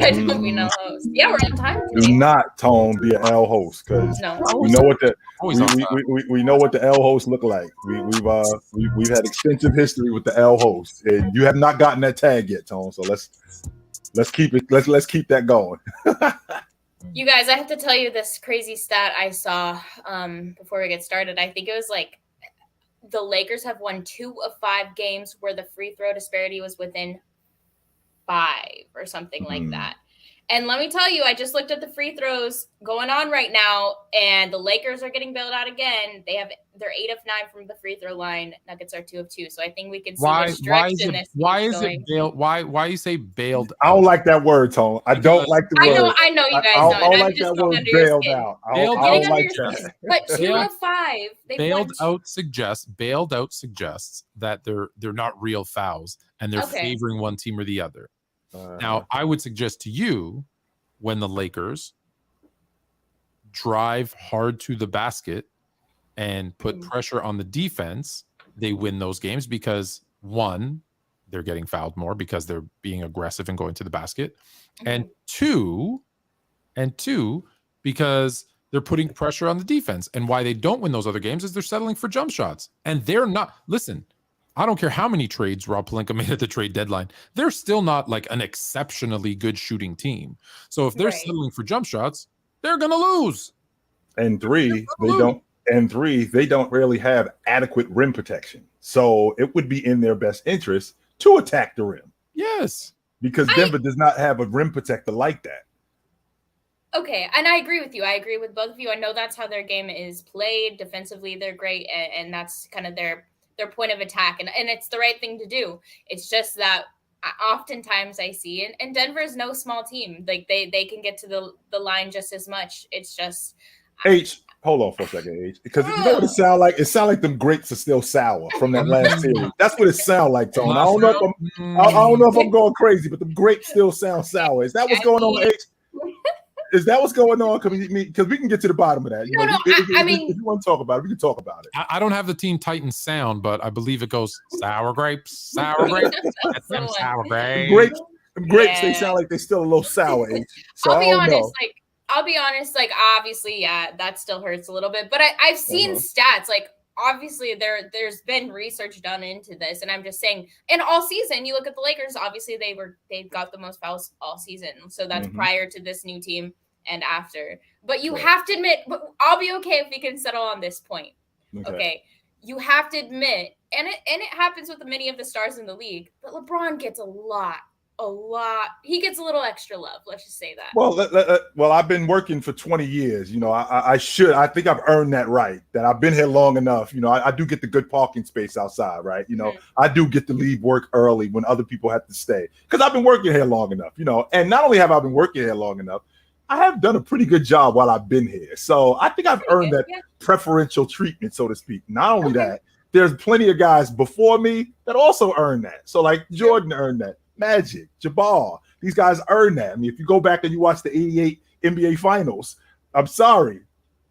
I don't be no host. Yeah, we're on time Do today. not, Tone, be an L host because No. we know what the Always on time. we know what the L hosts look like. We've had extensive history with the L hosts, and you have not gotten that tag yet, Tone. So let's keep it. Let's keep that going. You guys, I have to tell you this crazy stat I saw before we get started. I think it was like the Lakers have won 2 of 5 games where the free throw disparity was within 5 or something like that. And let me tell you, I just looked at the free throws going on right now, and the Lakers are getting bailed out again. They're 8 of 9 from the free throw line. Nuggets are 2 of 2. So I think we can see this direction. Why is it bailed? Why you say bailed? I don't like that word, Tone. I don't like the word. I know you guys I know. don't like that word. Bailed out. I don't like that. But 2 of 5. Bailed out suggests that they're not real fouls and they're favoring one team or the other. Now, I would suggest to you when the Lakers drive hard to the basket and put pressure on the defense, they win those games because, one, they're getting fouled more because they're being aggressive and going to the basket, and two, because they're putting pressure on the defense. And why they don't win those other games is they're settling for jump shots. And they're not – listen – I don't care how many trades Rob Pelinka made at the trade deadline. They're still not like an exceptionally good shooting team. So if they're settling for jump shots, they're going to lose. And three, they don't really have adequate rim protection. So it would be in their best interest to attack the rim. Yes. Because Denver does not have a rim protector like that. Okay, and I agree with you. I agree with both of you. I know that's how their game is played. Defensively, they're great, and that's kind of their point of attack, and it's the right thing to do. It's just that oftentimes I see, and Denver is no small team. Like they can get to the line just as much. It's just hold on for a second, H, because you know what it sounds like? It sounds like them grapes are still sour from that last series. That's what it sounds like, Tone. I don't know if I'm going crazy, but the grapes still sound sour. Is that what's going on, H? Is that what's going on? Because we can get to the bottom of that. If you want to talk about it, we can talk about it. I don't have the Teen Titans sound, but I believe it goes sour grapes, sour grapes, sour grapes. Grapes, they sound like they're still a little sour. So I'll be honest. Like obviously, that still hurts a little bit. But I've seen stats. Like obviously, there's been research done into this, and I'm just saying. And all season, you look at the Lakers. Obviously, they got the most fouls all season. So that's prior to this new team. And after, but you have to admit, I'll be okay if we can settle on this point. Okay. You have to admit, and it happens with many of the stars in the league, but LeBron gets a lot. He gets a little extra love. Let's just say that. Well, I've been working for 20 years. You know, I think I've earned that right, that I've been here long enough. You know, I do get the good parking space outside, right? You know, I do get to leave work early when other people have to stay because I've been working here long enough, you know, and not only have I been working here long enough, I have done a pretty good job while I've been here. So I think I've earned that preferential treatment, so to speak. Not only that, there's plenty of guys before me that also earned that. So like Jordan earned that. Magic, Jabbar, these guys earned that. I mean, if you go back and you watch the 88 NBA Finals, I'm sorry,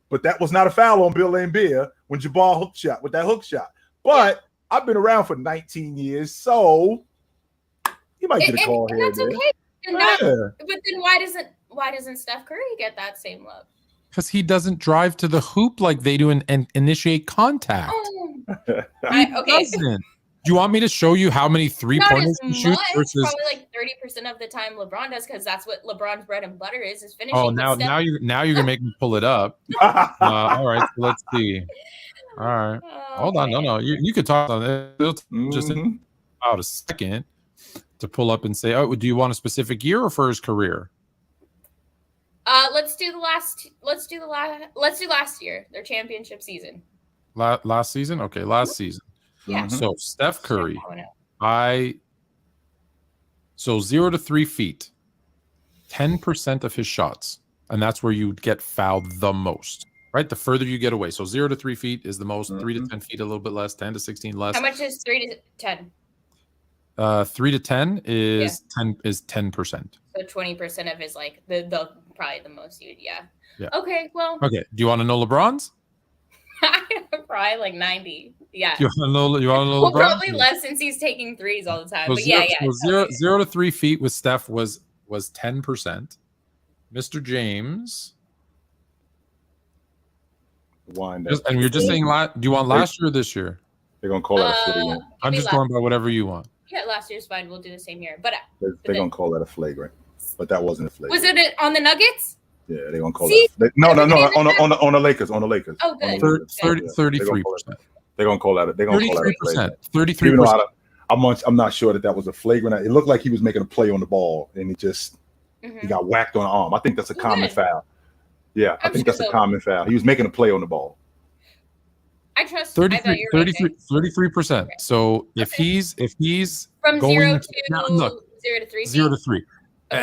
but that was not a foul on Bill Laimbeer when Jabbar hook shot with that hook shot. But I've been around for 19 years, so he might get a call here. That's okay. But then why doesn't Steph Curry get that same love? Because he doesn't drive to the hoop like they do and initiate contact. Doesn't. Do you want me to show you how many three-pointers he shoots versus probably like 30% of the time LeBron does, because that's what LeBron's bread and butter is finishing. Oh, now you're gonna make me pull it up. All right, so let's see. All right, hold on. No, you could talk on it. Just about a second to pull up and say, oh, do you want a specific year or for his career? Let's do last year, their championship season. Last season? Okay, last season. Yeah. So Steph Curry, 0 to 3 feet, 10% of his shots, and that's where you get fouled the most, right? The further you get away. So 0 to 3 feet is the most. 3 to 10 feet a little bit less. 10 to 16 less. How much is 3 to 10? 3 to 10 is 10%. So 20% of his like the probably the most you'd Yeah. Okay, well. Okay. Do you want to know LeBron's? Probably like 90. Yeah. You want to know well, LeBron? Probably less since he's taking threes all the time. So but 0 to 3 feet with Steph was was 10%. Mr. James. And you're just saying, do you want last year or this year? They're going to call that a flagrant. I'm just going by whatever you want. Yeah, last year's fine. We'll do the same here. But they're going to call that a flagrant. But that wasn't a flagrant. Was it on the Nuggets? Yeah, they're going to call that. No, on the Lakers. On the Lakers. Oh, good. 33%. They're going to call that a flagrant. 33%. I'm not sure that was a flagrant. It looked like he was making a play on the ball, and he got whacked on the arm. I think that's a common foul. Yeah, I think that's a common foul. He was making a play on the ball. I trust 33%. Okay. So if he's from going 0 to 3, 0 to 3, okay.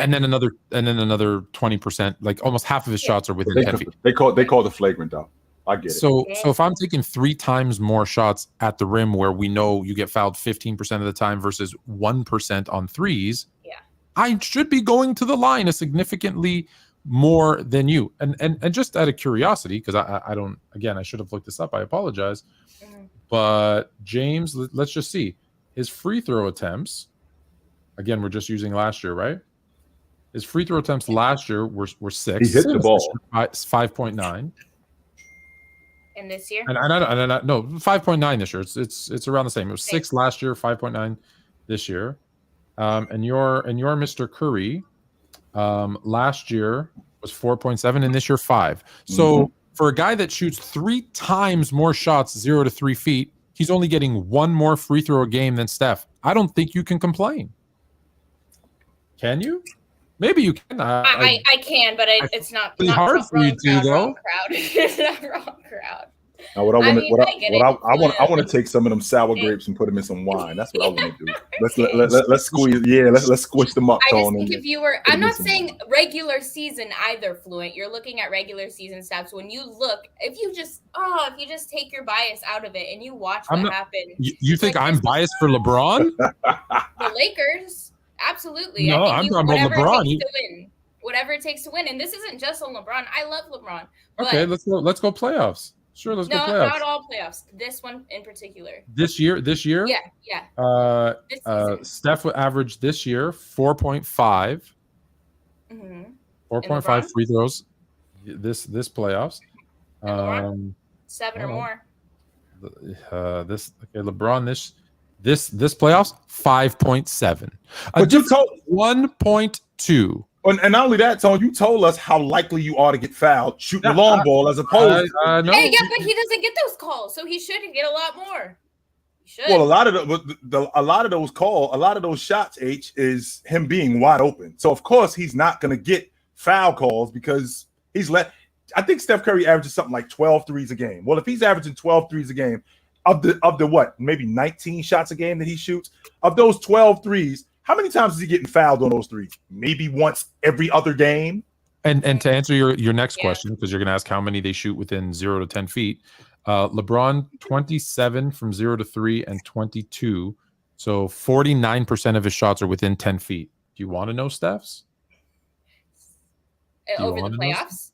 and then another 20%, like almost half of his shots are within 10 feet. They call the flagrant though. I get it. So if I'm taking 3 times more shots at the rim, where we know you get fouled 15% of the time versus 1% on threes, I should be going to the line a significantly more than you. And just out of curiosity, because I don't, again, I should have looked this up. I apologize. But James, let's just see. His free throw attempts, again, we're just using last year, right? His free throw attempts last year were 6. He hit the ball. 5.9. And this year? No, 5.9 this year. It's around the same. It was 6 last year, 5.9 this year. And your Mr. Curry last year was 4.7 and this year 5. So for a guy that shoots 3 times more shots 0 to 3 feet, he's only getting 1 more free throw a game than Steph. I don't think you can complain. Can you? Maybe you can. I can, but it's not hard for you to, though. It's not wrong crowd. Now, I want to take some of them sour grapes and put them in some wine. That's what I want to do. Let's squeeze. Yeah, let's squish them up. I just think if you were, I'm not saying regular season either, Fluent. You're looking at regular season stats. When you look, if you just take your bias out of it and you watch what happened. You think I'm biased for LeBron? The Lakers, absolutely. No, I'm talking about LeBron. Whatever it takes to win, and this isn't just on LeBron. I love LeBron. Okay, let's go playoffs. Sure, let's go playoffs. No, not all playoffs. This one in particular. This year? Yeah. Steph would average this year 4.5. 4.5 free throws this playoffs. 7 or more. LeBron this playoffs 5.7. But you told 1.2. And not only that, Tone, you told us how likely you are to get fouled shooting the long ball as opposed to. No. Hey, yeah, but he doesn't get those calls, so he should get a lot more. He should. Well, a lot of those shots, H, is him being wide open. So of course he's not going to get foul calls because I think Steph Curry averages something like 12 threes a game. Well, if he's averaging 12 threes a game, of the what, maybe 19 shots a game that he shoots, of those 12 threes, how many times is he getting fouled on those threes? Maybe once every other game. And to answer your next question, because you're going to ask how many they shoot within 0 to 10 feet, LeBron 27 from 0 to 3 and 22. So 49% of his shots are within 10 feet. Do you want to know Steph's? Over the playoffs?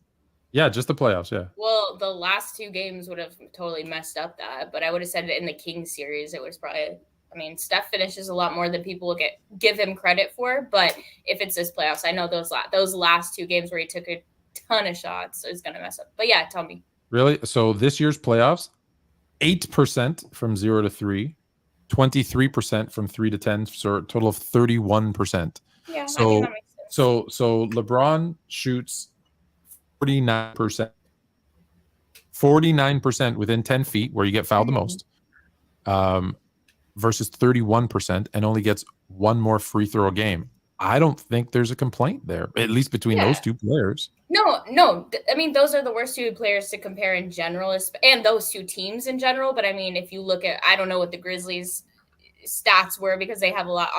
Yeah, just the playoffs, yeah. Well, the last 2 games would have totally messed up that, but I would have said it in the Kings series. It was probably... I mean, Steph finishes a lot more than people will give him credit for. But if it's this playoffs, I know those last 2 games where he took a ton of shots is going to mess up. But yeah, tell me. Really? So this year's playoffs, 8% from 0 to 3, 23% from 3 to 10, so a total of 31%. Yeah, so that makes sense. So LeBron shoots 49%. 49% within 10 feet, where you get fouled the most. Versus 31% and only gets 1 more free throw a game. I don't think there's a complaint there, at least between those 2 players. No. I mean, those are the worst 2 players to compare in general, and those 2 teams in general. But I mean, if you look at, I don't know what the Grizzlies stats were because they have a lot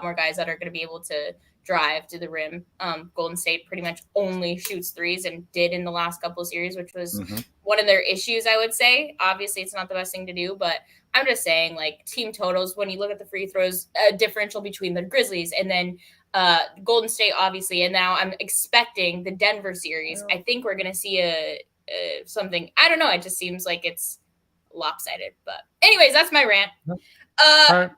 more guys that are going to be able to drive to the rim. Golden State pretty much only shoots threes and did in the last couple of series, which was one of their issues, I would say. Obviously, it's not the best thing to do, but I'm just saying, like, team totals, when you look at the free throws, a differential between the Grizzlies and then Golden State, obviously, and now I'm expecting the Denver series. I think we're going to see something. I don't know. It just seems like it's lopsided. But anyways, that's my rant. All right.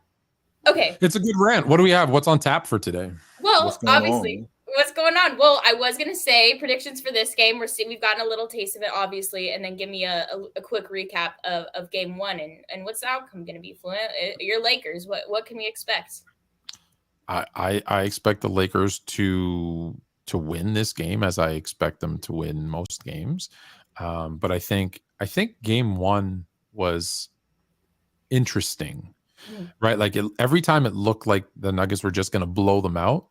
Okay. It's a good rant. What do we have? What's on tap for today? Well, obviously, What's going on? Well, I was gonna say predictions for this game. We've gotten a little taste of it, obviously, and then give me a quick recap of game one and what's the outcome gonna be? Fluent, your Lakers. What can we expect? I expect the Lakers to win this game, as I expect them to win most games. But I think game one was interesting, right? Like every time it looked like the Nuggets were just going to blow them out,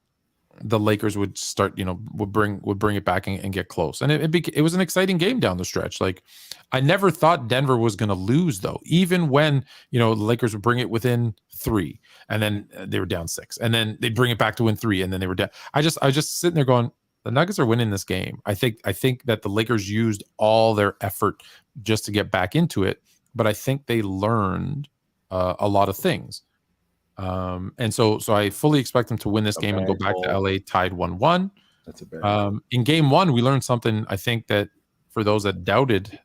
the Lakers would start, would bring it back and get close. And it was an exciting game down the stretch. Like I never thought Denver was going to lose though, even when, the Lakers would bring it within 3 and then they were down 6 and then they'd bring it back to win 3 and then they were down. I was just sitting there going, the Nuggets are winning this game. I think that the Lakers used all their effort just to get back into it, but I think they learned a lot of things. And so I fully expect them to win this game and go back to LA tied 1-1. That's a bad in game one, we learned something. I think that for those that doubted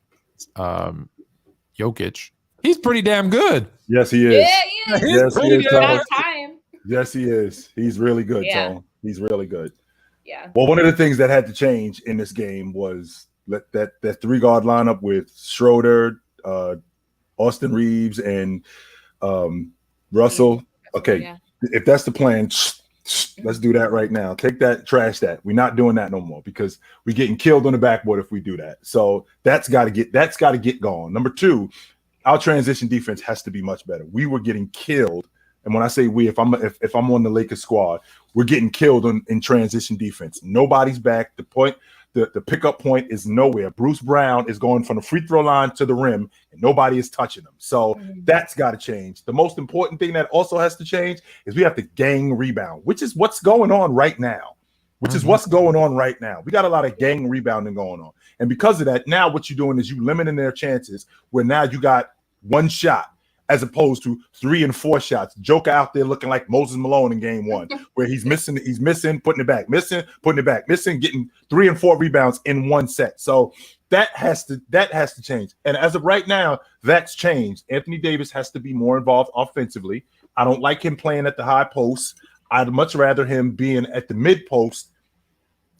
Jokic, he's pretty damn good. Yes, he is. Yeah, he is. Yes, he is. Time. Yes, he is. He's really good, Yeah. Tone. He's really good. Yeah. Well, one of the things that had to change in this game was that 3-guard lineup with Schroeder, Austin Reeves, and Russell. Okay, Yeah. if that's the plan, let's do that right now. Take that, trash that. We're not doing that no more because we're getting killed on the backboard if we do that. So that's got to get going. Number 2, our transition defense has to be much better. We were getting killed, and when I say we, if I'm on the Lakers squad, we're getting killed in transition defense. Nobody's back. The pickup point is nowhere. Bruce Brown is going from the free throw line to the rim, and nobody is touching him. So that's got to change. The most important thing that also has to change is we have to gang rebound, which is what's going on right now. We got a lot of gang rebounding going on. And because of that, now what you're doing is you limiting their chances where now you got one shot as opposed to 3 and 4 shots. Joker out there looking like Moses Malone in game 1, where he's missing, putting it back, missing, getting 3 and 4 rebounds in one set. So that has to change. And as of right now, that's changed. Anthony Davis has to be more involved offensively. I don't like him playing at the high post. I'd much rather him being at the mid post.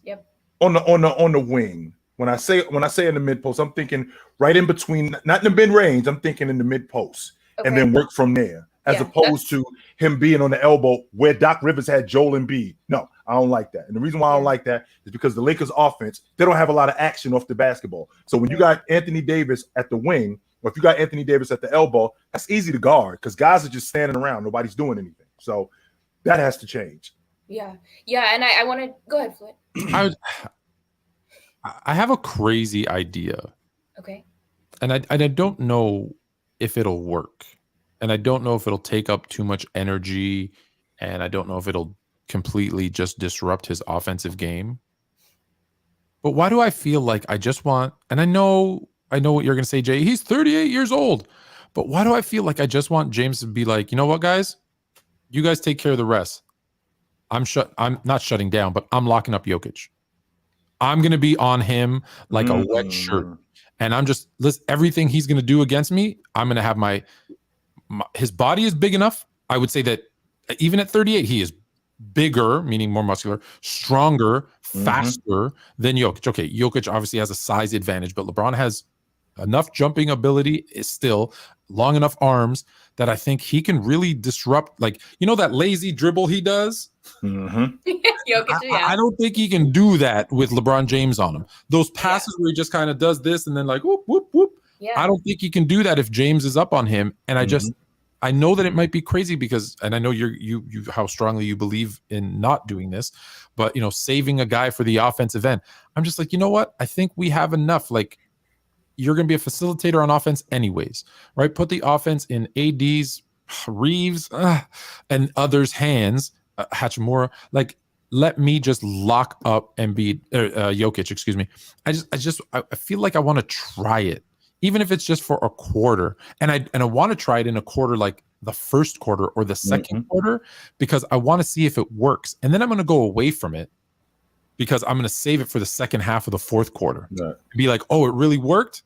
Yep. On the wing. When I say in the mid post, I'm thinking right in between, not in the mid range. I'm thinking in the mid post. Okay. And then work from there, as opposed to him being on the elbow where Doc Rivers had Joel Embiid. No, I don't like that. And the reason why I don't like that is because the Lakers offense, they don't have a lot of action off the basketball. So when you got Anthony Davis at the wing, or if you got Anthony Davis at the elbow, that's easy to guard because guys are just standing around. Nobody's doing anything. So that has to change. Yeah. Yeah. And I want to go ahead, Floyd. I have a crazy idea. Okay. And I don't know if it'll work, and I don't know if it'll take up too much energy, and I don't know if it'll completely just disrupt his offensive game. But why do I feel like I just want, and I know what you're going to say, Jay, he's 38 years old, but why do I feel like I just want James to be like, you know what, guys, you guys take care of the rest. I'm not shutting down, but I'm locking up Jokic. I'm going to be on him like a wet shirt. And I'm just, everything he's going to do against me, I'm going to have his body is big enough. I would say that even at 38, he is bigger, meaning more muscular, stronger, faster than Jokic. Okay, Jokic obviously has a size advantage, but LeBron has enough jumping ability, is still long enough arms that I think he can really disrupt, like, that lazy dribble he does? Jokic, yeah. I don't think he can do that with LeBron James on him. Those passes where he just kind of does this and then like whoop, whoop, whoop. Yeah. I don't think he can do that if James is up on him. And I know that it might be crazy because, and I know you how strongly you believe in not doing this, but saving a guy for the offensive end. I'm just like, you know what? I think we have enough. Like, you're going to be a facilitator on offense anyways, right? Put the offense in AD's, Reeves, and others' hands, Hachimura. Like, let me just lock up Jokic, excuse me. I feel like I want to try it, even if it's just for a quarter. And I want to try it in a quarter, like the first quarter or the second quarter, because I want to see if it works. And then I'm going to go away from it because I'm going to save it for the second half of the fourth quarter. Right. Be like, oh, it really worked.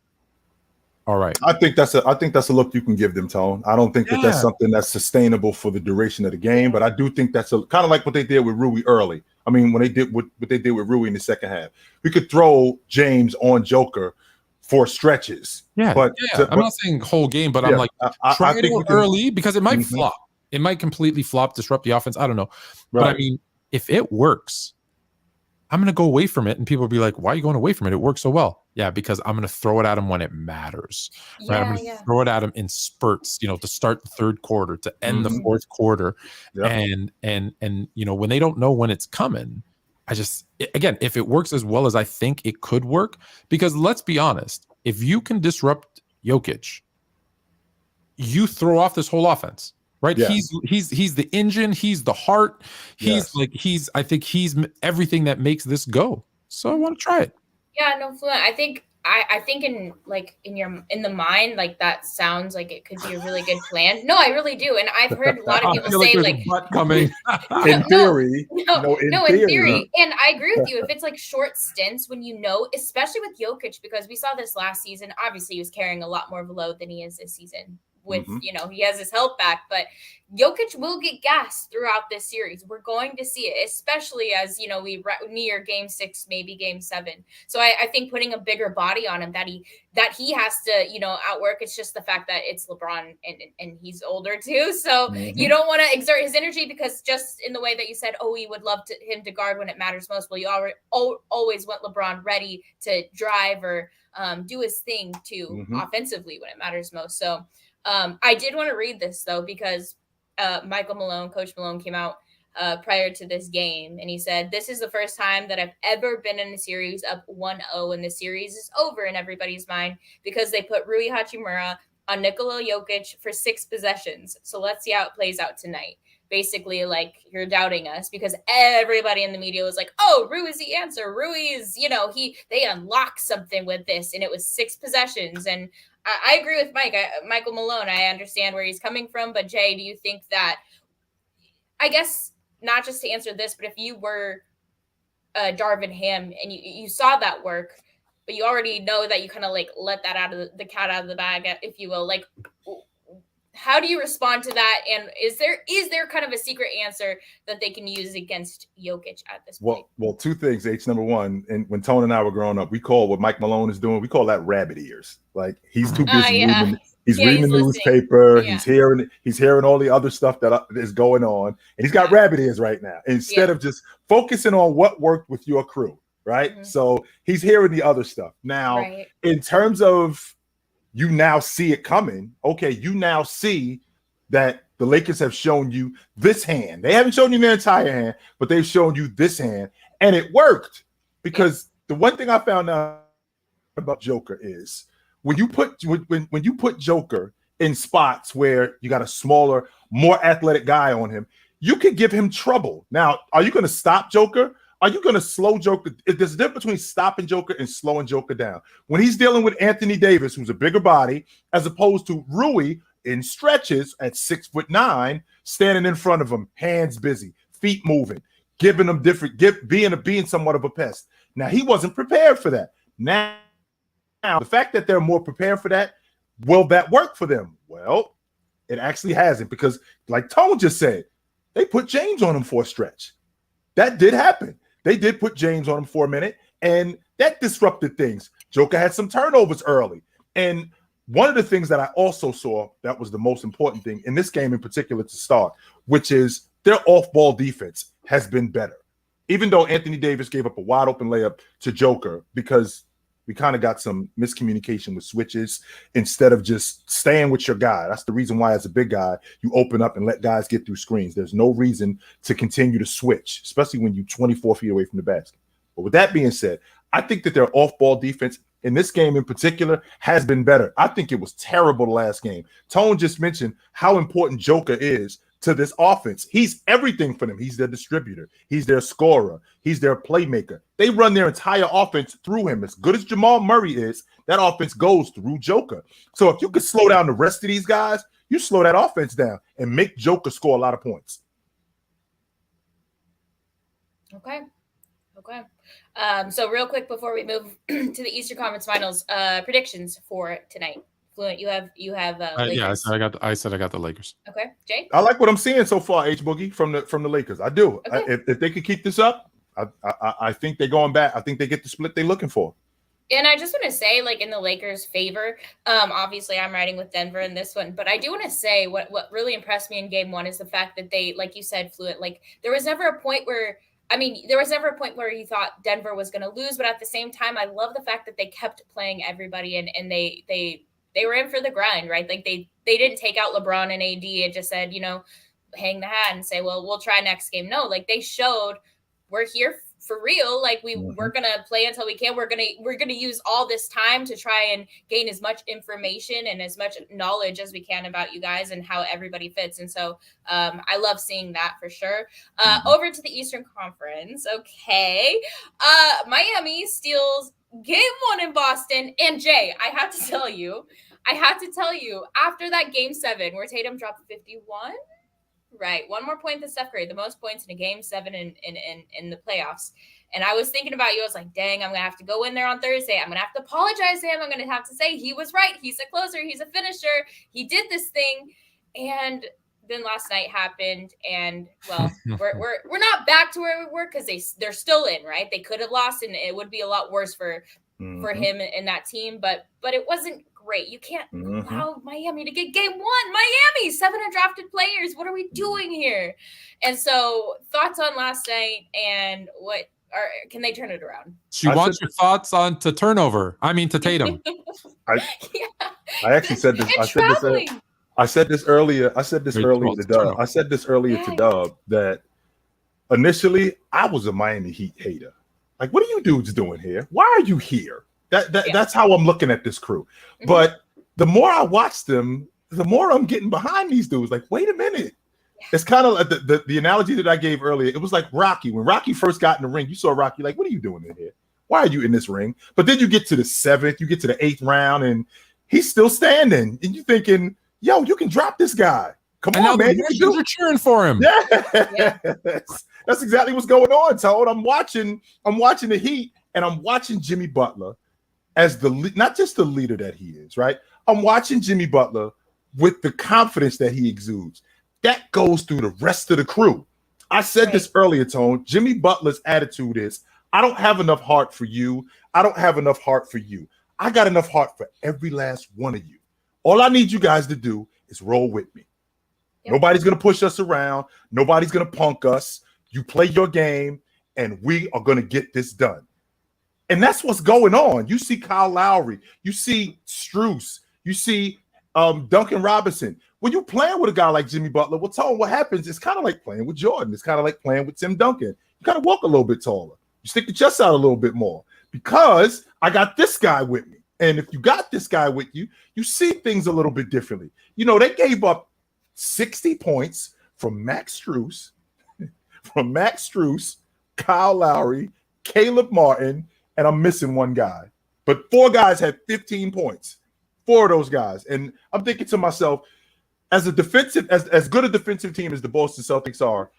All right. I think that's a look you can give them, Tone. I don't think that's something that's sustainable for the duration of the game, but I do think that's kind of like what they did with Rui early. I mean, when they did what they did with Rui in the second half, we could throw James on Joker for stretches. Yeah, but I'm not saying whole game, but I'm like, try it out early because it might flop. It might completely flop, disrupt the offense. I don't know. Right. But I mean, if it works, I'm going to go away from it. And people will be like, why are you going away from it? It works so well. Yeah, because I'm going to throw it at him when it matters. Yeah, right? I'm going to throw it at him in spurts, you know, to start the third quarter, to end the fourth quarter. Yep. And you know, when they don't know when it's coming, again, if it works as well as I think it could work, because let's be honest, if you can disrupt Jokic, you throw off this whole offense. Right, yeah. He's the engine. He's the heart. I think he's everything that makes this go. So I want to try it. Yeah, no, Fluent. I think in the mind, like that sounds like it could be a really good plan. No, I really do, and I've heard a lot of people say like coming in theory. In theory, and I agree with you. If it's like short stints, when especially with Jokic, because we saw this last season. Obviously, he was carrying a lot more of a load than he is this season. With he has his health back, but Jokic will get gassed throughout this series. We're going to see it, especially as we near Game 6, maybe Game 7. So I think putting a bigger body on him that he has to outwork. It's just the fact that it's LeBron and he's older too, so you don't want to exert his energy, because just in the way that you said, we would love him to guard when it matters most. Well, you always want LeBron ready to drive or do his thing too offensively when it matters most. So. I did want to read this, though, because Coach Malone came out prior to this game, and he said, "This is the first time that I've ever been in a series up 1-0, and the series is over in everybody's mind because they put Rui Hachimura on Nikola Jokic for 6 possessions. So let's see how it plays out tonight." Basically, like, you're doubting us, because everybody in the media was like, Rui is the answer. Rui is, they unlocked something with this, and it was 6 possessions. And I agree with Michael Malone. I understand where he's coming from. But, Jay, do you think that, I guess, not just to answer this, but if you were Darvin Ham and you saw that work, but you already know that you kind of, like, let that out of the cat out of the bag, if you will, like, how do you respond to that? And is there kind of a secret answer that they can use against Jokic at this point? Well, 2 things, H. Number one, and when Tone and I were growing up, we call what Mike Malone is doing, we call that rabbit ears. Like, he's too busy reading. He's reading the newspaper. Yeah. He's hearing all the other stuff that is going on, and he's got rabbit ears right now. Instead of just focusing on what worked with your crew, right? So he's hearing the other stuff. Now, in terms of you now see it coming. Okay, you now see that the Lakers have shown you this hand. They haven't shown you their entire hand, but they've shown you this hand, and it worked. Because the one thing I found out about Joker is when you put Joker in spots where you got a smaller, more athletic guy on him, you can give him trouble. Now, are you going to stop Joker? Are you going to slow Joker? There's a difference between stopping Joker and slowing Joker down. When he's dealing with Anthony Davis, who's a bigger body, as opposed to Rui in stretches at 6'9", standing in front of him, hands busy, feet moving, giving him being somewhat of a pest. Now, he wasn't prepared for that. Now, the fact that they're more prepared for that, will that work for them? Well, it actually hasn't, because like Tone just said, they put James on him for a stretch. That did happen. They did put James on him for a minute, and that disrupted things. Joker had some turnovers early. And one of the things that I also saw that was the most important thing in this game in particular to start, which is their off-ball defense has been better. Even though Anthony Davis gave up a wide-open layup to Joker, because we kind of got some miscommunication with switches instead of just staying with your guy. That's the reason why, as a big guy, you open up and let guys get through screens. There's no reason to continue to switch, especially when you're 24 feet away from the basket. But with that being said, I think that their off-ball defense in this game in particular has been better. I think it was terrible the last game. Tone just mentioned how important Joker is to this offense. He's everything for them. He's their distributor. He's their scorer. He's their playmaker. They run their entire offense through him. As good as Jamal Murray is, that offense goes through Joker. So if you could slow down the rest of these guys, you slow that offense down and make Joker score a lot of points. Okay. So real quick before we move to the Eastern Conference Finals, predictions for tonight. Fluent, you have Lakers. Yeah, I said I got the Lakers. Okay, Jay. I like what I'm seeing so far, H Boogie, from the Lakers. I do. Okay. If they could keep this up, I think they're going back. I think they get the split they're looking for. And I just want to say, like, in the Lakers' favor, obviously I'm riding with Denver in this one, but I do want to say what really impressed me in game one is the fact that they, like you said, Fluent, like, there was never a point where you thought Denver was going to lose, but at the same time, I love the fact that they kept playing everybody and they were in for the grind, right? Like, they didn't take out LeBron and AD and just said, hang the hat and say, well, we'll try next game. No, like, they showed we're here for real. Like, we're gonna play until we can. We're gonna use all this time to try and gain as much information and as much knowledge as we can about you guys and how everybody fits. And so I love seeing that for sure. Over to the Eastern Conference. Okay. Miami steals game one in Boston. And Jay, I have to tell you, after that game 7 where Tatum dropped 51. Right. One more point than Steph Curry, the most points in a game 7 in the playoffs. And I was thinking about you. I was like, dang, I'm going to have to go in there on Thursday. I'm going to have to apologize to him. I'm going to have to say he was right. He's a closer. He's a finisher. He did this thing. And then last night happened. And, well, we're not back to where we were because they're still in, right? They could have lost, and it would be a lot worse for him and that team. But it wasn't great. You can't allow Miami to get game 1. Miami, 7 undrafted players. What are we doing here? And so, thoughts on last night, and can they turn it around? She wants your thoughts on to Tatum. I actually said this. I said this earlier to Dub that initially I was a Miami Heat hater. Like, what are you dudes doing here? Why are you here? That's how I'm looking at this crew. But the more I watch them, the more I'm getting behind these dudes. Like, wait a minute. It's kind of like the analogy that I gave earlier. It was like Rocky. When Rocky first got in the ring, you saw Rocky like, what are you doing in here? Why are you in this ring? But then you get to the 7th, you get to the 8th round, and he's still standing. And you're thinking, yo, you can drop this guy. Come on, man. You're cheering for him. Yeah. That's exactly what's going on, Toad. I'm watching the Heat, and I'm watching Jimmy Butler as not just the leader that he is, right? I'm watching Jimmy Butler with the confidence that he exudes. That goes through the rest of the crew. I said this earlier, Tone. Jimmy Butler's attitude is, I don't have enough heart for you. I don't have enough heart for you. I got enough heart for every last one of you. All I need you guys to do is roll with me. Yep. Nobody's going to push us around. Nobody's going to punk us. You play your game, and we are going to get this done. And that's what's going on. You see Kyle Lowry. You see Strus. You see Duncan Robinson. When you're playing with a guy like Jimmy Butler, well, Tone, what happens? It's kind of like playing with Jordan. It's kind of like playing with Tim Duncan. You kind of walk a little bit taller. You stick your chest out a little bit more because I got this guy with me. And if you got this guy with you, you see things a little bit differently. They gave up 60 points from Max Strus, Kyle Lowry, Caleb Martin, and I'm missing one guy. But 4 guys had 15 points. 4 of those guys. And I'm thinking to myself, as good a defensive team as the Boston Celtics are,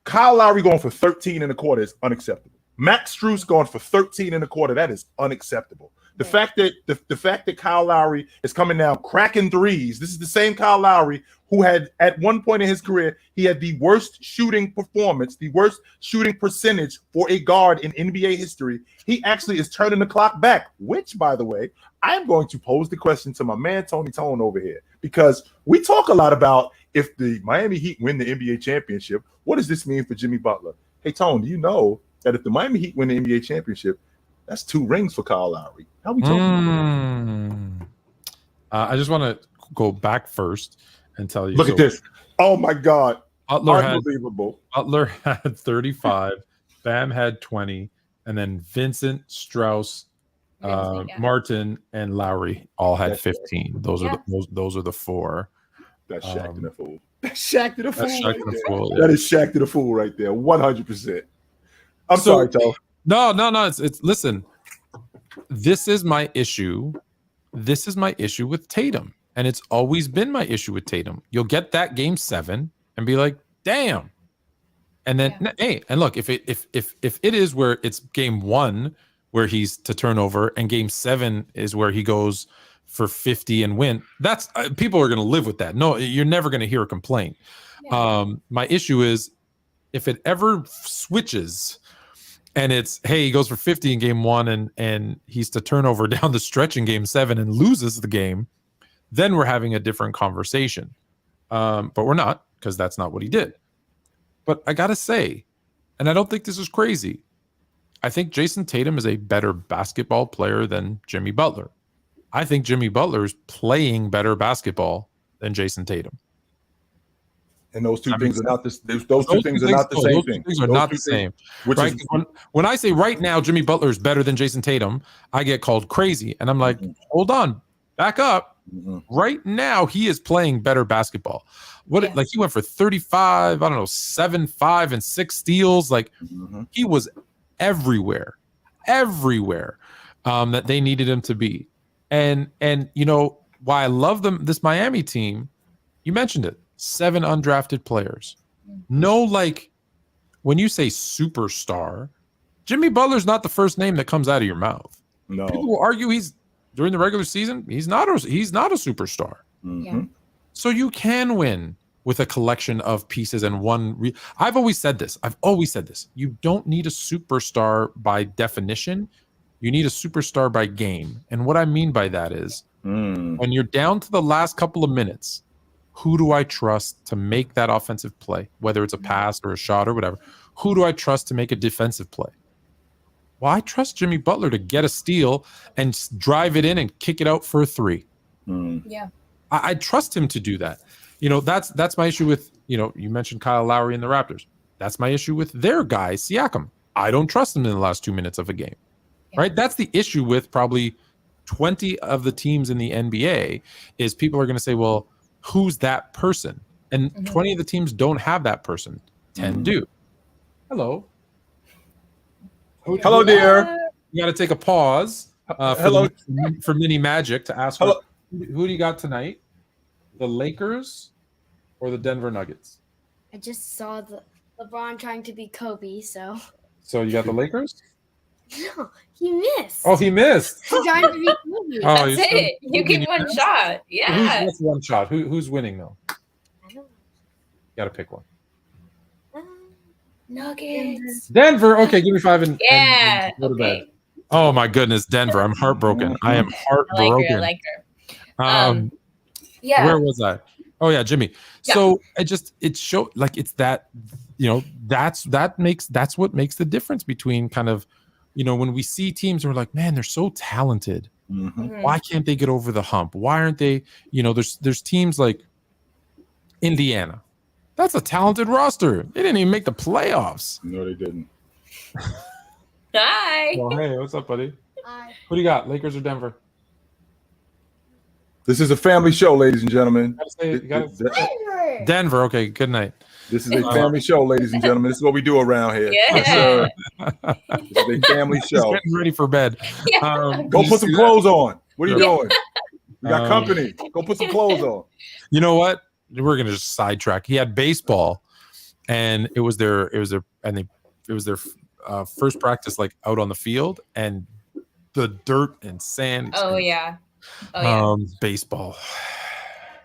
Kyle Lowry going for 13 and a quarter is unacceptable. Max Strus going for 13 and a quarter, that is unacceptable. The fact that Kyle Lowry is coming down cracking threes. This is the same Kyle Lowry who had at one point in his career, he had the worst shooting performance, the worst shooting percentage for a guard in NBA history. He actually is turning the clock back, which, by the way, I am going to pose the question to my man Tony Tone over here, because we talk a lot about if the Miami Heat win the NBA championship, what does this mean for Jimmy Butler? Hey, Tone, do you know that if the Miami Heat win the NBA championship, that's 2 rings for Kyle Lowry? How we talking? I just want to go back first and tell you. Look at this. Oh, my God. Unbelievable. Butler had 35. Bam had 20. And then Vincent, Strus, Martin, and Lowry all had 15. Those are the 4. That's Shaq to the fool. That's Shaq to the fool. Shaq to the fool. That is Shaq to the fool right there. 100%. I'm sorry, Toe. No. It's listen. This is my issue. This is my issue with Tatum, and it's always been my issue with Tatum. You'll get that game 7 and be like, "Damn," and then hey, and look, if it is where it's game 1 where he's to turnover, and game 7 is where he goes for 50 and win, that's people are going to live with that. No, you're never going to hear a complaint. Yeah. My issue is if it ever switches and it's, hey, he goes for 50 in game 1 and he's to turnover down the stretch in game 7 and loses the game, then we're having a different conversation. But we're not, because that's not what he did. But I gotta say, and I don't think this is crazy, I think Jason Tatum is a better basketball player than Jimmy Butler. I think Jimmy Butler is playing better basketball than Jason Tatum. And those two things are not the same thing. Things are not the same. Right? When I say right now Jimmy Butler is better than Jason Tatum, I get called crazy. And I'm like, hold on, back up. Right now he is playing better basketball. Like he went for 35, I don't know, 7, 5, and 6 steals. Like he was everywhere that they needed him to be. And you know why I love them, this Miami team, you mentioned it, 7 undrafted players. No, like when you say superstar, Jimmy Butler's not the first name that comes out of your mouth. No. People will argue he's during the regular season, he's not a superstar. So you can win with a collection of pieces and one. I've always said this. You don't need a superstar by definition. You need a superstar by game. And what I mean by that is when you're down to the last couple of minutes, who do I trust to make that offensive play? Whether it's a pass or a shot or whatever, who do I trust to make a defensive play? Well, I trust Jimmy Butler to get a steal and drive it in and kick it out for a 3. Yeah. I trust him to do that. You know, that's my issue with, you know, you mentioned Kyle Lowry and the Raptors. That's my issue with their guy, Siakam. I don't trust him in the last 2 minutes of a game. Right? That's the issue with probably 20 of the teams in the NBA is people are going to say, well, who's that person? And 20 of the teams don't have that person. 10 do. Hello. Hello, dear. You got to take a pause for Mini Magic to ask her, who do you got tonight? The Lakers or the Denver Nuggets? I just saw the LeBron trying to be Kobe, so. So you got the Lakers? No, he missed. Oh, he missed. He's trying to be Kobe. That's it. You get one shot. Yeah. Who's one shot? Who's winning though? I don't know. Got to pick one. Nuggets. Denver. Okay, give me 5 and Yeah. go to bed. Oh my goodness, Denver. I'm heartbroken. I am heartbroken. I like her. Yeah. Where was I? Oh yeah, Jimmy. Yeah. So it showed like it's that, you know, that's what makes the difference between kind of, you know, when we see teams and we're like, man, they're so talented. Why can't they get over the hump? Why aren't they, you know, there's teams like Indiana. That's a talented roster. They didn't even make the playoffs. No, they didn't. Hi. Well, hey, what's up, buddy? Who do you got? Lakers or Denver? This is a family show, ladies and gentlemen. Denver. Okay, good night. This is a family show, ladies and gentlemen. This is what we do around here. Yeah. This is a family show. Getting ready for bed. Yeah. Go put some clothes on. What are you doing? We got company. Go put some clothes on. You know what? We're gonna just sidetrack. He had baseball, and it was their first practice, like out on the field, and the dirt and sand. Oh yeah. Baseball.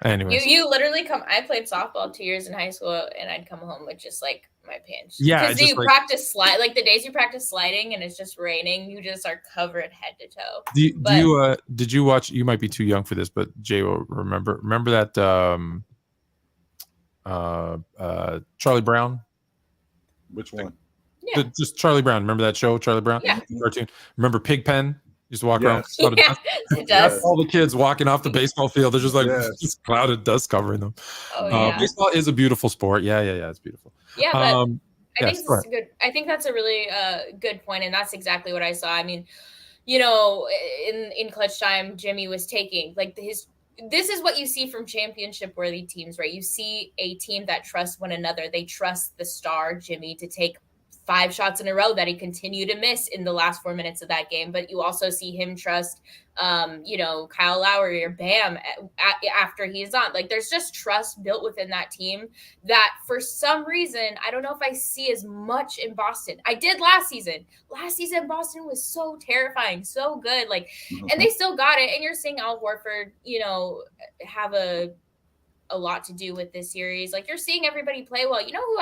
Anyways, you literally come. I played softball 2 years in high school, and I'd come home with just like my pants. Yeah, because you practice slide, like the days you practice sliding, and it's just raining. You just are covered head to toe. Did you watch? You might be too young for this, but Jay will remember that Charlie Brown. Which one? Yeah. Just Charlie Brown. Remember that show, Charlie Brown? Yeah. Cartoon. Remember Pigpen? Used to walk around. Yeah, it does. All the kids walking off the baseball field. They're just like just cloud of dust covering them. Oh, yeah. Baseball is a beautiful sport. Yeah. It's beautiful. Yeah, but I think this is good. I think that's a really good point, and that's exactly what I saw. I mean, you know, in clutch time, Jimmy was taking like this is what you see from championship worthy teams, right? You see a team that trusts one another. They trust the star Jimmy to take 5 shots in a row that he continued to miss in the last 4 minutes of that game. But you also see him trust, you know, Kyle Lowry or Bam after he's on. Like, there's just trust built within that team that for some reason, I don't know if I see as much in Boston. I did last season. Last season, Boston was so terrifying, so good. Like, and they still got it. And you're seeing Al Horford, you know, have a lot to do with this series. Like, you're seeing everybody play well. You know who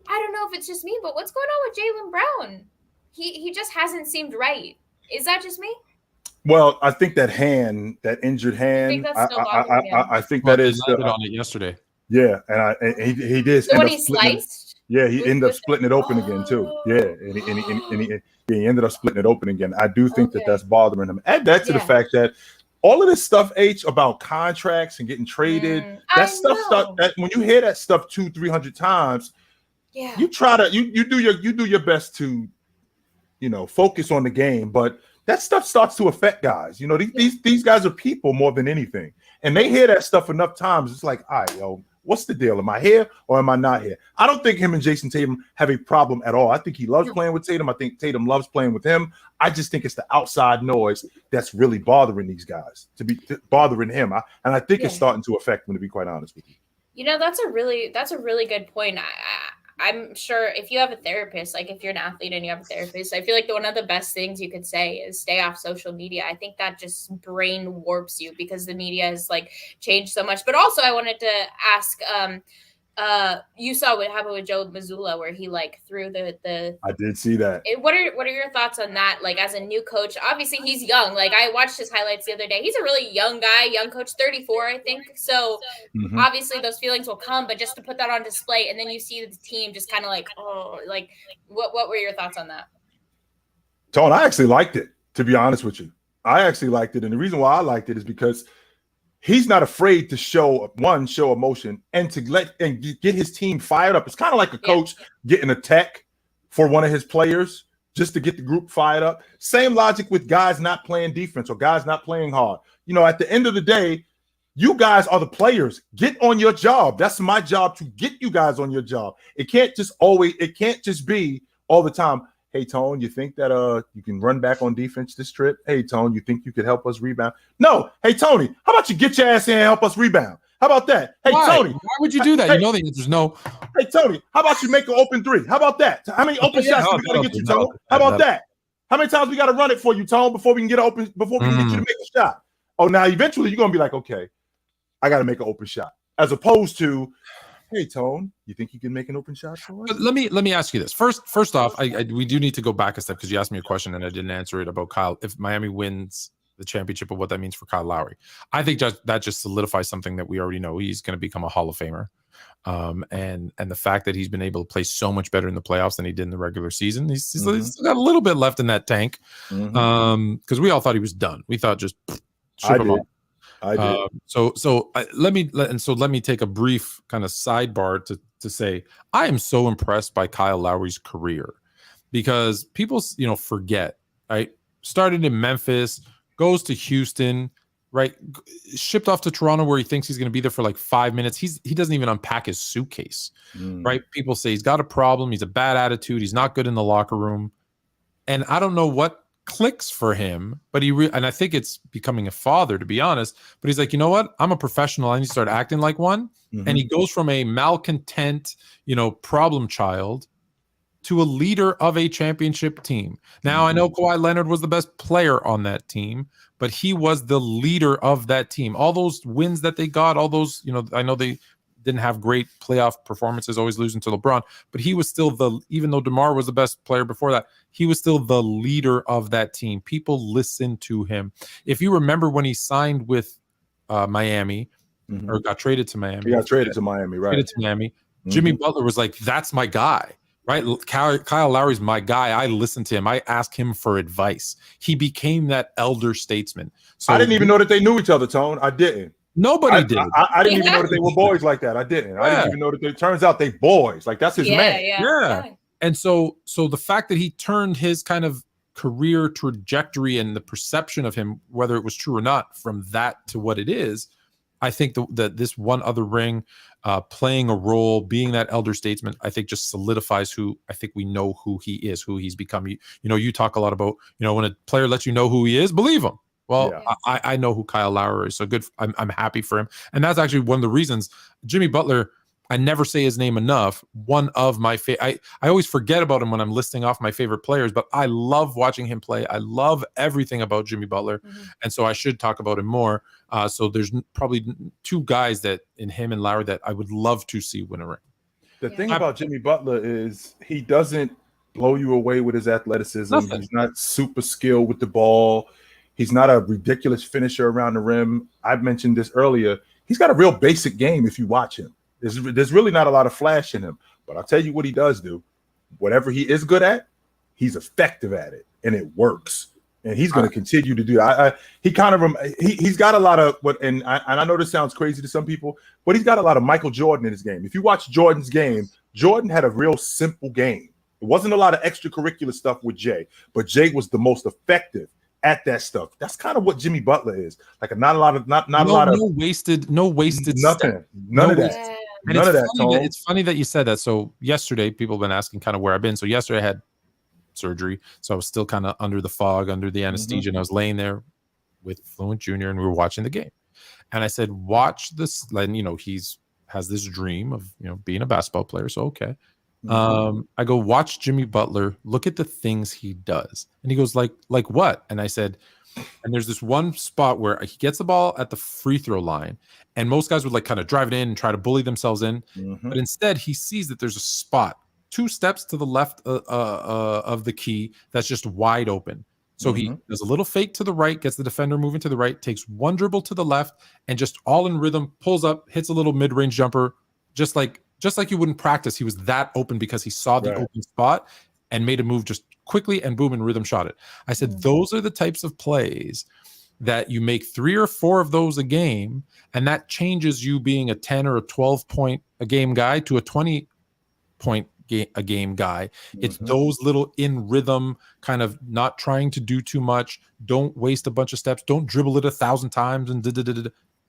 I don't know if it's just me, but what's going on with Jaylen Brown? he just hasn't seemed right. Is that just me? Well, I think that injured hand, think that's still bothering him? I think Well, that he is landed on it yesterday. Yeah, and he did So end when up he splitting. sliced? Yeah, he ended up splitting it open again too. Yeah, he ended up splitting it open again. I do think that that's bothering him. Add that to the fact that all of this stuff, about contracts and getting traded, that stuff that when you hear that stuff 200-300 times, you try to you do your best to, focus on the game, but that stuff starts to affect guys. These guys are people more than anything, and they hear that stuff enough times. It's like, all right, yo, what's the deal? Am I here or am I not here? I don't think him and Jason Tatum have a problem at all. I think he loves playing with Tatum. I think Tatum loves playing with him. I just think it's the outside noise that's really bothering these guys, bothering him. And I think it's starting to affect him, to be quite honest with you. That's a really good point. I'm sure if you have a therapist, like if you're an athlete and you have a therapist, I feel like one of the best things you could say is stay off social media. I think that just brain warps you because the media has like changed so much. But also I wanted to ask, you saw what happened with Joe Mazzulla where he like threw the I did see that. What are your thoughts on that? Like as a new coach, obviously he's young. Like I watched his highlights the other day. He's a really young guy, young coach, 34, I think. So obviously those feelings will come, but just to put that on display and then you see the team just kind of like, oh, like what were your thoughts on that? Tone, I actually liked it, to be honest with you. I actually liked it. And the reason why I liked it is because he's not afraid to show emotion and to get his team fired up. It's kind of like a coach getting a tech for one of his players just to get the group fired up. Same logic with guys not playing defense or guys not playing hard. At the end of the day, you guys are the players. Get on your job. That's my job, to get you guys on your job. It can't just be all the time. Hey, Tone, you think that you can run back on defense this trip? Hey, Tone, you think you could help us rebound? No. Hey, Tony, how about you get your ass in and help us rebound? How about that? Hey, Why? Tony. Why would you do that? Hey, the answer's no. Hey, Tony, how about you make an open three? How about that? How many open shots do we got to get you, Tone? How about that? How many times we got to run it for you, Tone, before we can get get you to make a shot? Oh, now eventually you're going to be like, okay, I got to make an open shot. As opposed to, hey, Tone, you think you can make an open shot for us? But let me ask you this. First off, we do need to go back a step because you asked me a question and I didn't answer it about Kyle. If Miami wins the championship, of what that means for Kyle Lowry, I think that just solidifies something that we already know. He's going to become a Hall of Famer. And the fact that he's been able to play so much better in the playoffs than he did in the regular season, he's got a little bit left in that tank. Because we all thought he was done. We thought just ship him off. I did. So let me take a brief kind of sidebar to say I am so impressed by Kyle Lowry's career, because people forget, right? Started in Memphis, goes to Houston, right? Shipped off to Toronto where he thinks he's going to be there for like 5 minutes. He doesn't even unpack his suitcase, right? People say he's got a problem. He's a bad attitude. He's not good in the locker room, and I don't know what clicks for him, but and I think it's becoming a father, to be honest. But he's like, you know what? I'm a professional. I need to start acting like one. And he goes from a malcontent, problem child to a leader of a championship team. Now, I know Kawhi Leonard was the best player on that team, but he was the leader of that team. All those wins that they got, all those, I know they didn't have great playoff performances, always losing to LeBron, but he was still even though DeMar was the best player before that, he was still the leader of that team. People listened to him. If you remember when he signed with Miami, or got traded to Miami. He got traded to Miami, right? Traded to Miami. Jimmy Butler was like, that's my guy, right? Kyle Lowry's my guy. I listened to him. I asked him for advice. He became that elder statesman. So I didn't even know that they knew each other, Tone. I didn't. Nobody did. I didn't even know that they were boys like that. I didn't. I didn't even know that turns out they boys. Like, that's his man. Yeah. And so the fact that he turned his kind of career trajectory and the perception of him, whether it was true or not, from that to what it is, I think that this one other ring, playing a role, being that elder statesman, I think just solidifies who I think we know who he is, who he's become. You talk a lot about, when a player lets you know who he is, believe him. Well, I know who Kyle Lowry is, so good. I'm happy for him, and that's actually one of the reasons. Jimmy Butler, I never say his name enough. One of my favorite. I always forget about him when I'm listing off my favorite players, but I love watching him play. I love everything about Jimmy Butler, and so I should talk about him more. So there's probably two guys that in him and Lowry that I would love to see win a ring. The thing about Jimmy Butler is he doesn't blow you away with his athleticism. Nothing. He's not super skilled with the ball. He's not a ridiculous finisher around the rim. I mentioned this earlier. He's got a real basic game if you watch him. There's really not a lot of flash in him. But I'll tell you what he does do. Whatever he is good at, he's effective at it, and it works. And he's going to continue to do that. He's got a lot of what, and I know this sounds crazy to some people, but he's got a lot of Michael Jordan in his game. If you watch Jordan's game, Jordan had a real simple game. It wasn't a lot of extracurricular stuff with Jay, but Jay was the most effective at that stuff. That's kind of what Jimmy Butler is. Like not a lot of wasted nothing. Stuff. None of that. Yeah. None of that. It's funny that you said that. So yesterday, people have been asking kind of where I've been. So yesterday I had surgery, so I was still kind of under the fog, under the anesthesia, and I was laying there with Fluent Jr. and we were watching the game. And I said, "Watch this." And has this dream of being a basketball player. So okay. I go, watch Jimmy Butler. Look at the things he does. And he goes, like what? And I said, and there's this one spot where he gets the ball at the free throw line, and most guys would like kind of drive it in and try to bully themselves in. But instead, he sees that there's a spot 2 steps to the left of the key that's just wide open. So he does a little fake to the right, gets the defender moving to the right, takes one dribble to the left, and just all in rhythm, pulls up, hits a little mid-range jumper, just like you wouldn't practice. He was that open because he saw the open spot and made a move just quickly and boom, and rhythm shot it. I said, those are the types of plays that you make 3 or 4 of those a game, and that changes you being a 10 or a 12 point a game guy to a 20 point a game guy. It's those little in rhythm, kind of not trying to do too much. Don't waste a bunch of steps. Don't dribble it 1,000 times and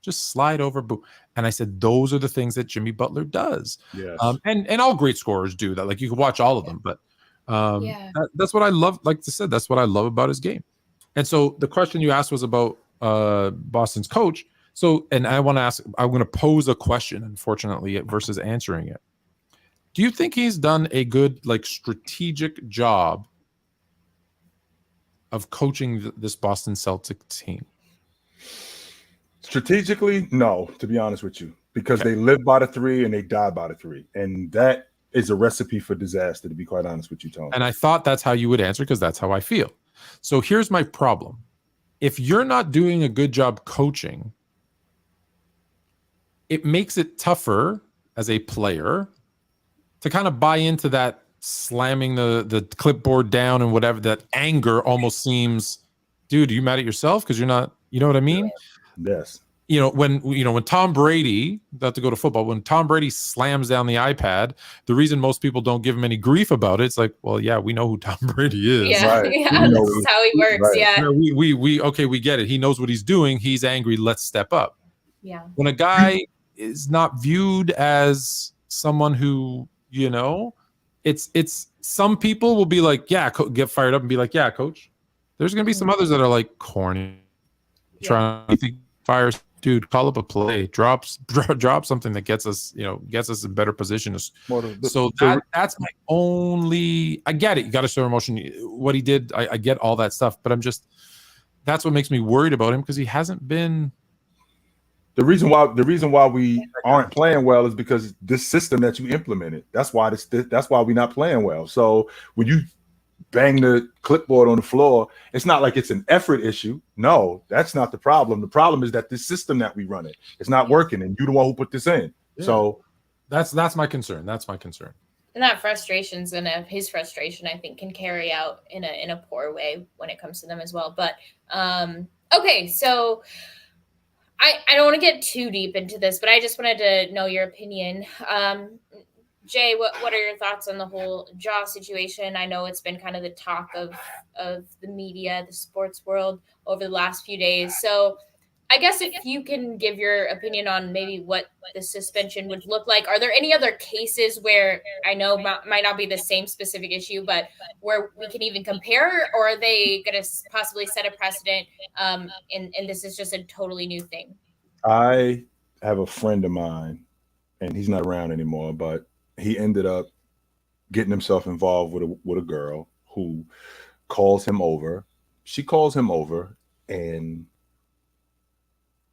just slide over. Boom. And I said, those are the things that Jimmy Butler does. Yes. And all great scorers do that. Like you can watch all of them, but that's what I love. Like I said, that's what I love about his game. And so the question you asked was about Boston's coach. So, and I'm going to pose a question, unfortunately, versus answering it. Do you think he's done a good, strategic job of coaching this Boston Celtics team? Strategically, no, to be honest with you, because they live by the 3 and they die by the 3. And that is a recipe for disaster, to be quite honest with you, Tony. And I thought that's how you would answer, because that's how I feel. So here's my problem. If you're not doing a good job coaching, it makes it tougher as a player to kind of buy into that slamming the clipboard down and whatever. That anger almost seems, dude, are you mad at yourself because you're not, you know what I mean? Yes. When Tom Brady, not to go to football, when Tom Brady slams down the iPad, the reason most people don't give him any grief about it, it's like, well, yeah, we know who Tom Brady is. Yeah, right. That's how he works. Right. Yeah. We get it. He knows what he's doing. He's angry. Let's step up. Yeah. When a guy is not viewed as someone who, it's some people will be like, yeah, get fired up and be like, yeah, coach. There's going to be some others that are like corny, trying to think fires. Dude, call up a play, drop something that gets us in better position. So that's my only. I get it. You got to show emotion. What he did, I get all that stuff, but that's what makes me worried about him, because he hasn't been. The reason why we aren't playing well is because this system that you implemented. That's why we're not playing well. So when you bang the clipboard on the floor, it's not like it's an effort issue. No, that's not the problem. The problem is that this system that we run it's not working, and you're the one who put this in. Yeah. So that's my concern. That's my concern. And that his frustration, I think, can carry out in a poor way when it comes to them as well. But okay, so I don't want to get too deep into this, but I just wanted to know your opinion. Jay, what are your thoughts on the whole jaw situation? I know it's been kind of the talk of the media, the sports world over the last few days. So I guess if you can give your opinion on maybe what the suspension would look like. Are there any other cases where, I know might not be the same specific issue, but where we can even compare, or are they going to possibly set a precedent and this is just a totally new thing? I have a friend of mine, and he's not around anymore, but he ended up getting himself involved with a girl who calls him over. She calls him over, and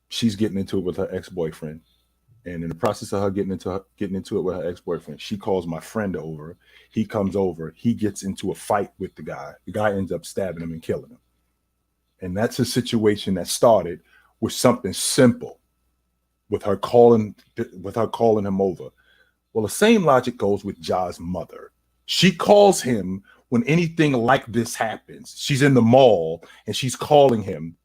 she's getting into it with her ex-boyfriend. And in the process of her getting into it with her ex-boyfriend, she calls my friend over. He comes over. He gets into a fight with the guy. The guy ends up stabbing him and killing him. And that's a situation that started with something simple, with her calling him over. Well, the same logic goes with Ja's mother. She calls him when anything like this happens. She's in the mall and she's calling him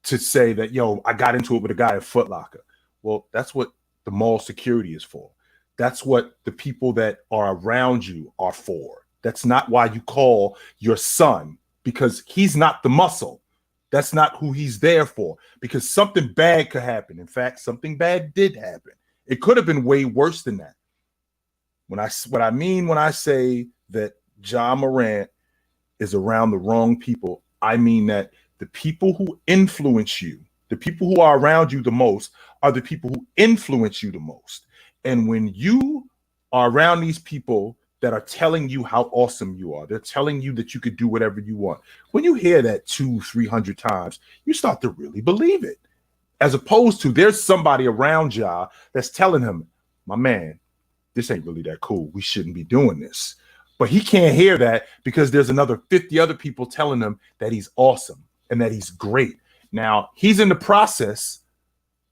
to say that, yo, I got into it with a guy at Foot Locker. Well, that's what the mall security is for. That's what the people that are around you are for. That's not why you call your son, because he's not the muscle. That's not who he's there for, because something bad could happen. In fact, something bad did happen. It could have been way worse than that. What I mean when I say that Ja Morant is around the wrong people, I mean that the people who influence you, the people who are around you the most, are the people who influence you the most. And when you are around these people that are telling you how awesome you are, they're telling you that you could do whatever you want. When you hear that 200-300 times, you start to really believe it. As opposed to there's somebody around Ja that's telling him, my man, this ain't really that cool. We shouldn't be doing this. But he can't hear that because there's another 50 other people telling him that he's awesome and that he's great. Now, he's in the process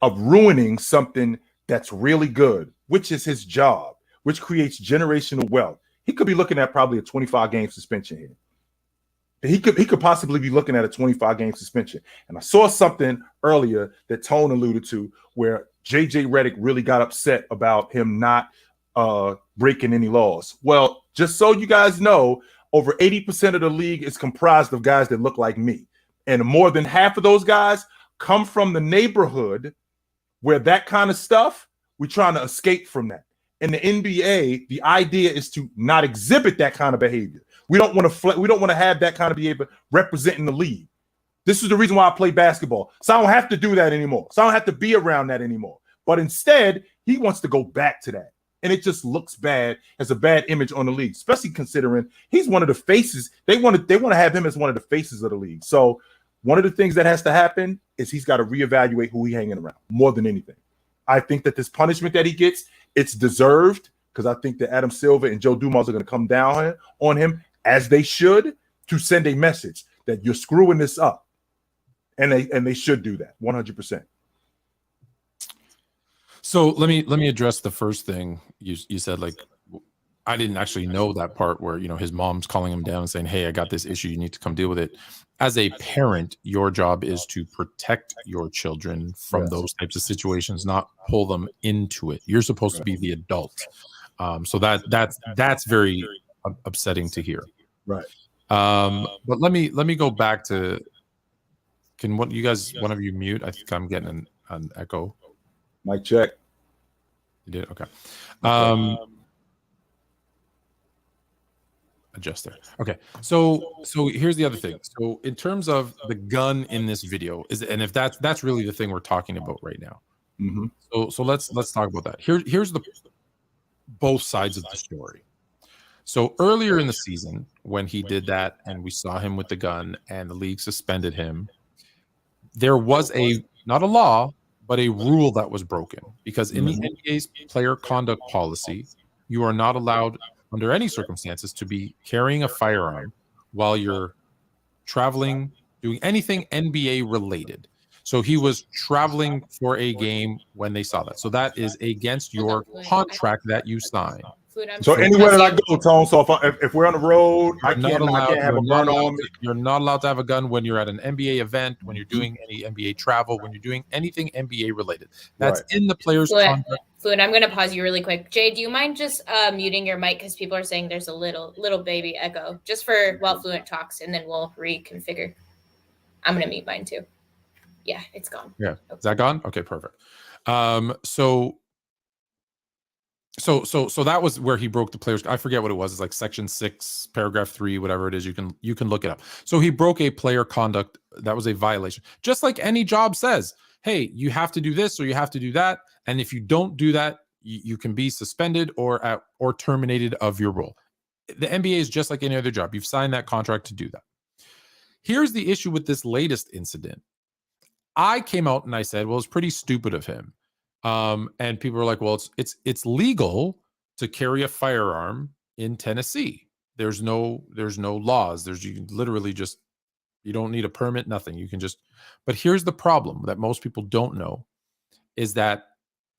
of ruining something that's really good, which is his job, which creates generational wealth. He could be looking at probably a 25-game suspension here. He could possibly be looking at a 25-game suspension. And I saw something earlier that Tone alluded to where JJ Redick really got upset about him not breaking any laws. Well, just so you guys know, over 80% of the league is comprised of guys that look like me. And more than half of those guys come from the neighborhood where that kind of stuff, we're trying to escape from that. In the NBA, the idea is to not exhibit that kind of behavior. We don't want to have that kind of behavior representing the league. This is the reason why I play basketball. So I don't have to do that anymore. So I don't have to be around that anymore. But instead, he wants to go back to that. And it just looks bad as a bad image on the league, especially considering he's one of the faces. They want to have him as one of the faces of the league. So one of the things that has to happen is he's got to reevaluate who he's hanging around more than anything. I think that this punishment that he gets, it's deserved, because I think that Adam Silver and Joe Dumars are going to come down on him, as they should, to send a message that you're screwing this up. And they should do that 100%. So let me address the first thing you said. Like, I didn't actually know that part where, his mom's calling him down and saying, hey, I got this issue, you need to come deal with it. As a parent, your job is to protect your children from those types of situations, not pull them into it. You're supposed to be the adult. So that's very upsetting to hear. Right. But let me go back to, one of you mute? I think I'm getting an echo. Mic check. You did? Okay. Adjust there. Okay. So here's the other thing. So in terms of the gun in this video, and if that's really the thing we're talking about right now. Mm-hmm. So let's talk about that. Here's the both sides of the story. So earlier in the season, when he did that and we saw him with the gun and the league suspended him, there was not a law, but a rule that was broken, because in the NBA's player conduct policy, you are not allowed under any circumstances to be carrying a firearm while you're traveling, doing anything NBA related. So he was traveling for a game when they saw that. So that is against your contract that you signed. So anywhere that I go, Tone. So if we're on the road, I can't have a gun on me. You're not allowed to have a gun when you're at an NBA event, when you're doing any NBA travel, when you're doing anything NBA related. That's in the player's contract. Fluent, I'm going to pause you really quick. Jay, do you mind just muting your mic, because people are saying there's a little baby echo, just for while Fluent talks, and then we'll reconfigure. I'm going to mute mine too. Yeah, it's gone. Yeah, is that gone? Okay, perfect. So that was where he broke the players. I forget what it was. It's like section 6, paragraph 3, whatever it is. You can look it up. So he broke a player conduct. That was a violation. Just like any job says, hey, you have to do this or you have to do that. And if you don't do that, you can be suspended or terminated of your role. The NBA is just like any other job. You've signed that contract to do that. Here's the issue with this latest incident. I came out and I said, well, it's pretty stupid of him, And people are like, well, it's legal to carry a firearm in Tennessee. There's no laws. You can literally just, you don't need a permit, nothing. You can just, but here's the problem that most people don't know is that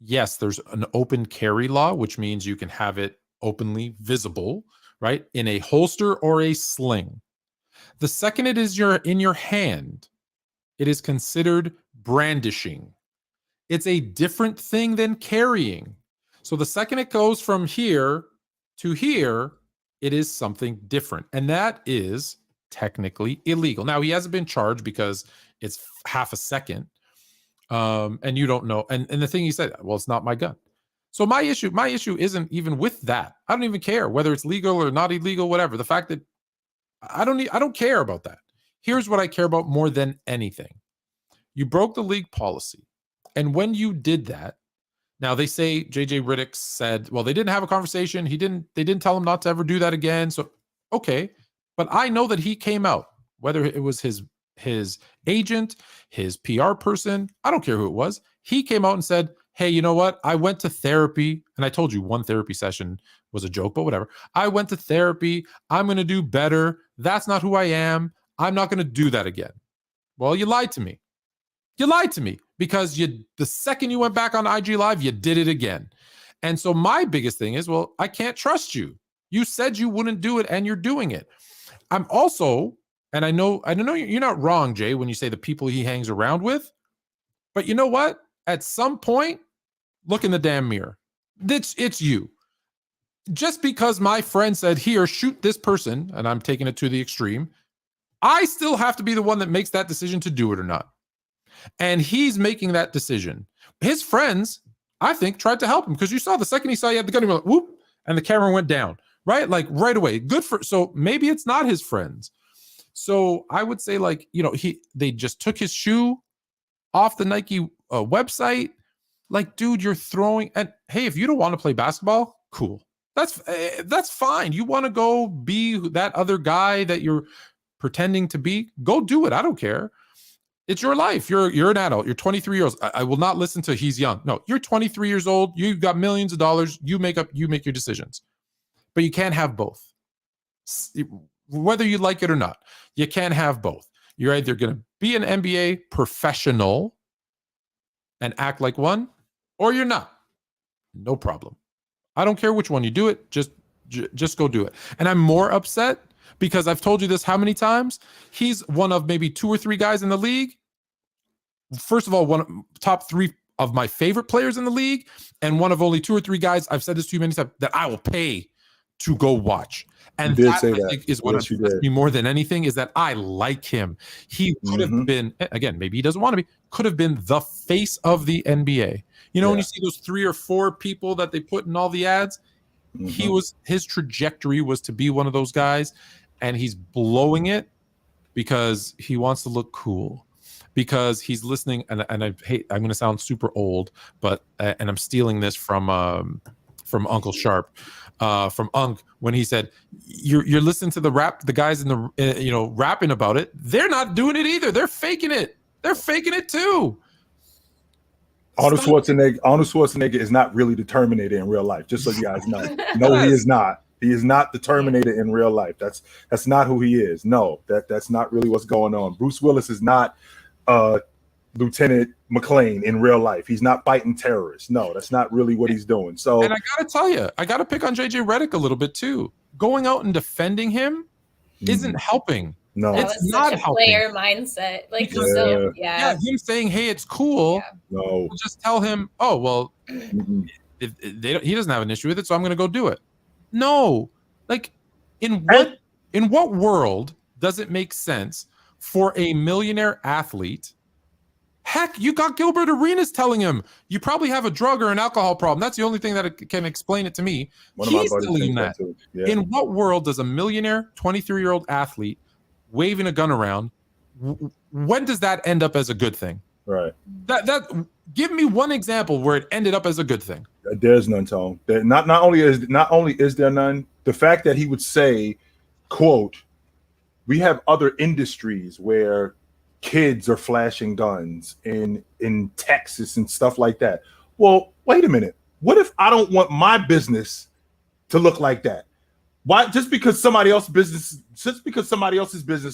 yes, there's an open carry law, which means you can have it openly visible, right? In a holster or a sling. The second it is in your hand, it is considered brandishing. It's a different thing than carrying. So the second it goes from here to here, it is something different. And that is technically illegal. Now, he hasn't been charged because it's half a second. And you don't know. And the thing he said, well, it's not my gun. So my issue isn't even with that. I don't even care whether it's legal or not illegal, whatever. The fact that I don't care about that. Here's what I care about more than anything. You broke the league policy. And when you did that, now they say JJ Redick said, well, they didn't have a conversation. They didn't tell him not to ever do that again. So, okay. But I know that he came out, whether it was his agent, his PR person, I don't care who it was. He came out and said, hey, you know what? I went to therapy. And I told you one therapy session was a joke, but whatever. I went to therapy. I'm going to do better. That's not who I am. I'm not going to do that again. Well, you lied to me. You lied to me because the second you went back on IG Live, you did it again. And so my biggest thing is, well, I can't trust you. You said you wouldn't do it and you're doing it. I'm also, and I know you're not wrong, Jay, when you say the people he hangs around with, but you know what? At some point, look in the damn mirror. It's you. Just because my friend said, here, shoot this person, and I'm taking it to the extreme, I still have to be the one that makes that decision to do it or not. And he's making that decision. His friends, I think, tried to help him because you saw the second he saw you had the gun, he went, whoop, and the camera went down, right? Like right away. So maybe it's not his friends. So I would say, like, they just took his shoe off the Nike website. Like, dude, you're throwing, and hey, if you don't want to play basketball, cool. That's fine. You want to go be that other guy that you're pretending to be, go do it. I don't care. It's your life. You're an adult. You're 23 years old. I will not listen to he's young. No, you're 23 years old. You've got millions of dollars. You make your decisions. But you can't have both. Whether you like it or not, you can't have both. You're either going to be an NBA professional and act like one, or you're not. No problem. I don't care which one you do it. Just go do it. And I'm more upset because I've told you this how many times? He's one of maybe 2 or 3 guys in the league. First of all, one of top 3 of my favorite players in the league, and one of only 2 or 3 guys, I've said this to you many times, that I will pay to go watch. And that, I think, is what upsets me more than anything, is that I like him. He could have been, again, maybe he doesn't want to be, could have been the face of the NBA. When you see those 3 or 4 people that they put in all the ads, his trajectory was to be one of those guys, and he's blowing it because he wants to look cool, because he's listening. And I'm going to sound super old, but and I'm stealing this from Uncle Sharp, from Unk, when he said, "You're listening to the guys in the rapping about it. They're not doing it either. They're faking it. They're faking it too." Arnold Schwarzenegger is not really the Terminator in real life, just so you guys know. No, he is not. He is not the Terminator in real life. That's not who he is. No, that's not really what's going on. Bruce Willis is not Lieutenant McClane in real life. He's not fighting terrorists. No, that's not really what he's doing. So, and I gotta tell you, I gotta pick on JJ Redick a little bit too. Going out and defending him isn't helping. No, it's not helping. Player mindset, like him saying, "Hey, it's cool." Yeah. No, we'll just tell him, "Oh, well, if he doesn't have an issue with it, so I'm going to go do it." No, like in what world does it make sense for a millionaire athlete? Heck, you got Gilbert Arenas telling him you probably have a drug or an alcohol problem. That's the only thing that can explain it to me. He's telling him that. Yeah. In what world does a millionaire 23-year-old athlete waving a gun around, when does that end up as a good thing? Right. That give me one example where it ended up as a good thing. There's none, Tone. Not only is there none, the fact that he would say, quote, "We have other industries where kids are flashing guns in Texas and stuff like that." well, wait a minute. What if I don't want my business to look like that? Why just because somebody else's business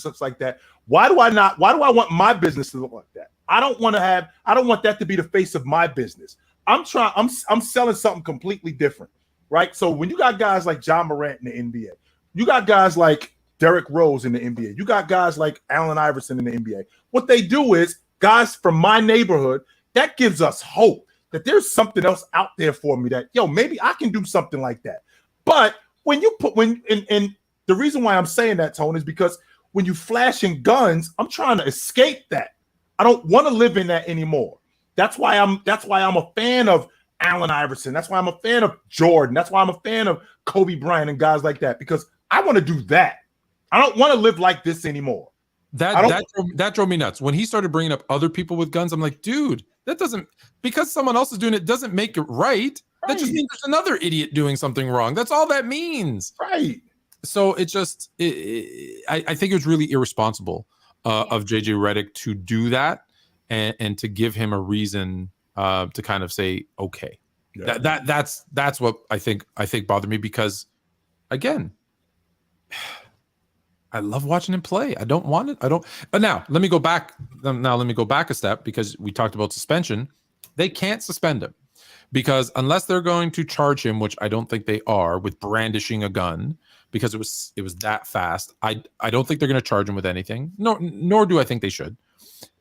looks like that? Why do I want my business to look like that? I don't want that to be the face of my business. I'm selling something completely different, right? So when you got guys like John Morant in the NBA, you got guys like Derrick Rose in the NBA, you got guys like Allen Iverson in the NBA. What they do is guys from my neighborhood, that gives us hope that there's something else out there for me that, maybe I can do something like that. But and the reason why I'm saying that, Tone, is because when you flashing guns, I'm trying to escape that. I don't want to live in that anymore. That's why I'm a fan of Allen Iverson. That's why I'm a fan of Jordan. That's why I'm a fan of Kobe Bryant and guys like that, because I want to do that. I don't want to live like this anymore. That drove me nuts. When he started bringing up other people with guns, I'm like, dude, that doesn't, because someone else is doing it doesn't make it right. That just means there's another idiot doing something wrong. That's all that means. Right. So I think it was really irresponsible of JJ Redick to do that and to give him a reason to kind of say, okay. Yeah. That's what I think bothered me, because again, I love watching him play. I don't want it. But now let me go back a step, because we talked about suspension. They can't suspend him, because unless they're going to charge him, which I don't think they are, with brandishing a gun, because it was that fast. I don't think they're going to charge him with anything. Nor do I think they should,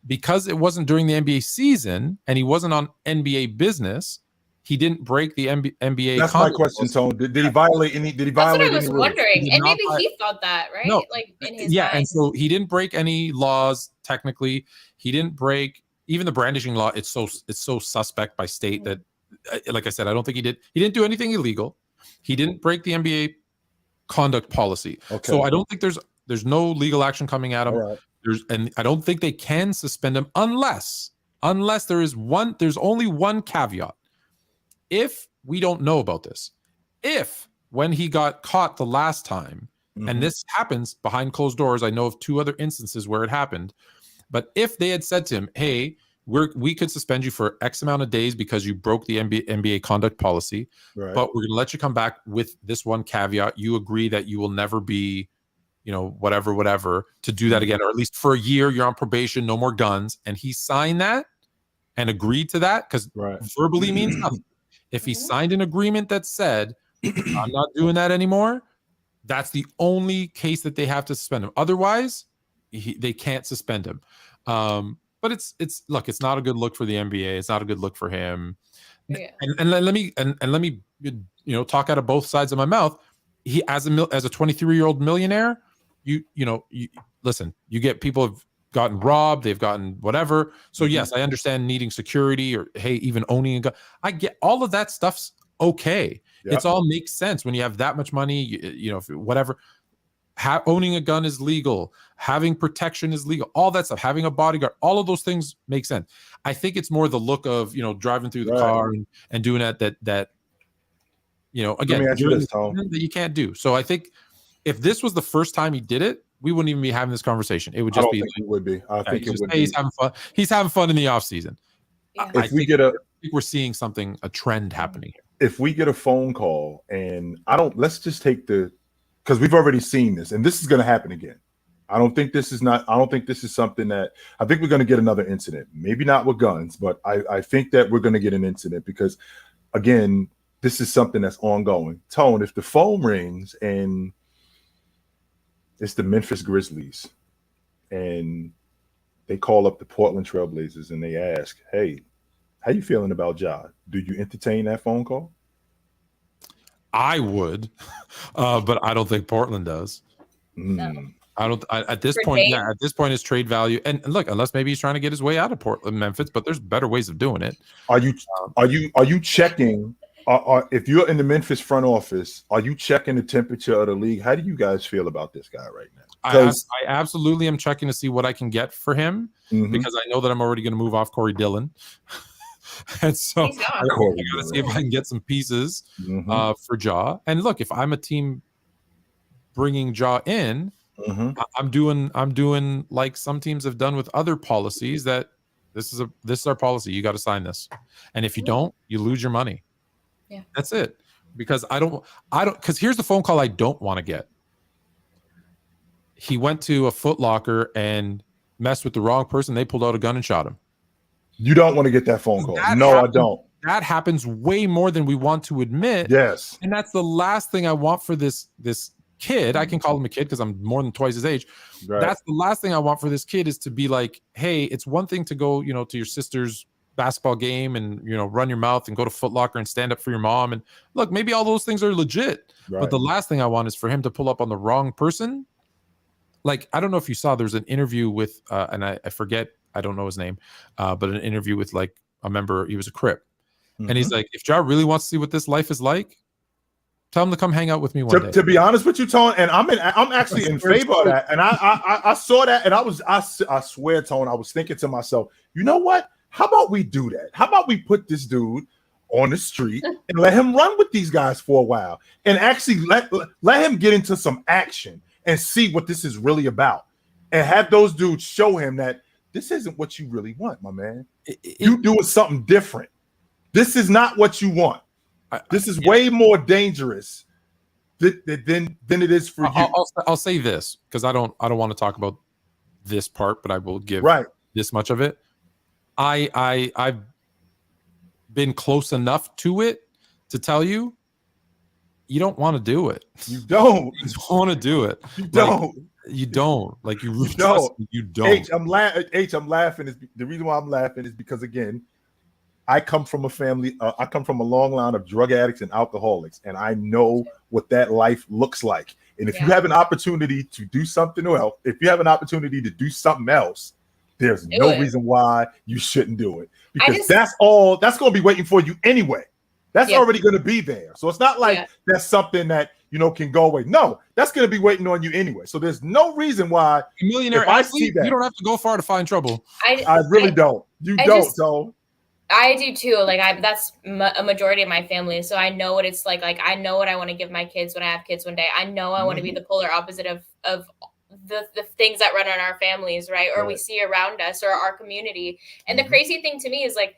because it wasn't during the NBA season and he wasn't on NBA business. He didn't break the NBA. That's my question, Tone. Did he violate any? Did he violate any rules? That's what I was wondering, and maybe he thought that, right? No, like in his mind. And so he didn't break any laws. Technically, he didn't break even the brandishing law. It's so suspect by state that, like I said, I don't think he did. He didn't do anything illegal. He didn't break the NBA conduct policy. Okay. So I don't think there's no legal action coming at him. Right. And I don't think they can suspend him unless there's only one caveat. If we don't know about this, if when he got caught the last time, and this happens behind closed doors, I know of 2 other instances where it happened, but if they had said to him, hey, we could suspend you for X amount of days because you broke the NBA conduct policy, right, but we're going to let you come back with this one caveat. You agree that you will never be, whatever, to do that again, or at least for a year, you're on probation, no more guns. And he signed that and agreed to that, because verbally means nothing. If he signed an agreement that said, I'm not doing that anymore, that's the only case that they have to suspend him. Otherwise, they can't suspend him. But it's not a good look for the NBA. It's not a good look for him. Yeah. And let me talk out of both sides of my mouth. He as a 23-year-old millionaire, you listen, you get people have gotten robbed, they've gotten whatever. So yes, I understand needing security, or hey, even owning a gun. I get all of that stuff's okay. Yep. It's all makes sense when you have that much money, whatever. Owning a gun is legal, having protection is legal, all that stuff, having a bodyguard, all of those things make sense. I think it's more the look of, driving through the car and doing that again, that you can't do. So I think if this was the first time he did it, we wouldn't even be having this conversation. It would just be. It would be. I think it would be. He's having fun. He's having fun in the off season. Yeah. I think we're seeing a trend happening here. If we get a phone call and let's just take because we've already seen this, and this is going to happen again. I don't think this is something that I think we're going to get another incident. Maybe not with guns, but I think that we're going to get an incident because, again, this is something that's ongoing. Tone, if the phone rings and it's the Memphis Grizzlies and they call up the Portland Trailblazers and they ask, hey, how you feeling about Ja? Do you entertain that phone call? I would, but I don't think Portland does. No. At this point, it's trade value. And look, unless maybe he's trying to get his way out of Portland, Memphis, but there's better ways of doing it. Are you checking? If you're in the Memphis front office, are you checking the temperature of the league? How do you guys feel about this guy right now? I absolutely am checking to see what I can get for him because I know that I'm already going to move off Corey Dillon. And so I got to see if I can get some pieces for Ja. And look, if I'm a team bringing Ja in, I'm doing like some teams have done with other policies that This is our policy. You got to sign this. And if you don't, you lose your money. Yeah. That's it. Because because here's the phone call I don't want to get. He went to a Foot Locker and messed with the wrong person. They pulled out a gun and shot him. You don't want to get that phone call. No, I don't. That happens way more than we want to admit. Yes. And that's the last thing I want for this kid. I can call him a kid because I'm more than twice his age. Right. That's the last thing I want for this kid is to be like, hey, it's one thing to go, to your sister's basketball game and, run your mouth and go to Foot Locker and stand up for your mom. And look, maybe all those things are legit. Right. But the last thing I want is for him to pull up on the wrong person. Like, I don't know if you saw, there's an interview with, and I forget, I don't know his name, but an interview with like a member, he was a Crip. Mm-hmm. And he's like, if Ja really wants to see what this life is like, tell him to come hang out with me one day. To be honest with you, Tone, and I'm actually in favor of that. And I saw that, and I swear, Tone, I was thinking to myself, you know what? How about we do that? How about we put this dude on the street and let him run with these guys for a while and actually let him get into some action and see what this is really about, and have those dudes show him that this isn't what you really want, my man. You doing something different. This is not what you want. This is way more dangerous than it is for you. I'll say this because I don't want to talk about this part, but I will give this much of it. I've been close enough to it to tell you don't want to do it. You don't. You don't want to do it. You don't. You don't. Like you really don't. You don't. I'm laughing. The reason why I'm laughing is because, again, I come from a family. I come from a long line of drug addicts and alcoholics, and I know what that life looks like. And if you have an opportunity to do something else, there's no reason why you shouldn't do it, because that's going to be waiting for you anyway. That's already going to be there. So it's not like that's something that, can go away. No, that's going to be waiting on you anyway. So there's no reason why. Millionaire athlete, you don't have to go far to find trouble. I really don't. You don't, so. I do too. Like that's a majority of my family. So I know what it's like. Like I know what I want to give my kids when I have kids one day. I know I want to be the polar opposite of the things that run in our families, right? Or we see around us or our community. And the crazy thing to me is like,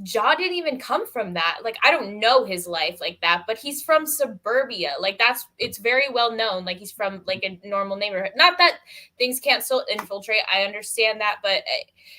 Ja didn't even come from that. Like, I don't know his life like that, but he's from suburbia. Like it's very well known. Like he's from like a normal neighborhood. Not that things can't still infiltrate. I understand that, but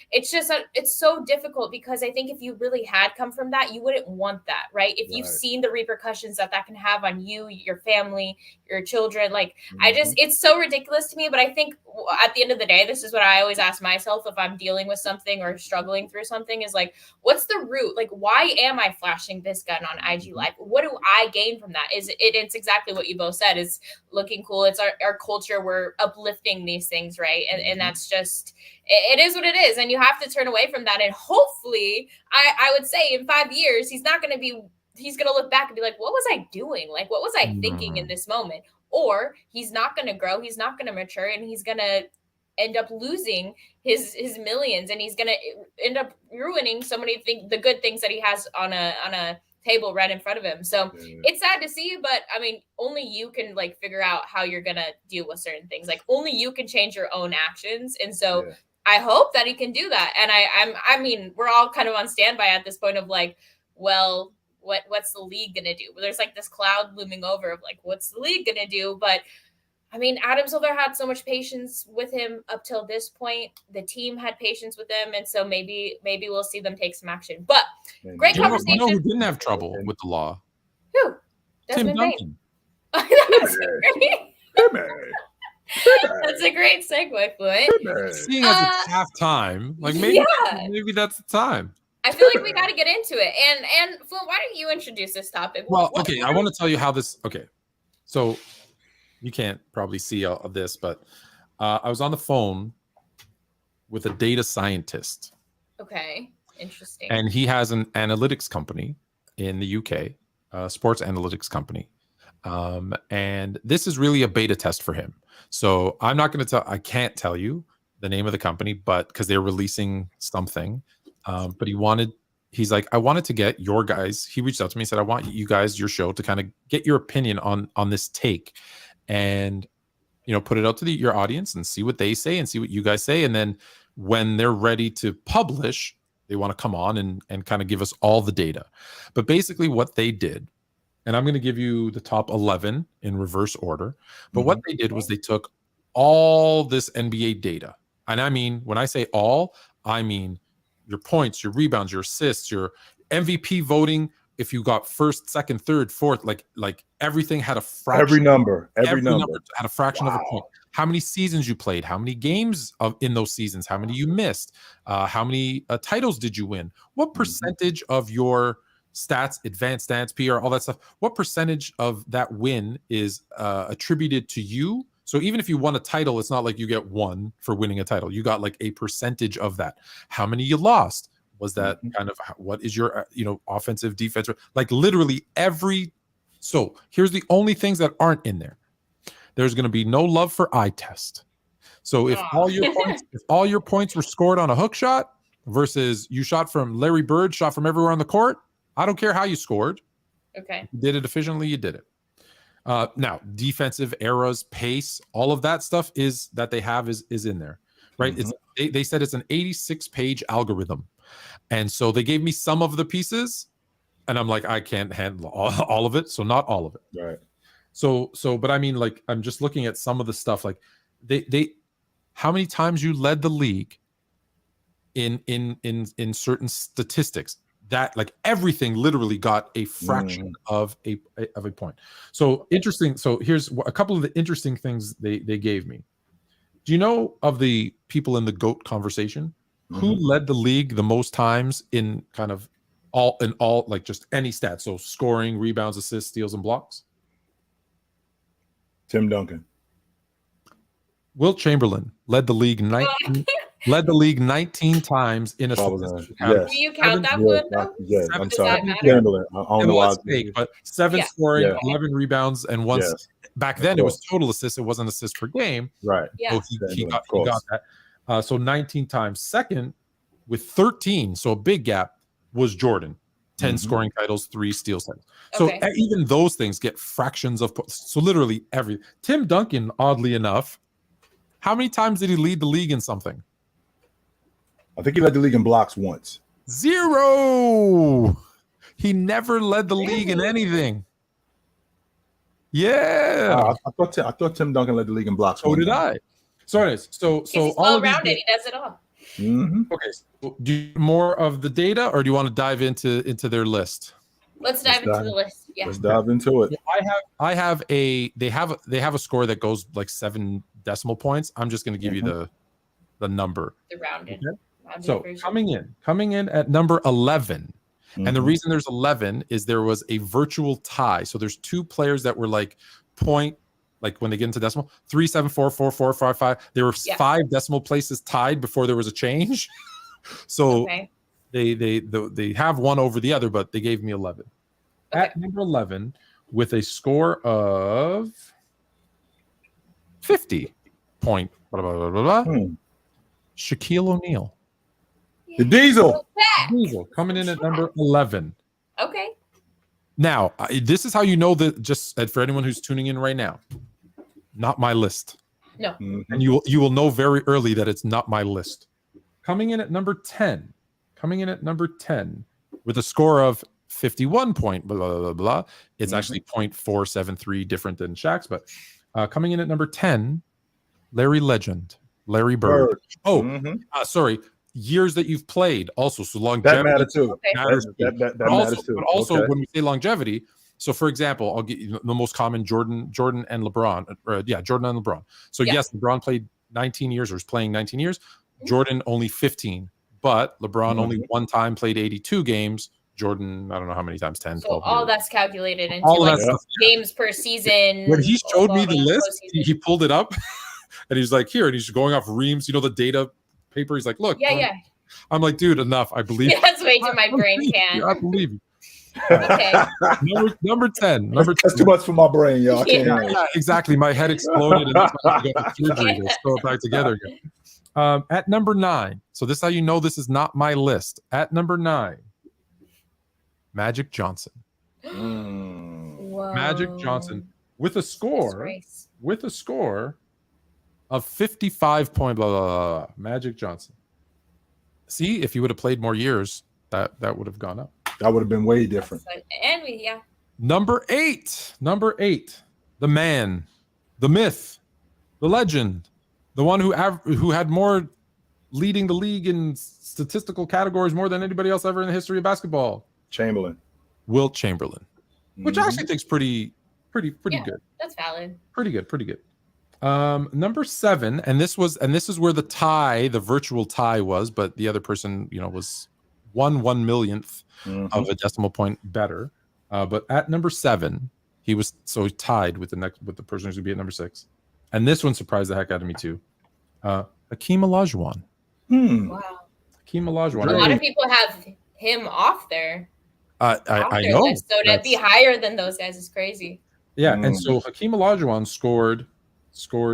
it's just, it's so difficult because I think if you really had come from that, you wouldn't want that, right? If you've seen the repercussions that can have on you, your family, your children, like it's so ridiculous to me. But I think at the end of the day, this is what I always ask myself if I'm dealing with something or struggling through something is like, what's the root? Like, why am I flashing this gun on IG Live? What do I gain from that? It's exactly what you both said. It's looking cool. It's our culture. We're uplifting these things, right? And that's just, it is what it is. And you have to turn away from that. And hopefully, I would say in 5 years, he's going to look back and be like, what was I doing? Like, what was I thinking in this moment? Or he's not going to grow. He's not going to mature. And he's going to end up losing his millions. And he's going to end up ruining so many the good things that he has on a table right in front of him. So it's sad to see, but I mean, only you can like figure out how you're going to deal with certain things. Like only you can change your own actions. And so I hope that he can do that. And I mean, we're all kind of on standby at this point of like, well, what's the league going to do? There's like this cloud looming over of like, what's the league going to do? But I mean, Adam Silver had so much patience with him up till this point. The team had patience with him. And so maybe we'll see them take some action. But great conversation. You know who didn't have trouble with the law? Who? Tim Duncan. That's a great segue, Fluent. Seeing as it's halftime, like maybe that's the time. I feel like we got to get into it. And Fluent, why don't you introduce this topic? Well, okay, I want to tell you how this. Okay, so you can't probably see all of this, but I was on the phone with a data scientist. Okay, interesting. And he has an analytics company in the UK, a sports analytics company. And this is really a beta test for him. So I'm not going to I can't tell you the name of the company, but because they're releasing something. But he's like, I wanted to get your guys. He reached out to me and said, I want you guys, your show, to kind of get your opinion on this take and, put it out to your audience and see what they say and see what you guys say. And then when they're ready to publish, they want to come on and kind of give us all the data. But basically what they did, and I'm going to give you the top 11 in reverse order, but what they did was they took all this NBA data. And I mean, when I say all, I mean your points, your rebounds, your assists, your MVP voting, if you got first, second, third, fourth, like everything had a fraction. Every number had a fraction of a point. How many seasons you played, how many games in those seasons, how many you missed, how many titles did you win, what percentage of your stats, advanced stats, PR, all that stuff, what percentage of that win is attributed to you? So even if you won a title, it's not like you get one for winning a title. You got like a percentage of that. How many you lost? Was that kind of what is your offensive, defensive, like literally every. So here's the only things that aren't in there. There's going to be no love for eye test. So if all your points were scored on a hook shot versus you shot from Larry Bird, shot from everywhere on the court, I don't care how you scored. Okay. You did it efficiently, you did it. Now, defensive eras, pace, all of that stuff is in there, right? They said it's an 86-page algorithm. And so they gave me some of the pieces, and I'm like, I can't handle all of it, so not all of it. Right. So, but I mean, like, I'm just looking at some of the stuff. Like, they, how many times you led the league in certain statistics? That like everything literally got a fraction of a point. So interesting. So here's a couple of the interesting things they gave me. Do you know of the people in the GOAT conversation who led the league the most times in kind of all like just any stats? So scoring, rebounds, assists, steals, and blocks. Tim Duncan. Wilt Chamberlain led the league 19 times in a. Yes. Do you count that one though? Yes. I'm sorry. Chamberlain. I don't know why. But 7 scoring, 11 rebounds, and once back then it was total assists. It wasn't assists per game. Right. Yeah. So he got that. So 19 times. Second with 13, so a big gap, was Jordan. 10 scoring titles, 3 steals titles. So even those things get fractions of points. So literally every. Tim Duncan, oddly enough, how many times did he lead the league in something? I think he led the league in blocks once. 0. He never led the league in anything. Yeah. I thought Tim Duncan led the league in blocks. So did I. So anyways, so he's all well-rounded. He does it all. Okay. So do you more of the data, or do you want to dive into their list? Let's dive into the list. Yeah. Let's dive into it. I have they have a score that goes like 7 decimal points. I'm just going to give you the number. The rounded. Okay? So version. coming in at number 11. And the reason there's 11 is there was a virtual tie. So there's 2 players that were like point, like when they get into decimal, 3, 7, 4, 4, 4, 5, 5. There were 5 decimal places tied before there was a change. So they have one over the other, but they gave me 11. Okay. At number 11, with a score of 50 point, blah, blah, blah, blah, blah, Shaquille O'Neal. The Diesel. Coming in at number 11. Okay. Now, this is how you know that, just for anyone who's tuning in right now, not my list. No. And you will know very early that it's not my list. Coming in at number 10. With a score of 51 point, blah, blah, blah, blah. It's actually 0.473 different than Shaq's, but coming in at number 10, Larry Bird. Sorry. Years that you've played also, so longevity. That matters too. Okay. That matters too. But also when we say longevity, so for example, I'll get you the most common Jordan and LeBron. Jordan and LeBron. So yes, LeBron played 19 years or is playing 19 years. Jordan only 15, but LeBron only one time played 82 games. Jordan, I don't know how many times, 10, 12. So all that's calculated into games per season. When he showed me the list, he pulled it up and he's like, here, and he's going off Reams, the data paper. He's like, look. I'm like, dude, enough. I believe you. That's way too my brain can. I believe you. Okay. Number 10. That's too much for my brain, y'all. Yeah, exactly. My head exploded and that's why I got the surgery to throw it back together again. At number 9. So this is how you know this is not my list. At number 9, Magic Johnson. Whoa. Magic Johnson with a score of 55 point blah, blah, blah, blah. Magic Johnson. See, if he would have played more years, that would have gone up. That would have been way different. And Number eight, the man, the myth, the legend, the one who had more leading the league in statistical categories more than anybody else ever in the history of basketball. Chamberlain. Wilt Chamberlain, which I actually think is pretty good. That's valid. Pretty good. Number 7, and this is where the virtual tie was, but the other person, was 1/1,000,000th of a decimal point better. But at number 7, he tied with the person who's gonna be at number 6. And this one surprised the heck out of me too. Hakeem Olajuwon. Wow. Hakeem Olajuwon. A lot of people have him off there. I know. List, so to be higher than those guys is crazy. Yeah, and so Hakeem Olajuwon scored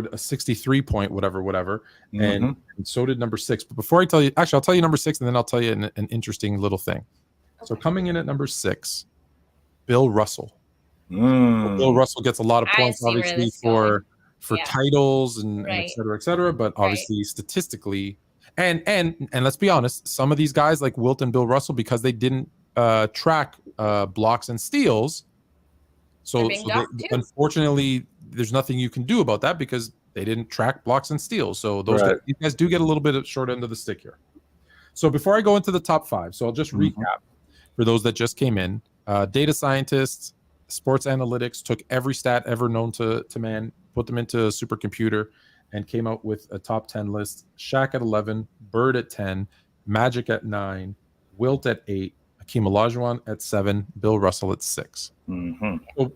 a 63-point whatever, and so did number 6. But before I tell you, actually, I'll tell you number 6, and then I'll tell you an interesting little thing. Okay. So coming in at number 6, Bill Russell. Bill Russell gets a lot of points, obviously, for titles and et cetera, but obviously statistically, and let's be honest, some of these guys like Wilt and Bill Russell, because they didn't track blocks and steals, so unfortunately, there's nothing you can do about that because they didn't track blocks and steals. So these guys do get a little bit of short end of the stick here. So before I go into the top 5, so I'll just recap for those that just came in. Data scientists, sports analytics took every stat ever known to man, put them into a supercomputer, and came out with a top 10 list. Shaq at 11, Bird at 10, Magic at 9, Wilt at 8, Hakeem Olajuwon at 7, Bill Russell at 6.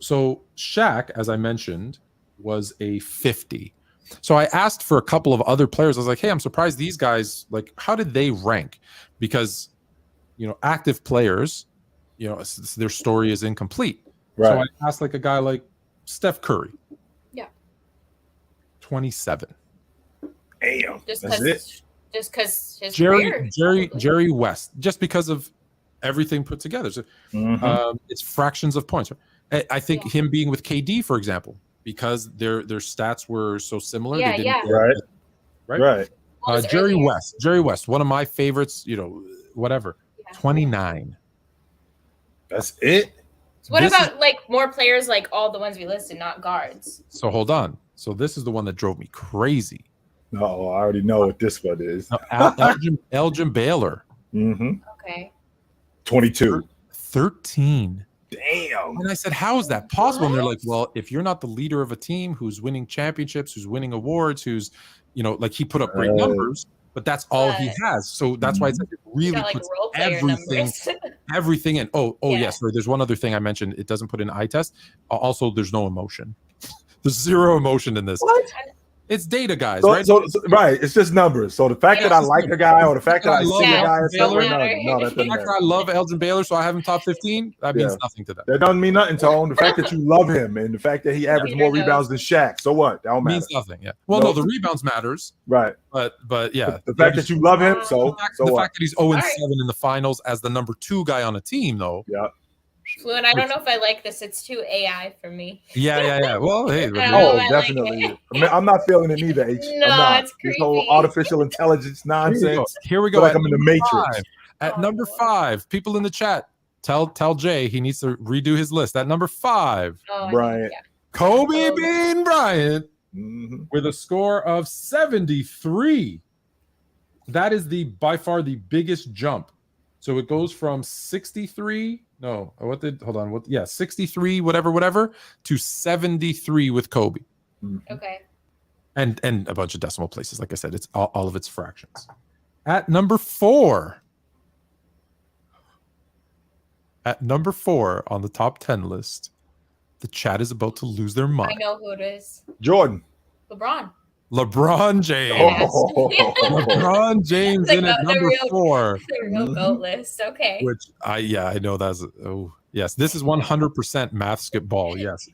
So Shaq, as I mentioned, was a 50. So I asked for a couple of other players. I was like, hey, I'm surprised these guys, like, how did they rank? Because, active players, their story is incomplete. Right. So I asked like a guy like Steph Curry. Yeah. 27. Damn. Just because his career. Jerry West, just because of everything put together. So, it's fractions of points. I think him being with KD, for example, because their stats were so similar. Right. Jerry West, one of my favorites. Whatever. 29. That's it. So what about like more players like all the ones we listed, not guards? So hold on. So this is the one that drove me crazy. No, I already know what this one is. Elgin Baylor. Okay. 22. 13. Damn. And I said, how is that possible? And they're like, well, if you're not the leader of a team who's winning championships, who's winning awards, who's, like he put up great numbers, but that's all he has. So that's why it's like it really puts everything in. Oh, yes. So there's one other thing I mentioned. It doesn't put in eye test. Also, there's no emotion. There's zero emotion in this. What? It's data, guys, right? So, right. It's just numbers. So the fact that I like a guy or the fact that I see a guy or something, no, that doesn't matter. I love Elgin Baylor, so I have him top 15. That means nothing to them. That doesn't mean nothing, Tone. The fact that you love him and the fact that he averaged more rebounds than Shaq. So what? That don't matter. Means nothing. Yeah. Well, no, the rebounds matters. Right. But yeah. The fact that you love him, the fact that he's 0-7 in the finals as the number 2 guy on a team, though. Yeah. Fluent, I don't know if I like this. It's too AI for me. Yeah. Well, hey. Definitely. Like I'm not feeling it either, H. No, I'm not. It's creepy. This whole artificial intelligence nonsense. Here we go. Like I'm in the Matrix. At number 5, people in the chat, tell Jay he needs to redo his list. At number 5, Bryant. Kobe Bean Bryant with a score of 73. That is by far the biggest jump. So it goes from 63. No, hold on. 63, whatever, to 73 with Kobe. Okay. And a bunch of decimal places. Like I said, it's all of its fractions. At number 4. On the top 10 list, the chat is about to lose their mind. I know who it is. Jordan. LeBron James. LeBron James in at number 4. The real GOAT list. Okay. Which I know that's yes. This is 100% basketball. Yes.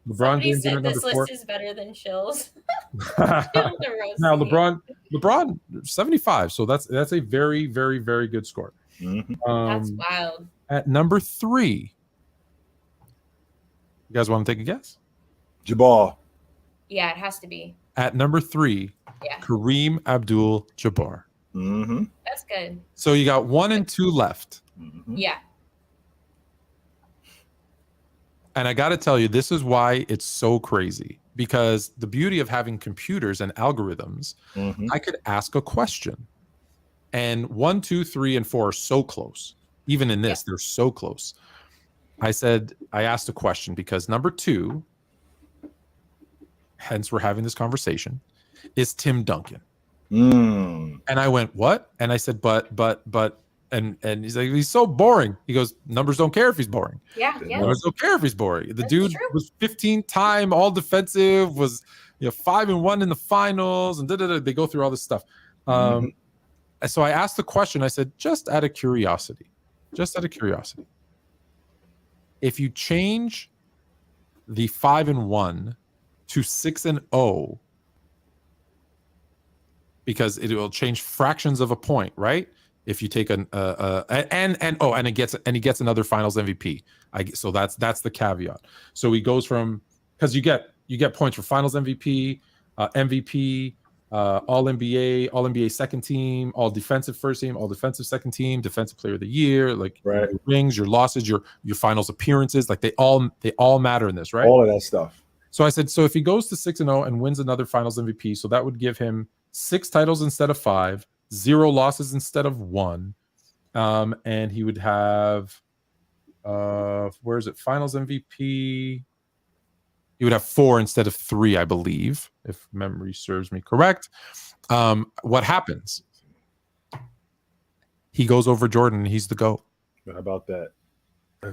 LeBron James in at number 4. This list is better than Chill's. Now LeBron 75. So that's a very, very, very good score. That's wild. At number 3. You guys want to take a guess? Jabbar. Yeah, it has to be. At number 3, Kareem Abdul-Jabbar. Mm-hmm. That's good. So you got 1 and 2 left. Mm-hmm. Yeah. And I got to tell you, this is why it's so crazy, because the beauty of having computers and algorithms, I could ask a question, and 1, 2, 3, and 4 are so close. Even in this, they're so close. I asked a question because number 2, hence we're having this conversation, is Tim Duncan. And I went, what? And I said, but, and he's like, he's so boring. He goes, numbers don't care if he's boring. Yeah. Numbers don't care if he's boring. The That's dude true. was 15-time all defensive, was 5-1 in the finals, and they go through all this stuff. So I asked the question. I said, just out of curiosity, if you change the 5-1 to 6-0, because it will change fractions of a point, right? If you take and he gets another Finals MVP. So that's the caveat. So he goes from, because you get points for Finals MVP, MVP, All NBA second team, All Defensive first team, All Defensive second team, Defensive Player of the Year, like your rings, your losses, your Finals appearances, like they all matter in this, right? All of that stuff. So I said, so if he goes to 6-0 and wins another Finals MVP, so that would give him 6 titles instead of 5, 0 losses instead of 1, and he would have where is it? Finals MVP. He would have 4 instead of 3, I believe, if memory serves me correct. What happens? He goes over Jordan, and he's the GOAT. How about that?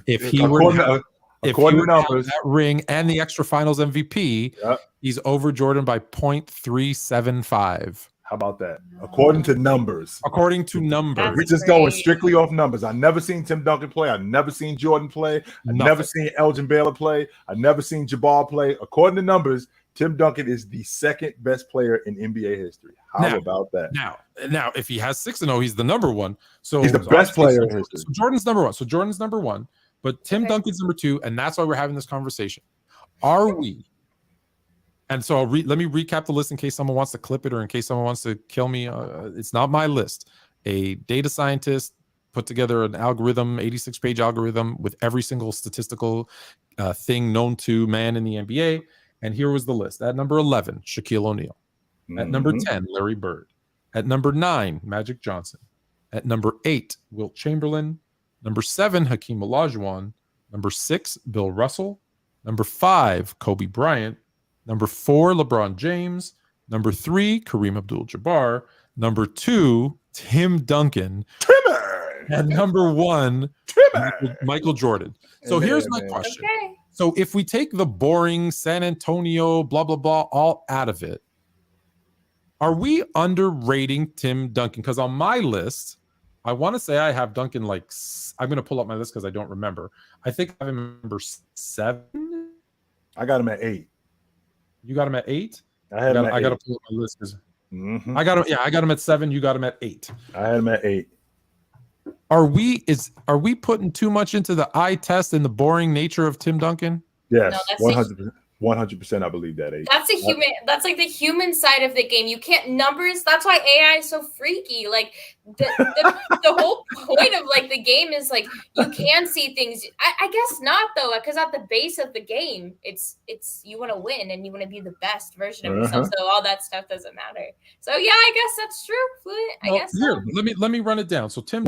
If he were to have that ring and the extra Finals MVP, he's over Jordan by 0.375. How about that? According to numbers. We're just going strictly off numbers. I've never seen Tim Duncan play. I've never seen Jordan play. I've never seen Elgin Baylor play. I've never seen Jabbar play. According to numbers, Tim Duncan is the second best player in NBA history. How about that? Now, if he has 6-0, he's the number 1. So he's the best player in history. So Jordan's number 1. But Tim Duncan's number 2, and that's why we're having this conversation. Are we? And so let me recap the list in case someone wants to clip it or in case someone wants to kill me. It's not my list. A data scientist put together an algorithm, 86-page algorithm with every single statistical thing known to man in the NBA. And here was the list. At number 11, Shaquille O'Neal. At number 10, Larry Bird. At number 9, Magic Johnson. At number 8, Wilt Chamberlain. Number 7, Hakeem Olajuwon. Number 6, Bill Russell. Number 5, Kobe Bryant. Number 4, LeBron James. Number 3, Kareem Abdul-Jabbar. Number 2, Tim Duncan. And number 1, Michael Jordan. So here's my question. Okay. So if we take the boring San Antonio, blah, blah, blah, all out of it, are we underrating Tim Duncan? Because on my list, I want to say I have Duncan like, I'm going to pull up my list because I don't remember. I think I have him number 7. I got him at 8. You got him at 8? I got to pull up my list because I got him. Yeah, I got him at 7. You got him at 8. I had him at 8. Are we putting too much into the eye test and the boring nature of Tim Duncan? Yes, 100%. 100%, I believe that. That's a human. That's like the human side of the game. You can't numbers. That's why AI is so freaky. Like the whole point of like the game is like you can see things. I guess not though, because at the base of the game, it's you want to win and you want to be the best version of yourself. So all that stuff doesn't matter. So yeah, I guess that's true. Fluent. I guess. Here, let me run it down. So Tim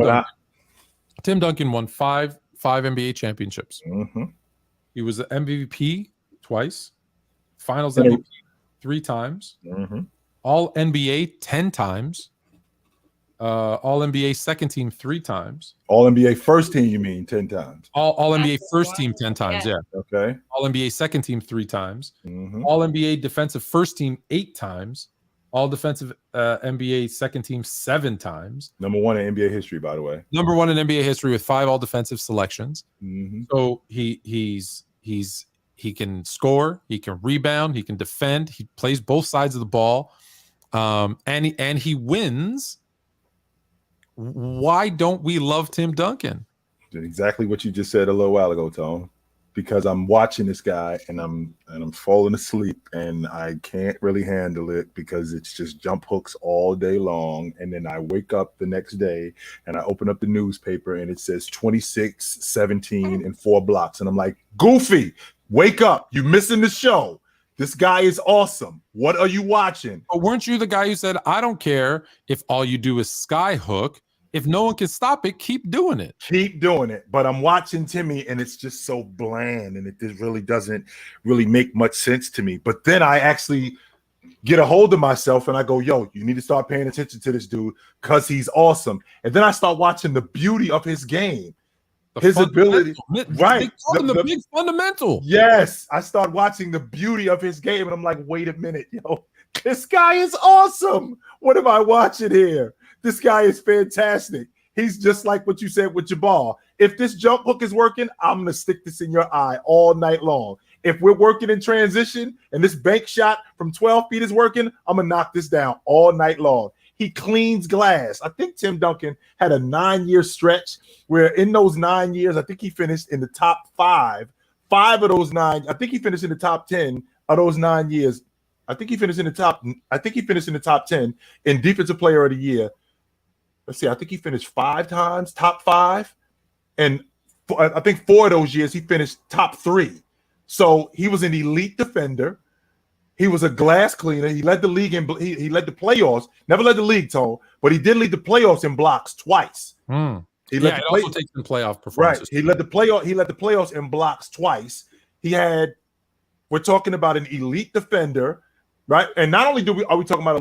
Duncan won 5 NBA championships. He was the MVP twice, Finals MVP 3 times, All NBA 10 times, All NBA second team 3 times, All NBA first team. You mean 10 times? All NBA first team 10 times, yeah. Okay. All NBA second team 3 times, All NBA defensive first team 8 times, All defensive NBA second team 7 times. Number 1 in NBA history, by the way. Number 1 in NBA history with 5 all defensive selections. So he can score, he can rebound, he can defend, he plays both sides of the ball, and he wins. Why don't we love Tim Duncan? Exactly what you just said a little while ago, Tone. because I'm watching this guy and I'm falling asleep and I can't really handle it because it's just jump hooks all day long. And then I wake up the next day and I open up the newspaper and it says 26, 17, and 4 blocks. And I'm like, Goofy, wake up. You're missing the show. This guy is awesome. What are you watching? But weren't you the guy who said, I don't care if all you do is sky hook. If no one can stop it, keep doing it. Keep doing it. But I'm watching Timmy and it's just so bland and it just really doesn't really make much sense to me. But then I actually get a hold of myself and I go, yo, you need to start paying attention to this dude because he's awesome. And then I start watching the beauty of his game. His ability, right? The big fundamental. Yes, I start watching the beauty of his game and I'm like, wait a minute, yo, this guy is awesome. What am I watching here? This guy is fantastic. He's just like what you said with Jabbar. If this jump hook is working, I'm going to stick this in your eye all night long. If we're working in transition and this bank shot from 12 feet is working, I'm going to knock this down all night long. He cleans glass. I think Tim Duncan had a 9-year stretch where in those 9 years, I think he finished in the top 5. 5 of those 9, I think he finished in the top 10 of those 9 years. I think he finished in the top 10 in Defensive Player of the Year. Let's see, I think he finished 5 times, top 5. And I think 4 of those years he finished top 3. So he was an elite defender. He was a glass cleaner. He led the league in he led the playoffs. Never led the league, Tone, but he did lead the playoffs in blocks twice. He led it also takes in playoff performances. Right. He led the playoffs in blocks twice. We're talking about an elite defender, right? And not only are we talking about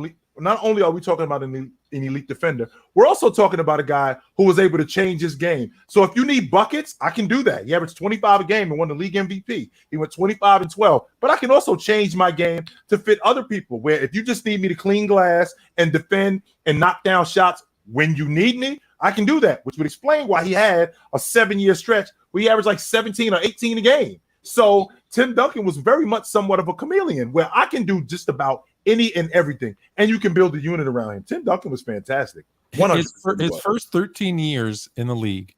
an elite defender, we're also talking about a guy who was able to change his game. So if you need buckets, I can do that. He averaged 25 a game and won the league MVP. He went 25 and 12. But I can also change my game to fit other people, where if you just need me to clean glass and defend and knock down shots when you need me, I can do that, which would explain why he had a 7-year stretch where he averaged like 17 or 18 a game. So Tim Duncan was very much somewhat of a chameleon, where I can do just about any and everything, and you can build a unit around him. Tim Duncan was fantastic. His first 13 years in the league,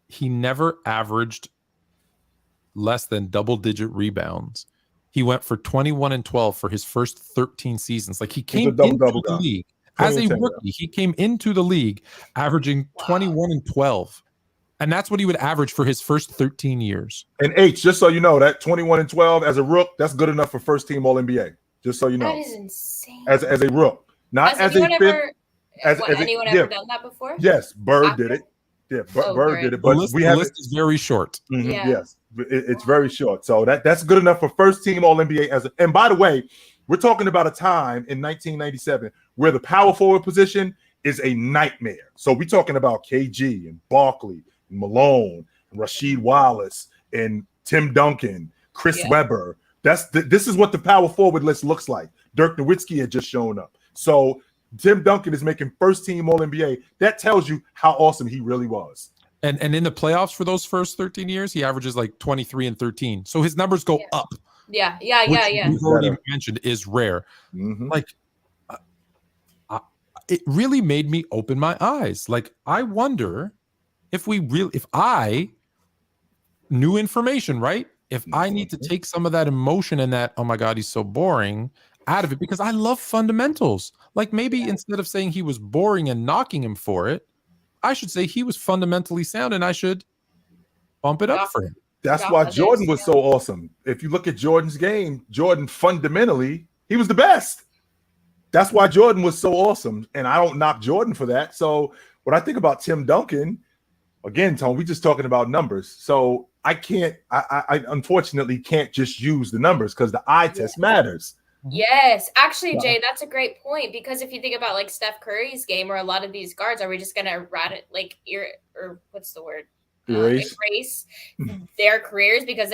he never averaged less than double-digit rebounds. He went for 21 and 12 for his first 13 seasons. Like he came into the league as a rookie. He came into the league averaging 21 and 12. And that's what he would average for his first 13 years. And H, just so you know, that 21 and 12 as a rook, that's good enough for first team All NBA. Just so you know. That is insane. As a rook. Not as a fifth. Anyone ever done that before? Yes, Bird did it. Yeah, Bird did it. But the list is very short. Mm-hmm, yeah. Yes, it's very short. So that's good enough for first team All NBA. And by the way, we're talking about a time in 1997 where the power forward position is a nightmare. So we're talking about KG and Barkley, Malone, and Rasheed Wallace, and Tim Duncan, Chris Webber. This is what the power forward list looks like. Dirk Nowitzki had just shown up. So Tim Duncan is making first team All NBA. That tells you how awesome he really was. And in the playoffs for those first 13 years, he averages like 23 and 13. So his numbers go up. Yeah. We've already mentioned is rare. Mm-hmm. Like it really made me open my eyes. Like I wonder if I knew information, right? If I need to take some of that emotion and that, oh my God, he's so boring out of it, because I love fundamentals. Like maybe instead of saying he was boring and knocking him for it, I should say he was fundamentally sound and I should bump it up for him. That's why Jordan was so awesome. If you look at Jordan's game, Jordan fundamentally, he was the best. That's why Jordan was so awesome. And I don't knock Jordan for that. So when I think about Tim Duncan, again, Tone, we're just talking about numbers. So I unfortunately can't just use the numbers because the eye test matters. Yes. Actually, Jay, that's a great point, because if you think about like Steph Curry's game or a lot of these guards, are we just going to erase their careers because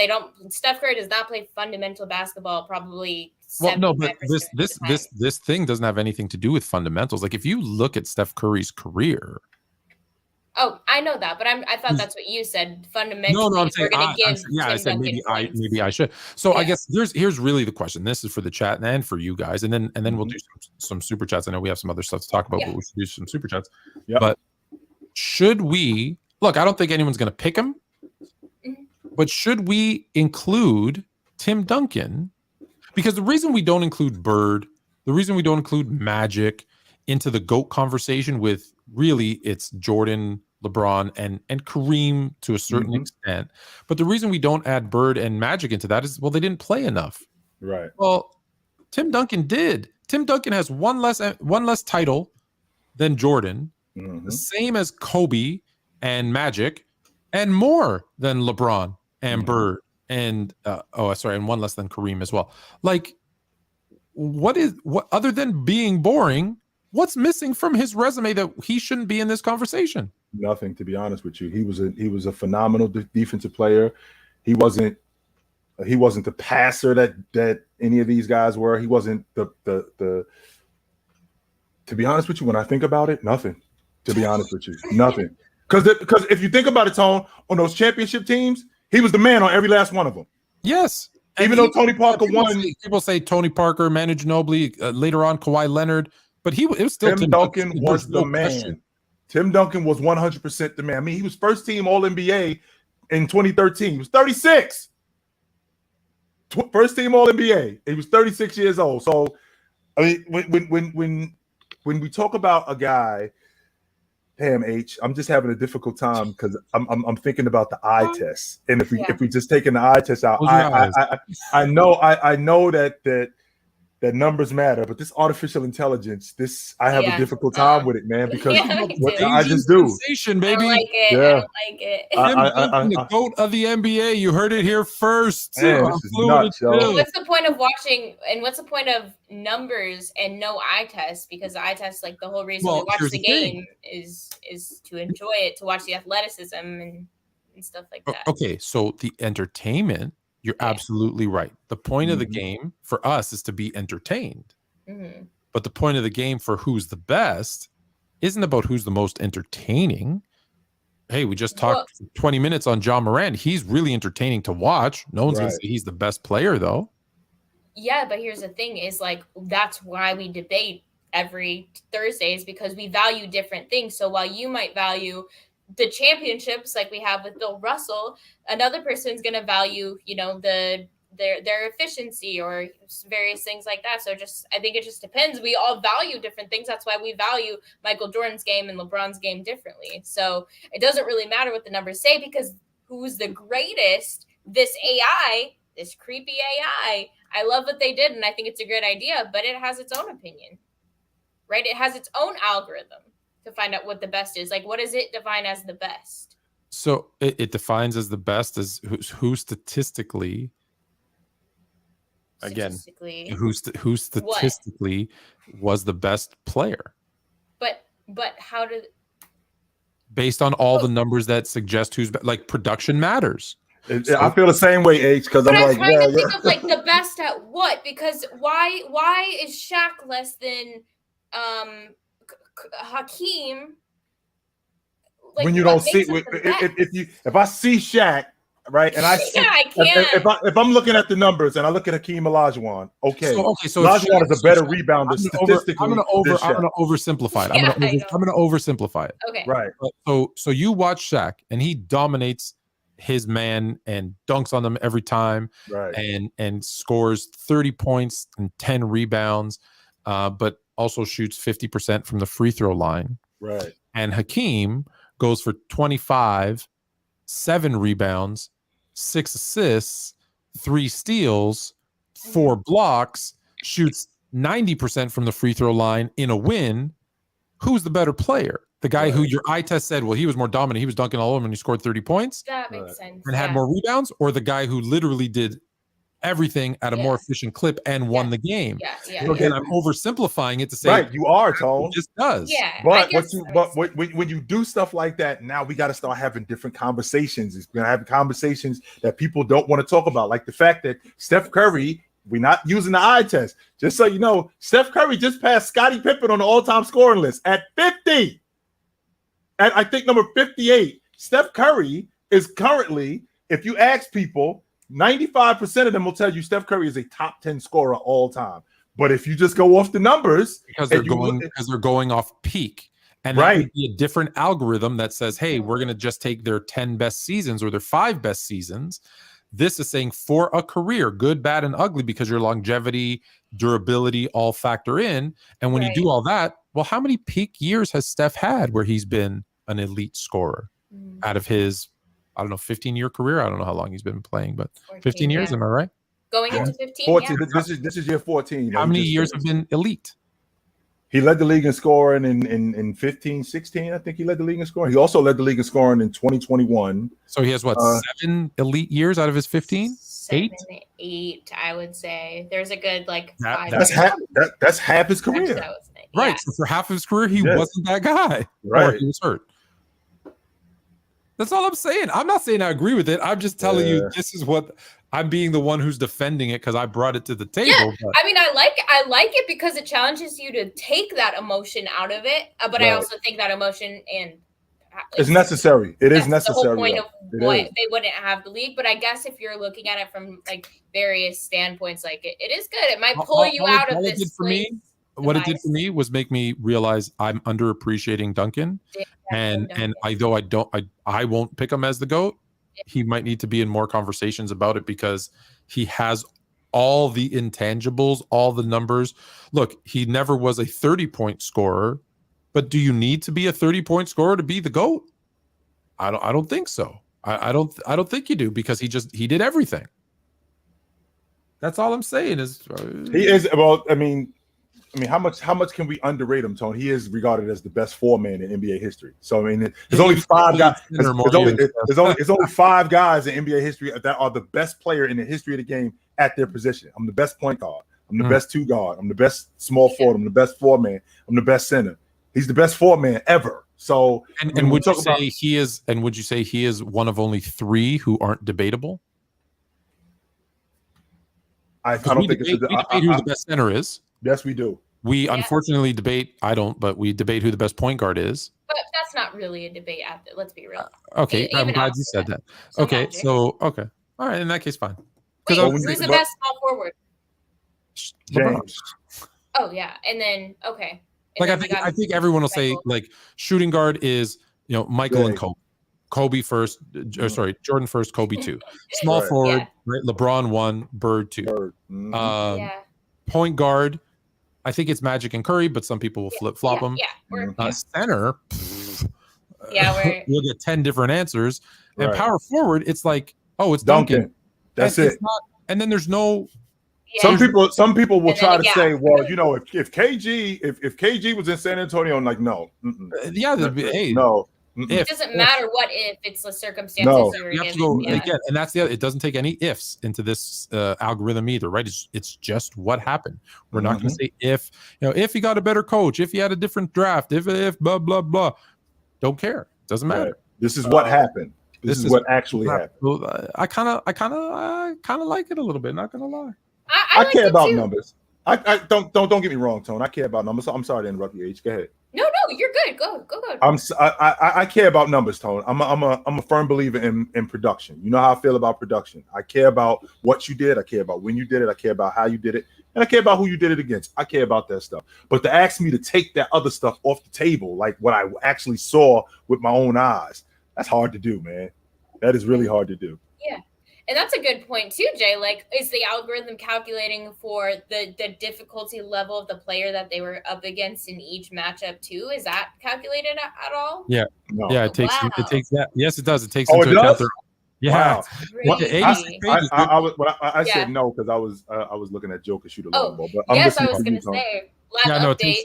Steph Curry does not play fundamental basketball probably. Well, no, but this thing doesn't have anything to do with fundamentals. Like if you look at Steph Curry's career. Oh, I know that, but I thought that's what you said. Fundamentally, no, I'm saying I said maybe I should. So I guess here's really the question. This is for the chat and for you guys, and then we'll do some super chats. I know we have some other stuff to talk about, but we should do some super chats. Yep. But should we look? I don't think anyone's going to pick him, But should we include Tim Duncan? Because the reason we don't include Bird, the reason we don't include Magic into the GOAT conversation with really it's Jordan, LeBron, and Kareem to a certain extent. But the reason we don't add Bird and Magic into that is, well, they didn't play enough. Right. Well, Tim Duncan did. Tim Duncan has one less title than Jordan, the same as Kobe and Magic, and more than LeBron and Bird, and and one less than Kareem as well. Like, what other than being boring? What's missing from his resume that he shouldn't be in this conversation? Nothing, to be honest with you. He was a phenomenal defensive player. He wasn't the passer that any of these guys were. He wasn't the to be honest with you, when I think about it, nothing. To be honest with you, nothing. Because if you think about it, Tone, on those championship teams, he was the man on every last one of them. Yes. Even though Tony Parker won. People say Tony Parker, Manu Ginobili, later on Kawhi Leonard, but it was still Tim Duncan was the man. Question. Tim Duncan was 100% the man. I mean, he was first team All-NBA in 2013. He was 36. First team All-NBA. He was 36 years old. So, I mean, when we talk about a guy, damn H, I'm just having a difficult time because I'm thinking about the eye test. And if we just taking the eye test out, I know that numbers matter, but this artificial intelligence, I have a difficult time with it, man, because I just do. Baby. I like it. Yeah. I like it. The GOAT of the NBA. You heard it here first. Man, this is nuts, yo. What's the point of watching, and what's the point of numbers and no eye test? Because the eye test, like the whole reason we watch the game is to enjoy it, to watch the athleticism and stuff like that. Okay, so the entertainment, you're absolutely right. The point of the game for us is to be entertained. But the point of the game for who's the best isn't about who's the most entertaining. Hey, we just talked 20 minutes on John Morant. He's really entertaining to watch. No one's going to say he's the best player, though. Yeah, but here's the thing is, like, that's why we debate every Thursday, is because we value different things. So while you might value the championships like we have with Bill Russell, another person's going to value, their efficiency or various things like that. So I think it just depends. We all value different things. That's why we value Michael Jordan's game and LeBron's game differently. So it doesn't really matter what the numbers say, because who's the greatest? This creepy AI. I love what they did, and I think it's a great idea, but it has its own opinion, right? It has its own algorithm to find out what the best is. Like, what does it define as the best? So it defines as the best as who statistically, who statistically was the best player. But how did? Based on all the numbers that suggest who's like production matters. I feel the same way, H, because I'm trying to think of like the best at what? Because why is Shaq less than Hakeem? Like, when you don't see, if I see Shaq, right, and I see, I can't. If I'm looking at the numbers and I look at Hakeem Olajuwon, so Olajuwon is a better rebounder statistically. I'm gonna oversimplify it. I'm gonna oversimplify it. Okay, right. So you watch Shaq and he dominates his man and dunks on them every time, right, and scores 30 points and 10 rebounds, but also shoots 50% from the free throw line, right. And Hakeem goes for 25, 7 rebounds, 6 assists, 3 steals, 4 blocks, shoots 90% from the free throw line in a win. Who's the better player? The guy who your eye test said, well, he was more dominant. He was dunking all over him and he scored 30 points. That makes sense. And had more rebounds, or the guy who literally did everything at a more efficient clip and won the game. So again, I'm oversimplifying it to say, right, you are, Tone. Just does. Yeah. But when you do stuff like that, now we got to start having different conversations. It's going to have conversations that people don't want to talk about, like the fact that Steph Curry, we're not using the eye test. Just so you know, Steph Curry just passed Scottie Pippen on the all-time scoring list at 50. At I think number 58. Steph Curry is currently, if you ask people, 95% of them will tell you Steph Curry is a top 10 scorer all time. But if you just go off the numbers, because they're going off peak. And that would be a different algorithm that says, hey, we're going to just take their 10 best seasons or their 5 best seasons. This is saying for a career, good, bad, and ugly, because your longevity, durability all factor in. And when you do all that, well, how many peak years has Steph had where he's been an elite scorer out of his, I don't know, 15-year career? I don't know how long he's been playing, but 15 years, am I right? Going into 15, 14. This is year 14. How many years have been elite? He led the league in scoring in 15, 16. I think he led the league in scoring. He also led the league in scoring in 2021. So he has what, 7 elite years out of his 15? 8, I would say. There's a good 5. That's half his career. Right. So for half of his career, he wasn't that guy. Right. Or he was hurt. That's all I'm saying. I'm not saying I agree with it. I'm just telling you this is what I'm being the one who's defending it because I brought it to the table. Yeah. I mean, I like it because it challenges you to take that emotion out of it. But I also think that emotion it's necessary. It is necessary. The whole point of why they wouldn't have the league. But I guess if you're looking at it from various standpoints, it is good. It might pull you out of this. What it did for me was make me realize I'm underappreciating Duncan, and although I won't pick him as the GOAT, he might need to be in more conversations about it because he has all the intangibles, all the numbers. Look, he never was a 30-point scorer, but do you need to be a 30-point scorer to be the GOAT? I don't think so. I don't think you do because he did everything. That's all I'm saying is he is. Well, I mean, how much can we underrate him, Tony? He is regarded as the best 4-man in NBA history. So I mean, there's only 5 guys. There's only 5 guys in NBA history that are the best player in the history of the game at their position. I'm the best point guard. I'm the best 2 guard. I'm the best small forward. I'm the best 4-man. I'm the best center. He's the best 4-man ever. So and would you say he is? And would you say he is one of only 3 who aren't debatable? I don't think we debate who the best center is. Yes, we do. We unfortunately debate. I don't, but we debate who the best point guard is. But that's not really a debate. Let's be real. Okay, I'm glad you said that. Okay, so all right. In that case, fine. Wait, who's the best small forward? James. Oh yeah, and then I think everyone will say shooting guard is Michael and Kobe. Kobe first, Jordan first, Kobe 2. Small forward, right? LeBron 1, Bird 2. Point guard. I think it's Magic and Curry, but some people will flip-flop them. Center, you'll get 10 different answers. And power forward, it's it's Duncan. That's it. And then there's no. Some people will try to say, well, if KG was in San Antonio, I'm like, no. No. It doesn't matter what if it's the circumstances. No. You have to go again, and that's the other. It doesn't take any ifs into this algorithm either, right? It's just what happened. We're not going to say if he got a better coach, if he had a different draft, if blah blah blah. Don't care. Doesn't matter. Right. This is what happened. This is what actually happened. I kind of like it a little bit. Not gonna lie. I like care about too. numbers. I don't get me wrong, Tone. I care about numbers. I'm sorry to interrupt you, H. Go ahead. No, you're good. Go. I care about numbers, Tone. I'm a firm believer in production. You know how I feel about production. I care about what you did. I care about when you did it. I care about how you did it, and I care about who you did it against. I care about that stuff. But to ask me to take that other stuff off the table, like what I actually saw with my own eyes, that's hard to do, man. That is really hard to do. Yeah. And that's a good point too, Jay. Is the algorithm calculating for the difficulty level of the player that they were up against in each matchup too? Is that calculated at all? Yeah. No. Yeah, it takes that. Yes, it does. It takes into account their. Yeah. Wow. I said no because I was looking at Joker shoot a long ball. But I was going to say.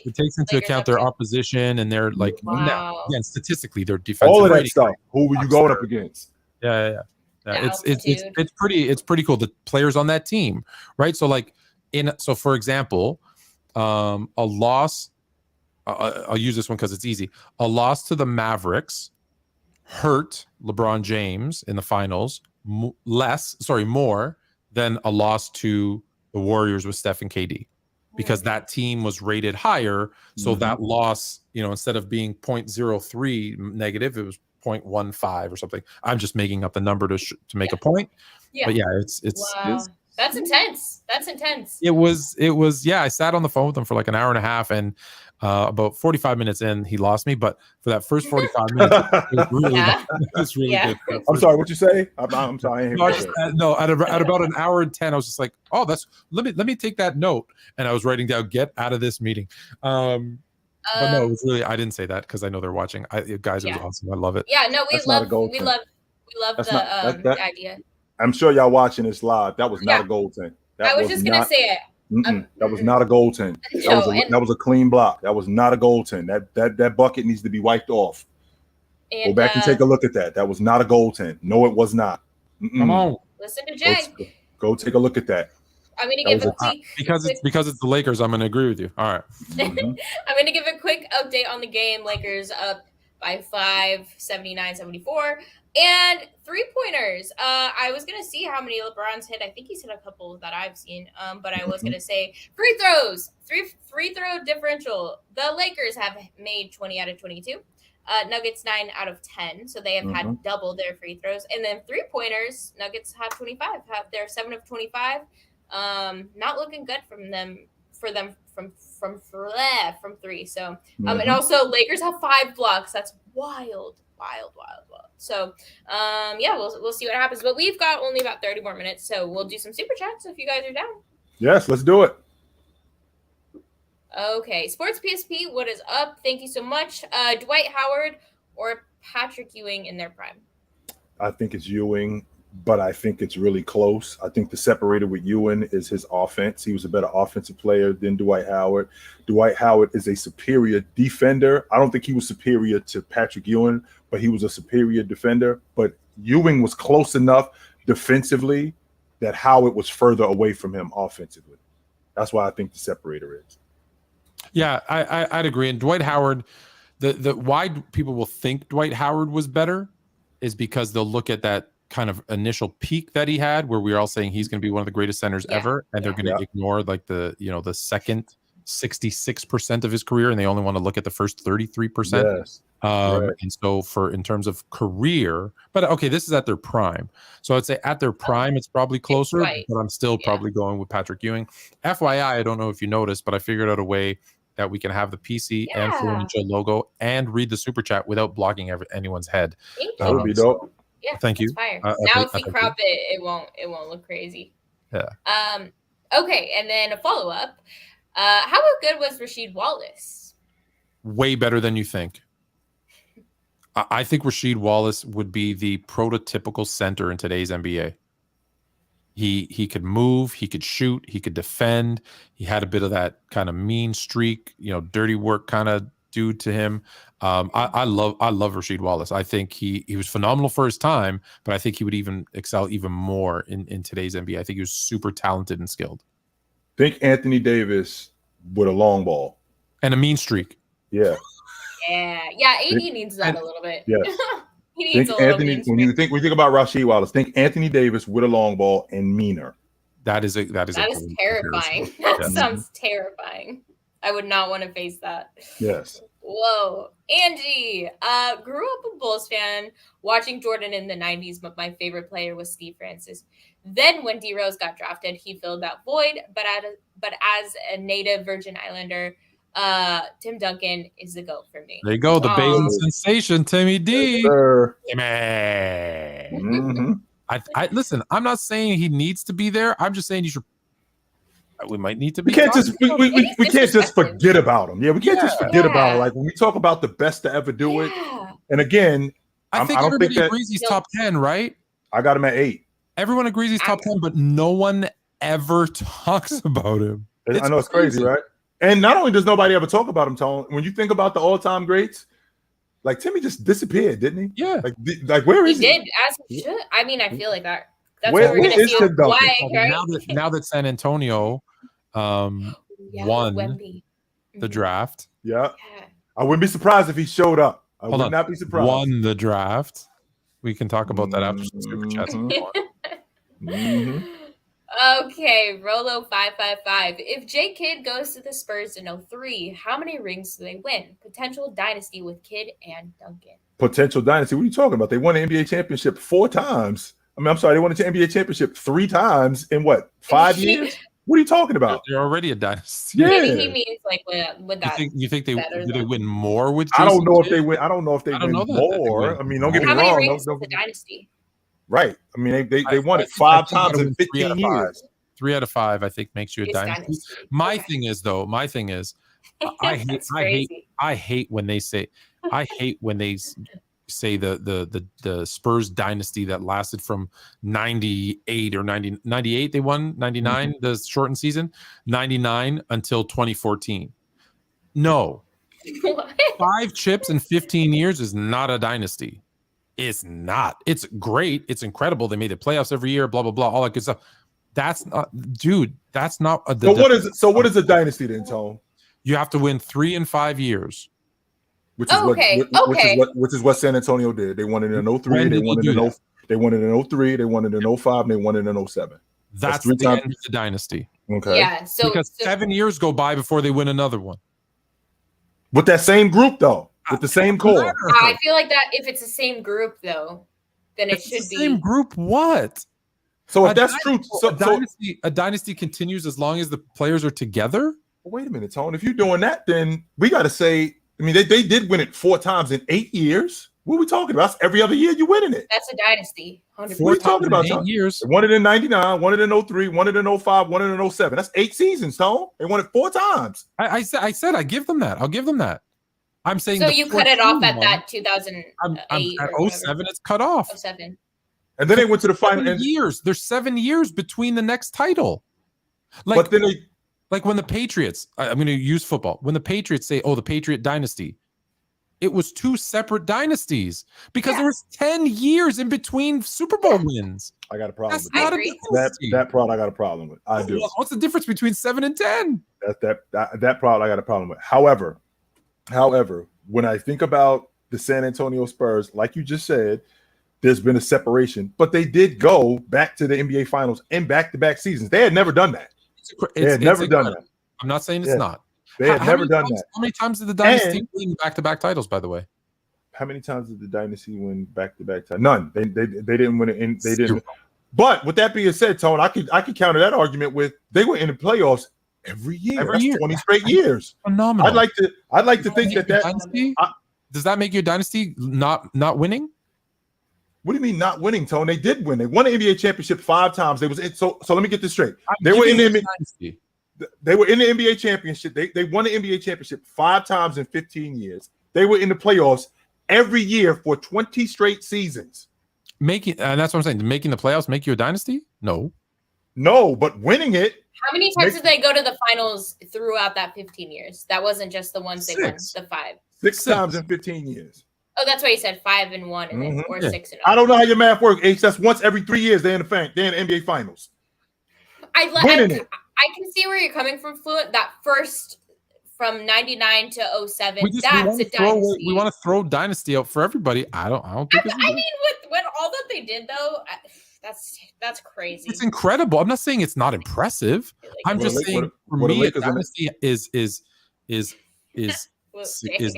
It takes into account their opposition and their again, statistically their defensive. All of that rating. stuff. Who were you going up against? Yeah. It's pretty cool. The players on that team, right? So for example, a loss. I'll use this one because it's easy. A loss to the Mavericks hurt LeBron James in the finals more than a loss to the Warriors with Steph and KD, because that team was rated higher. So that loss, instead of being 0.03 negative, it was 0.15 or something. I'm just making up the number to make a point. Yeah. But it's that's intense. That's intense. It was. I sat on the phone with them for like an hour and a half, and About 45 minutes in, he lost me, but for that first 45 minutes, it was really good. I'm sorry, what you say? I'm sorry. I ain't no, at about an hour and 10, I was just like, oh, let me take that note, and I was writing down, get out of this meeting. But no, it was really, I didn't say that because I know they're watching. Guys, it was awesome. I love it. Yeah, no, we love the idea. I'm sure y'all watching this live. That was not a goaltend. I was just gonna say it. That was not a goaltend. That was a clean block. That was not a goaltend. That bucket needs to be wiped off. Go back and take a look at that. That was not a goaltend. No, it was not. Come on, listen to Jay. Go take a look at that. I'm gonna give a quick because it's the Lakers. I'm gonna agree with you. All right. I'm gonna give a quick update on the game. Lakers up by 5, 79-74. And 3-pointers. I was gonna see how many LeBron's hit. I think he's hit a couple that I've seen. But I was gonna say free throws. Free throw differential. The Lakers have made 20 out of 22. Nuggets 9 out of 10. So they have had double their free throws. And then 3-pointers. Nuggets have 25. They're 7 of 25. Not looking good from from 3. So and also Lakers have 5 blocks. That's wild. So we'll see what happens. But we've got only about 30 more minutes, so we'll do some super chats if you guys are down. Yes, let's do it. Okay, Sports PSP, what is up? Thank you so much. Dwight Howard or Patrick Ewing in their prime? I think it's Ewing, but I think it's really close. I think the separator with Ewing is his offense. He was a better offensive player than Dwight Howard. Dwight Howard is a superior defender. I don't think he was superior to Patrick Ewing, but he was a superior defender. But Ewing was close enough defensively that Howard was further away from him offensively. That's why I think the separator is. Yeah, I'd agree. And Dwight Howard, the why people will think Dwight Howard was better is because they'll look at that kind of initial peak that he had where we were all saying he's going to be one of the greatest centers ever, and they're going to ignore like the second 66% of his career, and they only want to look at the first 33%. Yes. And so in terms of career, but okay, this is at their prime. So I'd say at their prime, it's probably closer, but I'm still probably going with Patrick Ewing. FYI, I don't know if you noticed, but I figured out a way that we can have the PC and Fluent Chill logo and read the super chat without blocking anyone's head. That would be dope. Yeah, thank you. Fire. Now if we crop it won't look crazy. Yeah. Okay, and then a follow-up. How good was Rasheed Wallace? Way better than you think. I think Rasheed Wallace would be the prototypical center in today's NBA. He could move, he could shoot, he could defend. He had a bit of that kind of mean streak, dirty work kind of dude to him. I love Rasheed Wallace. I think he was phenomenal for his time, but I think he would even excel even more in today's NBA. I think he was super talented and skilled. Think Anthony Davis with a long ball and a mean streak. Yeah. Yeah. AD needs that a little bit. Yes. He needs when you think about Rasheed Wallace, think Anthony Davis with a long ball and meaner. That is terrifying. That sounds terrifying. I would not want to face that. Yes. Whoa. Angie, grew up a Bulls fan, watching Jordan in the 90s, but my favorite player was Steve Francis. Then when D Rose got drafted, he filled that void. But as a native Virgin Islander, Tim Duncan is the GOAT for me. There you go, the Basin sensation, Timmy D. Yes, Timmy. I listen. I'm not saying he needs to be there. I'm just saying you should. We might need to be. We can't just forget about him. Yeah, we can't just forget about him. Like when we talk about the best to ever do it. And again, I think everybody agrees he's top 10, right? I got him at 8. Everyone agrees he's top 10, but no one ever talks about him. I know it's crazy, right? And not only does nobody ever talk about him, Tone, when you think about the all-time greats, like Timmy just disappeared, didn't he? Yeah. Like where is he? He did, as he should. I mean, I feel like that. That's what we're going to see. Right? Now that San Antonio won the draft. Yeah. I wouldn't be surprised if he showed up. I would not be surprised. Won the draft. We can talk about that after some super chats. Okay, Rolo 555. If J Kidd goes to the Spurs in 03, how many rings do they win? Potential dynasty with Kidd and Duncan. Potential dynasty? What are you talking about? They won the NBA championship 4 times. I mean, I'm sorry, they won the NBA championship 3 times in what, 5 years? What are you talking about? They're already a dynasty. Yeah. Maybe he means like with that. You think they better do they than- win more with? I don't Jason know if Kidd? they win. I don't know if they win more. I mean, don't get me How many wrong. rings is the dynasty? Right. I mean, they won it I 5 think you times gotta in win 3 out 15 of 5. years. 3 out of 5, I think, makes you a It's dynasty. dynasty. My Okay. thing is, though, That's crazy. I hate when they say say the Spurs dynasty that lasted from 98 or 98 they won 99 the shortened season 99 until 2014. No, What? 5 chips in 15 years is not a dynasty. It's not. It's great. It's incredible. They made the playoffs every year. Blah blah blah. All that good stuff. That's not, dude. That's not. What is a dynasty then, Tone? You have to win 3 in 5 years. Which is which is what San Antonio did. They won it in 03. They won it in 03. They won it in 05. And they won it in 07. That's the end of the dynasty. Okay. Yeah. So because 7 years go by before they win another one. With that same group, though, with the same core. I feel like that if it's the same group, though, then it should be same group. What? So if that's true, a dynasty continues as long as the players are together. Wait a minute, Tone. If you're doing that, then we got to say. I mean, they did win it 4 times in 8 years. What are we talking about? That's every other year you're winning it. That's a dynasty. 100%. What are you talking about, 8 years. They won it in 99, won it in 03, won it in 05, won it in 07. That's 8 seasons, Tone. They won it 4 times. I said I give them that. I'll give them that. I'm saying so you cut it off at that 2008. I'm at 07. It's cut off. 07. And then they went to the final. There's 7 years between the next title. But then like when the Patriots, I'm going to use football. When the Patriots say, "Oh, the Patriot dynasty," it was 2 separate dynasties because there was 10 years in between Super Bowl wins. I got a problem with that. That part I got a problem with. I do. What's the difference between 7 and 10? That part I got a problem with. However, when I think about the San Antonio Spurs, like you just said, there's been a separation, but they did go back to the NBA Finals in back-to-back seasons. They had never done that. They had never done that. I'm not saying it's not. They had never done that. How many times did the Dynasty win back-to-back titles, by the way? How many times did the Dynasty win back-to-back titles? None. They didn't win it. They didn't. But with that being said, Tone, I could counter that argument with they were in the playoffs every year. That's 20 straight years. Phenomenal. I'd like to think that dynasty? Does that make your dynasty not winning? What do you mean not winning, Tone? They did win. They won the NBA championship 5 times. They was so let me get this straight. They were in the dynasty. They were in the NBA championship. They won the NBA championship 5 times in 15 years. They were in the playoffs every year for 20 straight seasons. And that's what I'm saying. Making the playoffs make you a dynasty? No, but winning it. How many times did they go to the finals throughout that 15 years? That wasn't just the ones they won, the 5. 6 times in 15 years. Oh, that's why you said 5 and 1 and then or 6 and 0. I don't know how your math works, H. That's once every 3 years they're in the NBA Finals. I can see where you're coming from, Fluent. That first from 99 to 07, that's a dynasty. We want to throw dynasty out for everybody. I don't think I mean, with all that they did though, that's crazy. It's incredible. I'm not saying it's not impressive. I'm just saying for me, a dynasty is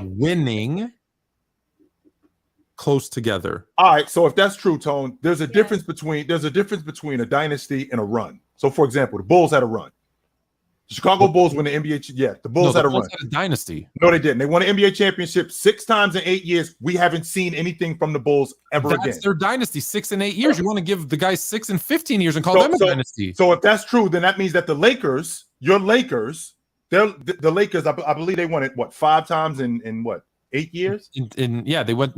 winning close together. All right. So if that's true, Tone, there's a difference between a dynasty and a run. So for example, the Bulls had a run. The Chicago Bulls won the NBA. Yeah, the Bulls had a run. Had a dynasty. No, they didn't. They won an NBA championship 6 times in 8 years. We haven't seen anything from the Bulls ever again. That's their dynasty, 6 and 8 years. You want to give the guys 6 and 15 years and call them a dynasty. So if that's true, then that means that the Lakers, your Lakers, the Lakers, I believe they won it 5 times in 8 years? They went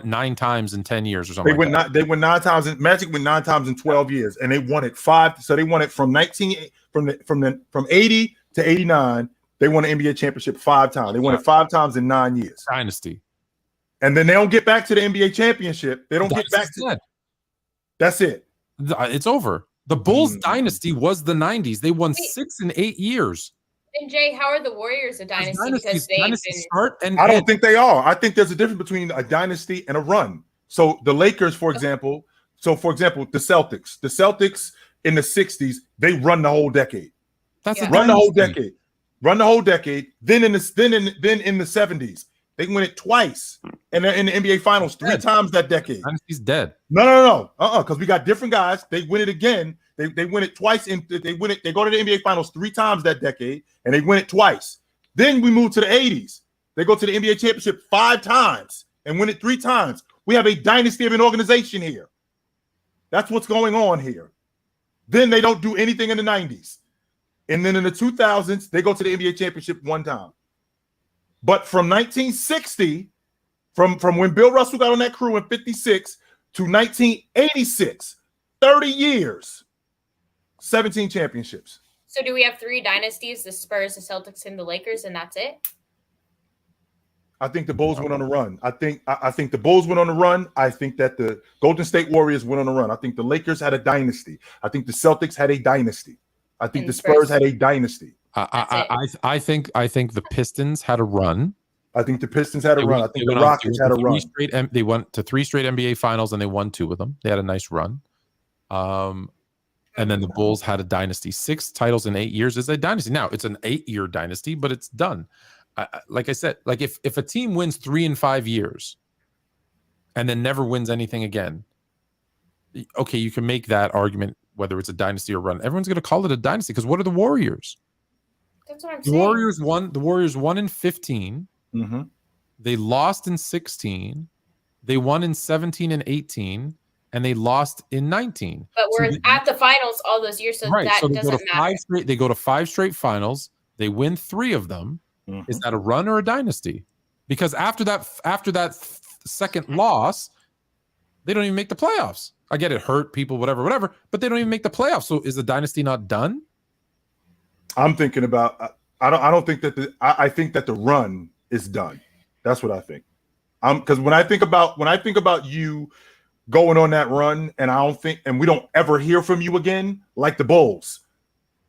9 times in 10 years or something. They went 9 times. Magic went 9 times in 12 years, and they won it 5. So they won it from 80 to 89. They won the NBA championship 5 times. They won it 5 times in 9 years. Dynasty. And then they don't get back to the NBA championship. They don't get back to. That's it. It's over. The Bulls dynasty was the 90s. They won 6 and 8 years. And Jay, how are the Warriors a dynasty? Because they've been. I don't think they are. I think there's a difference between a dynasty and a run. So the Lakers, for example. The Celtics. The Celtics in the 60s, they run the whole decade. Run the whole decade. Then in the 70s, they win it twice. And they're in the NBA Finals 3 times that decade. Dynasty's dead. No. Because we got different guys. They win it again. They win it twice. They win it. They go to the NBA Finals 3 times that decade, and they win it twice. Then we move to the 80s. They go to the NBA championship 5 times and win it 3 times. We have a dynasty of an organization here. That's what's going on here. Then they don't do anything in the 90s. And then in the 2000s, they go to the NBA championship 1 time. But from 1960, from when Bill Russell got on that crew in 56 to 1986, 30 years, 17 championships. So do we have 3 dynasties, the Spurs, the Celtics, and the Lakers, and that's it? I think the Bulls went on a run. I think the Bulls went on a run. I think that the Golden State Warriors went on a run. I think the Lakers had a dynasty. I think the Celtics had a dynasty. I think the Spurs had a dynasty. I think the Pistons had a run. I think the Pistons had a run. I think the Rockets had a run. They went to 3 straight NBA Finals and they won 2 of them. They had a nice run. And then the Bulls had a dynasty. 6 titles in 8 years is a dynasty. Now it's an 8-year dynasty, but it's done. Like I said, like if a team wins 3 in 5 years and then never wins anything again, okay, you can make that argument whether it's a dynasty or run. Everyone's going to call it a dynasty because what are the Warriors? That's what I'm saying. The Warriors won in 15. Mm-hmm. They lost in 16. They won in 17 and 18. And they lost in 19. But we're at the finals all those years, so right. that So they doesn't matter. They go to 5 straight finals. They win 3 of them. Mm-hmm. Is that a run or a dynasty? Because after that second loss, they don't even make the playoffs. I get it, hurt people, whatever, but they don't even make the playoffs. So is the dynasty not done? I'm thinking about. I don't think that I think that the run is done. That's what I think. Because when I think about you going on that run, and we don't ever hear from you again, like the Bulls.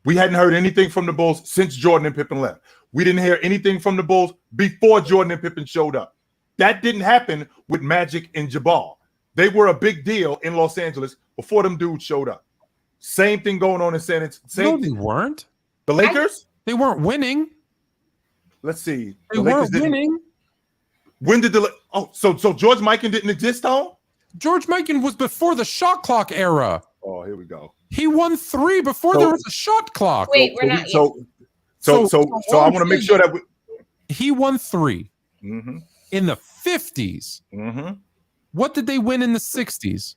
We hadn't heard anything from the Bulls since Jordan and Pippen left. We didn't hear anything from the Bulls before Jordan and Pippen showed up. That didn't happen with Magic and Jabbar. They were a big deal in Los Angeles before them dudes showed up. Same thing going on in San Antonio. No, they weren't. The Lakers? They weren't winning. Let's see. They weren't winning. When did so George Mikan didn't exist, Tom? George Mikan was before the shot clock era. Oh, here we go. He won 3 before there was a shot clock. Wait, we're not. So I want to make sure that he won 3 mm-hmm. in the 50s. Mm-hmm. What did they win in the 60s?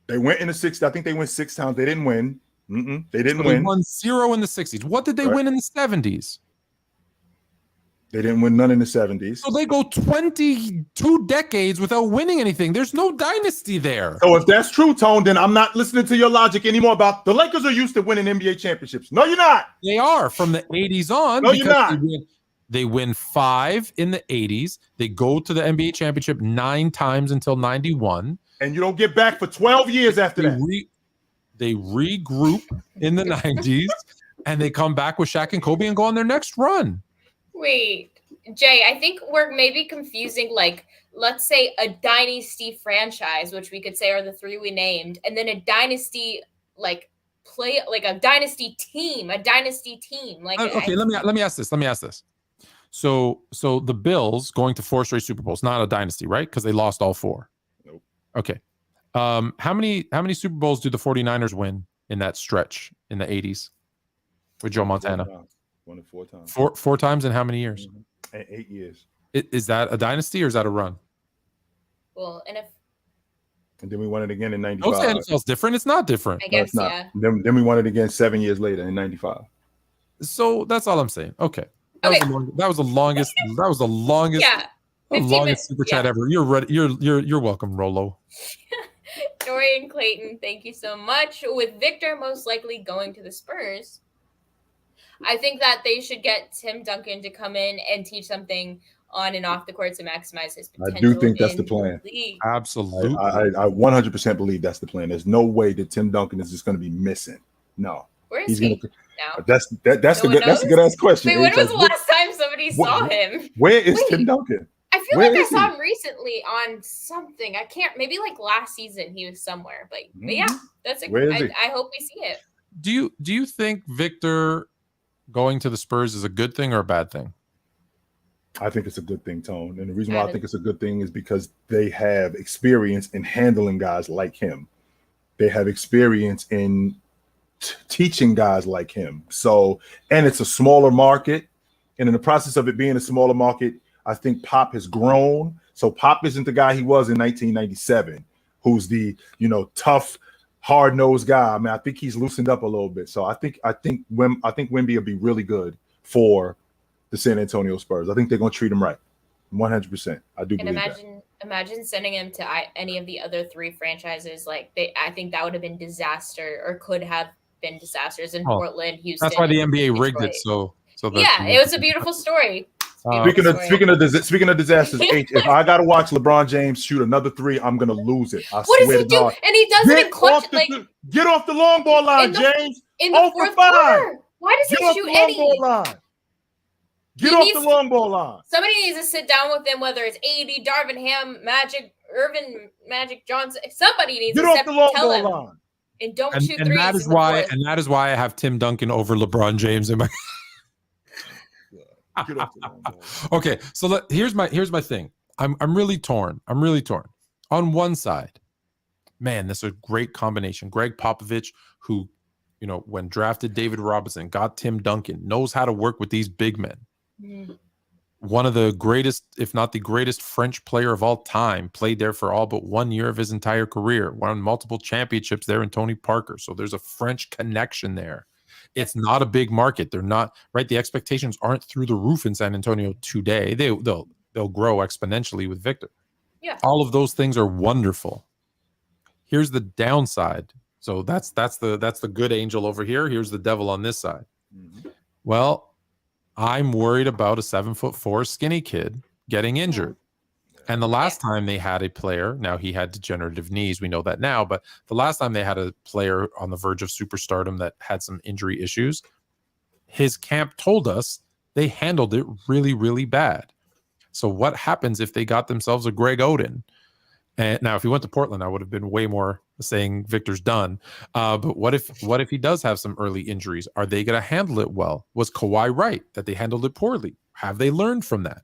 They went in the 60s. I think they went 6 times. They didn't win. They didn't win. They won 0 in the 60s. What did they win in the 70s? They didn't win none in the 70s. So they go 22 decades without winning anything. There's no dynasty there. So if that's true, Tone, then I'm not listening to your logic anymore about the Lakers are used to winning NBA championships. No, you're not. They are from the 80s on. No, you're not. They win 5 in the 80s. They go to the NBA championship 9 times until 91. And you don't get back for 12 years after that. They regroup in the 90s, and they come back with Shaq and Kobe and go on their next run. Wait, Jay, I think we're maybe confusing, like, let's say a dynasty franchise, which we could say are the 3 we named, and then a dynasty, like, a dynasty team. Like, okay, let me ask this. So the Bills going to 4 straight Super Bowls, not a dynasty, right? Because they lost all 4. Nope. Okay. How many Super Bowls do the 49ers win in that stretch in the 80s with Joe Montana? Won it 4 times. 4 times in how many years? 8 years. Is that a dynasty or is that a run? Well, and then we won it again in 95. Don't say NFL's different. It's not different. I guess, no, yeah. Then we won it again 7 years later in 95. So that's all I'm saying. Okay. That was the longest. Yeah. The longest super chat ever. You're ready. You're welcome, Rolo. Dorian Clayton, thank you so much. With Victor most likely going to the Spurs, I think that they should get Tim Duncan to come in and teach something on and off the court to maximize his potential. I do think that's the plan. Absolutely. I 100% believe that's the plan. There's no way that Tim Duncan is just going to be missing. No. Where is he now? That's a good ass question. Wait, when was the last time somebody saw him? Where is Tim Duncan? I feel like I saw him recently on something. I can't. Maybe like last season he was somewhere. But yeah, that's a. I hope we see it. Do you think Victor going to the Spurs is a good thing or a bad thing? I think it's a good thing, Tone. And the reason why I think it's a good thing is because they have experience in handling guys like him. They have experience in teaching guys like him. So, and it's a smaller market. And in the process of it being a smaller market, I think Pop has grown. So Pop isn't the guy he was in 1997, who's the, tough, hard-nosed guy. I mean, I think he's loosened up a little bit. So I think Wemby will be really good for the San Antonio Spurs. I think they're going to treat him right. 100%. I do believe that. Imagine sending him to any of the other three franchises. I think that would have been disaster, or could have been disasters in Portland, Houston. That's why the NBA rigged it. So it was a beautiful story. Speaking of disasters, H, if I gotta watch LeBron James shoot another three, I'm gonna lose it. What does he do? God. And he does it in clutch. Get off the long ball line, James. In the fourth quarter. Why does he shoot any? Get off the long ball line. Somebody needs to sit down with him, whether it's AD, Darvin Ham, Magic, Irvin, Magic Johnson. Somebody needs to off the long tell ball him. line. And don't shoot and threes. That is why, and that is why I have Tim Duncan over LeBron James in my. Get off the long ball. Okay, so here's my thing. I'm really torn. On one side, man, this is a great combination. Greg Popovich, who, when drafted David Robinson, got Tim Duncan, knows how to work with these big men. Mm. One of the greatest, if not the greatest, French player of all time, played there for all but 1 year of his entire career, won multiple championships there in Tony Parker. So there's a French connection there. It's not a big market. They're not, right? The expectations aren't through the roof in San Antonio today. They'll grow exponentially with Victor. Yeah. All of those things are wonderful. Here's the downside. So that's the good angel over here. Here's the devil on this side. Mm-hmm. Well, I'm worried about a 7'4" skinny kid getting injured. And the last time they had a player, now he had degenerative knees, we know that now, but the last time they had a player on the verge of superstardom that had some injury issues, his camp told us they handled it really, really bad. So what happens if they got themselves a Greg Oden? And now, if he went to Portland, I would have been way more saying Victor's done. But what if he does have some early injuries? Are they going to handle it well? Was Kawhi right that they handled it poorly? Have they learned from that?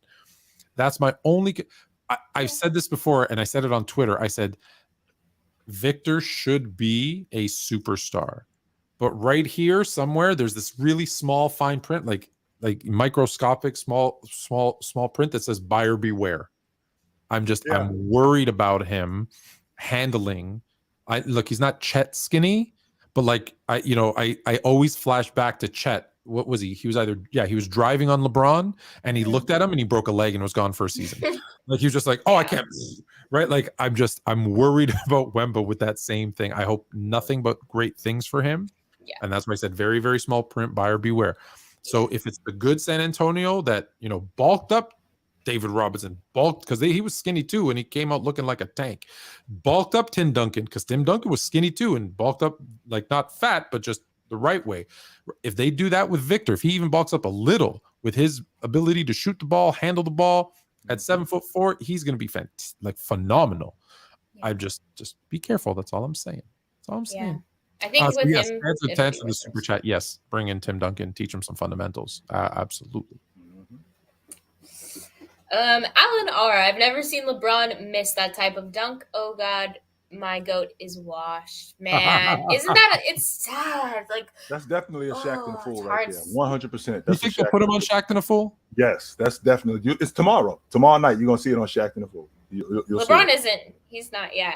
That's my only. I've said this before, and I said it on Twitter. I said Victor should be a superstar, but right here somewhere there's this really small fine print, like microscopic small print that says buyer beware. I'm worried about him handling. He's not Chet skinny, but I always flash back to Chet. What was he? He was driving on LeBron and he looked at him and he broke a leg and was gone for a season. He was just like, I can't, right? I'm worried about Wemba with that same thing. I hope nothing but great things for him. Yeah. And that's why I said very, very small print, buyer beware. So if it's the good San Antonio that, bulked up David Robinson, bulked because he was skinny too, and he came out looking like a tank. Bulked up Tim Duncan because Tim Duncan was skinny too, and bulked up not fat, but just the right way. If they do that with Victor, if he even bulks up a little with his ability to shoot the ball, handle the ball at 7'4", he's going to be phenomenal. I just be careful. That's all I'm saying. That's all I'm saying. I think with him, to answer the super chat, yes, bring in Tim Duncan, teach him some fundamentals. Absolutely. Alan R. I've never seen LeBron miss that type of dunk. Oh God, my GOAT is washed. Man, isn't that? It's sad. That's definitely a Shaq and a fool right there. 100%. You think they put him on Shaq and a fool? Yes, that's definitely. It's tomorrow. Tomorrow night, you're gonna see it on Shaq and a fool. You'll LeBron isn't. He's not. Yeah.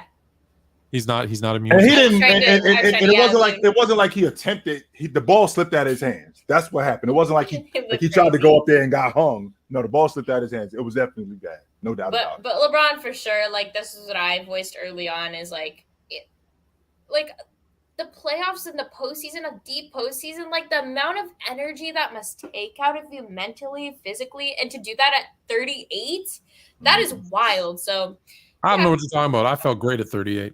He's not immune. And he didn't. And it wasn't like he attempted. The ball slipped out of his hands. That's what happened. It wasn't like he tried to go up there and got hung. No, the ball slipped out of his hands. It was definitely bad. No doubt about it. But LeBron for sure. This is what I voiced early on. Is the playoffs and the postseason, a deep postseason. The amount of energy that must take out of you mentally, physically, and to do that at 38, that is wild. So I don't know what you're talking about. I felt great at 38.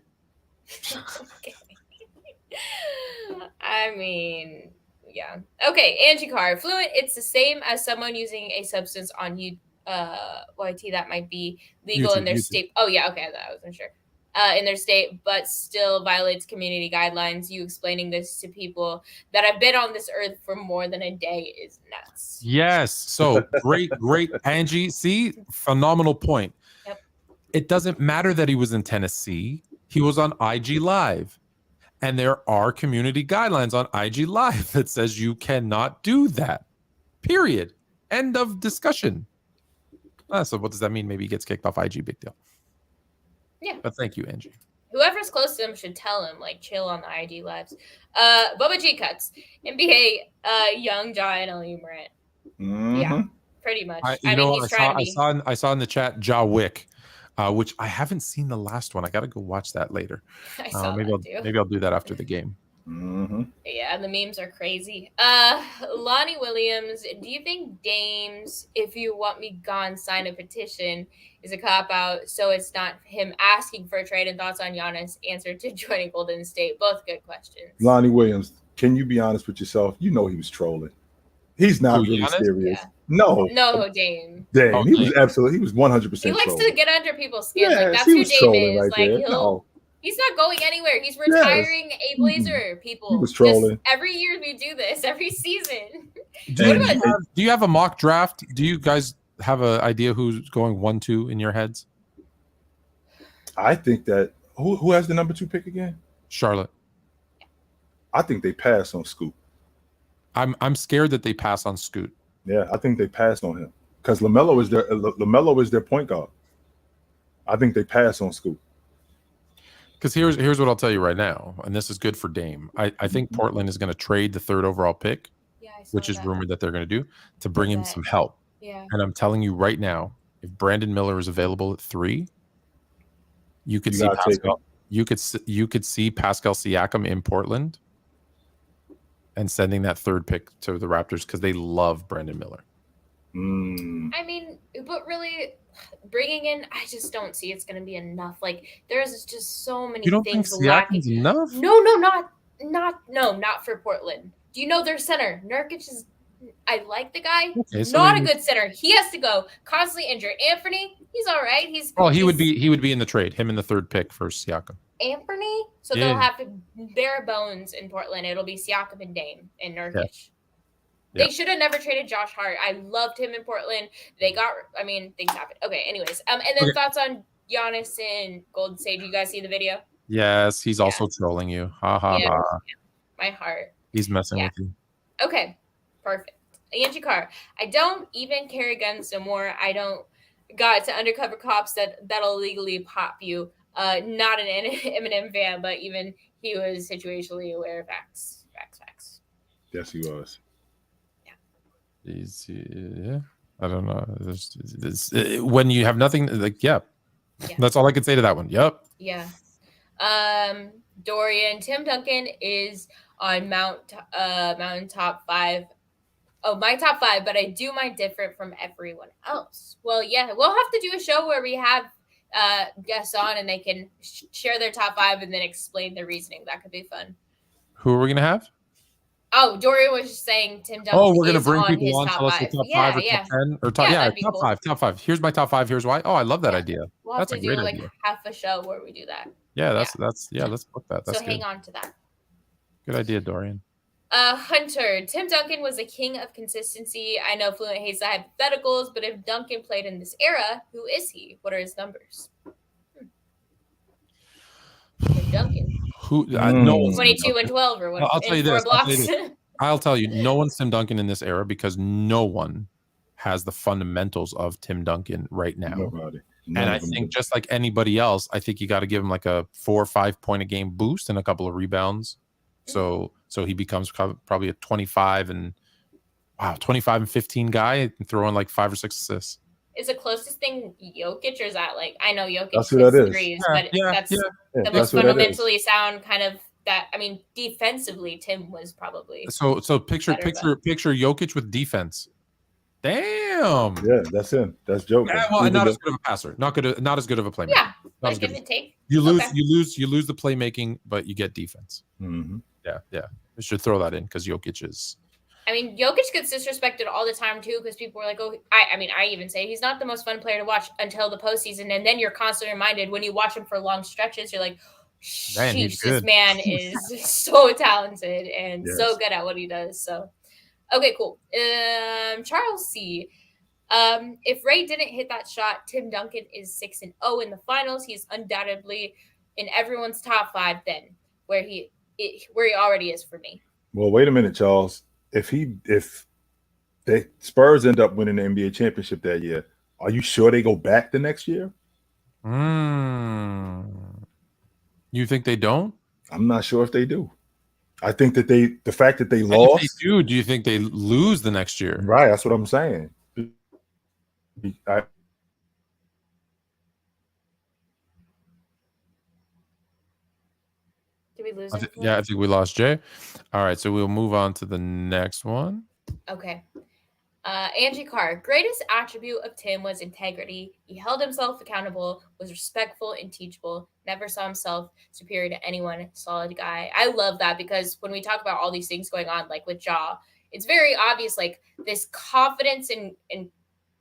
I mean, yeah. Okay, Angie Carr. Fluent, it's the same as someone using a substance on YT that might be legal in their state. Oh, yeah, okay, I wasn't sure. In their state, but still violates community guidelines. You explaining this to people that have been on this earth for more than a day is nuts. Yes. So great, Angie. See, phenomenal point. Yep. It doesn't matter that he was in Tennessee. He was on IG Live. And there are community guidelines on IG Live that says you cannot do that. Period. End of discussion. So what does that mean? Maybe he gets kicked off IG. Big deal. Yeah. But thank you, Angie. Whoever's close to him should tell him, like, chill on the IG lives. Bubba G cuts. NBA, young giant Morant. Yeah, pretty much. I mean, he's trying to be. I saw in the chat Ja Wick, which I haven't seen the last one. I got to go watch that later. I saw maybe that too. Maybe I'll do that after the game. Yeah, the memes are crazy. Lonnie Williams, do you think Dame's "If You Want Me Gone" sign a petition is a cop-out, so it's not him asking for a trade? And thoughts on Giannis' answer to joining Golden State? Both good questions. Lonnie Williams, can you be honest with yourself? You know he was trolling. He's not really Giannis? serious. Yeah. No, Dame. Dame. He was 100%. He likes to get under people's skin. Yeah, like, that's who Dame is. Right like, he's not going anywhere. He's retiring a Blazer, people. He was trolling. Every year we do this, every season. Do you have a mock draft? Do you guys have an idea who's going 1-2 in your heads? I think that who has the number 2 pick again? Charlotte. I think they pass on Scoot. I'm scared that they pass on Scoot. Yeah, I think they passed on him because LaMelo is their point guard. I think they pass on Scoot. Because here's what I'll tell you right now, and this is good for Dame. I think Portland is going to trade the 3rd overall pick, which is rumored that they're going to do, to bring in some help. Yeah. And I'm telling you right now, if Brandon Miller is available at 3, you could see Pascal. You could see Pascal Siakam in Portland and sending that 3rd pick to the Raptors because they love Brandon Miller. I mean, but really, bringing in, I just don't see it's going to be enough. Like, there's just so many you don't things think lacking. Enough? No, not for Portland. Do you know their center? Nurkic is. I like the guy. Okay, so not a good center. He has to go. Constantly injured. Anthony, he's all right. He would be in the trade. Him in the 3rd pick for Siakam. Anthony, so they'll have to bare bones in Portland. It'll be Siakam and Dame and Nurkic. Yeah. They should have never traded Josh Hart. I loved him in Portland. Things happened. Okay, anyways. And then thoughts on Giannis and Golden State. Do you guys see the video? Yes, he's also trolling you. Ha ha ha. My heart. He's messing with you. Okay, perfect. Angie Carr. I don't even carry guns no more. I don't got to undercover cops that'll legally pop you. Not an Eminem fan, but even he was situationally aware of facts. Yes, he was. Yeah. I don't know. When you have nothing, that's all I can say to that one. Yep. Yeah. Dorian, Tim Duncan is on Mountain top 5. Oh, my top 5, but I do mine different from everyone else. Well, yeah, we'll have to do a show where we have guests on and they can share their top 5 and then explain their reasoning. That could be fun. Who are we gonna have? Oh, Dorian was just saying Tim Duncan. Oh, we're gonna bring people on. Tell us the top 5 or top 10 or top 5. Here's my top 5. Here's why. Oh, I love that idea. We'll have to do half a show where we do that. Yeah, let's book that. That's so hang on to that. Good idea, Dorian. Hunter, Tim Duncan was a king of consistency. I know Fluent hates the hypotheticals, but if Duncan played in this era, who is he? What are his numbers? Tim Duncan. No one's 22 and 12 or what? I'll tell you this. I'll tell you, no one's Tim Duncan in this era because no one has the fundamentals of Tim Duncan right now. Nobody. And I think just like anybody else, I think you got to give him like a 4 or 5 point a game boost and a couple of rebounds. So he becomes probably a 25 and 15 guy and throw in like 5 or 6 assists. Is the closest thing Jokic, or is that like, I know Jokic that's what that is. threes, but that's the most fundamentally sound kind of that. I mean, defensively, Tim was probably so picture Jokic with defense. Damn. Yeah, that's him. That's Jokic. Yeah, well, not as good of a passer. Not as good of a playmaker. Yeah, not as good. Give and take. You lose the playmaking, but you get defense. Mm-hmm. Yeah. We should throw that in because Jokic is. I mean, Jokic gets disrespected all the time too because people are like, "Oh, I even say he's not the most fun player to watch until the postseason," and then you're constantly reminded when you watch him for long stretches, you're like, "Sheesh, this man is so talented and so good at what he does." So, okay, cool. Charles C. If Ray didn't hit that shot, Tim Duncan is 6-0 in the finals. He's undoubtedly in everyone's top 5 then, where he where he already is for me. Well, wait a minute, Charles. If the Spurs end up winning the NBA championship that year, are you sure they go back the next year? You think they don't? I'm not sure if they do. I think that the fact that they And lost. if they do you think they lose the next year? Right, that's what I'm saying. Did we lose him? Yeah, I think we lost Jay. All right, so we'll move on to the next one. Okay. Angie Carr, greatest attribute of Tim was integrity. He held himself accountable, was respectful and teachable, never saw himself superior to anyone, solid guy. I love that because when we talk about all these things going on, like with Ja, it's very obvious, like this confidence and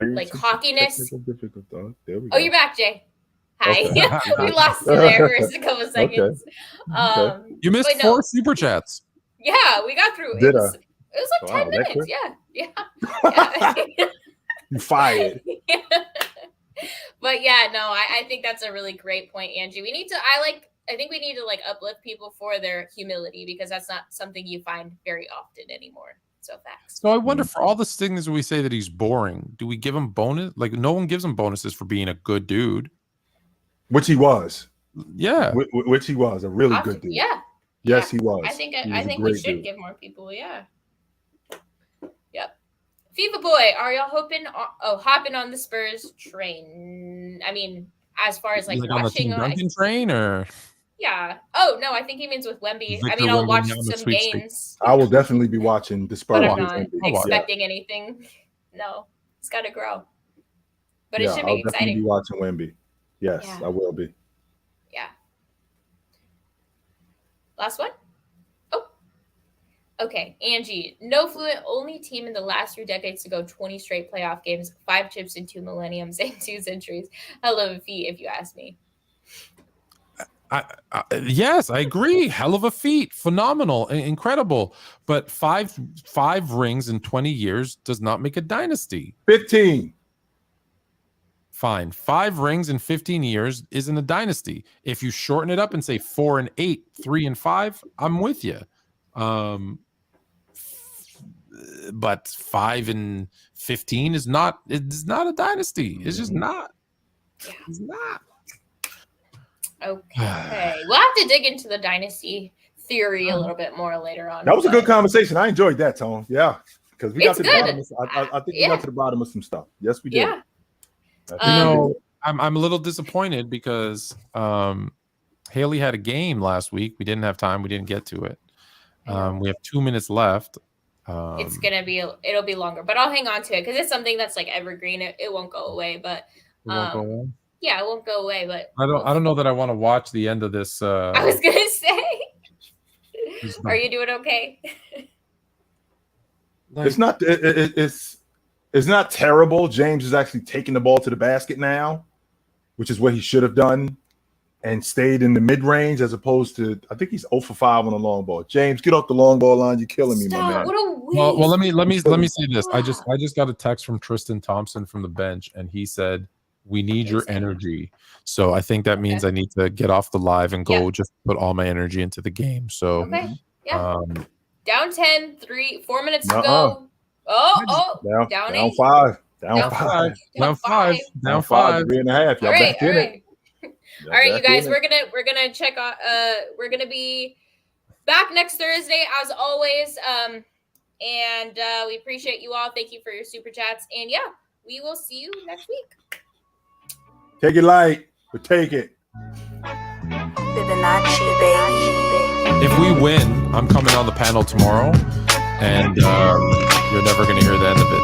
like cockiness. There we go. Oh, you're back, Jay. Hi. Okay. We lost you there for a couple of seconds. Okay. You missed 4 super chats. Yeah, we got through. Did it was like 10 minutes. Yeah. You fired. Yeah. But yeah, no, I think that's a really great point, Angie. I think we need to like uplift people for their humility because that's not something you find very often anymore. So facts. So I wonder, for all the things we say that he's boring, do we give him bonus? Like, no one gives him bonuses for being a good dude. Which he was. Yeah. Which he was a really good dude. Yeah. Yes, he was. I think we should give more people. Yeah. Yep. FIFA boy, are y'all hopping on the Spurs train? I mean, as far as like on the watching Team Duncan train, or yeah. Oh no, I think he means with Wemby. Victor I mean, I'll Wemby watch now in the some sweepstakes. games. I will definitely be watching the Spurs. But I'm not expecting anything. No, it's got to grow. But it should be I'll definitely be exciting. watching Wemby. Yes, Yeah. I will be. Yeah. Last one? Oh. Okay, Angie. No Fluent, only team in the last 3 decades to go 20 straight playoff games, 5 chips in 2 millenniums and 2 centuries. Hell of a feat, if you ask me. Yes, I agree. Hell of a feat. Phenomenal. Incredible. But five rings in 20 years does not make a dynasty. 15. Fine. 5 rings in 15 years isn't a dynasty. If you shorten it up and say 4 and 8, 3 and 5, I'm with you. But 5 and 15 is not. It's not a dynasty. It's just not. Yeah. It's not. Okay. We'll have to dig into the dynasty theory a little bit more later on. That was a good conversation. I enjoyed that, Tone. Yeah. Because we got to the good. bottom of, I think we got to the bottom of some stuff. Yes, we did. Yeah. I'm a little disappointed because Hailey had a game last week. We didn't have time. We didn't get to it. We have 2 minutes left. It'll be longer, but I'll hang on to it because it's something that's like evergreen. It won't go away, but It won't go away. yeah, it won't go away. But I don't know that I want to watch the end of this. I was gonna say, are you doing okay? It's not. It's not terrible. James is actually taking the ball to the basket now, which is what he should have done, and stayed in the mid range as opposed to. I think he's 0 for 5 on the long ball. James, get off the long ball line. You're killing me, my man. What a waste. Well, let me say this. I just got a text from Tristan Thompson from the bench, and he said, "We need your energy." So I think that means I need to get off the live and go just put all my energy into the game. So down 10, 4 minutes to go. Down 5. Down 5. Down 5. Down 5. 3.5. Y'all back in it. All right, you guys, we're gonna check out. We're gonna be back next Thursday as always. And we appreciate you all. Thank you for your super chats. And yeah, we will see you next week. Take it light, but take it. If we win, I'm coming on the panel tomorrow, and you're never going to hear the end of it.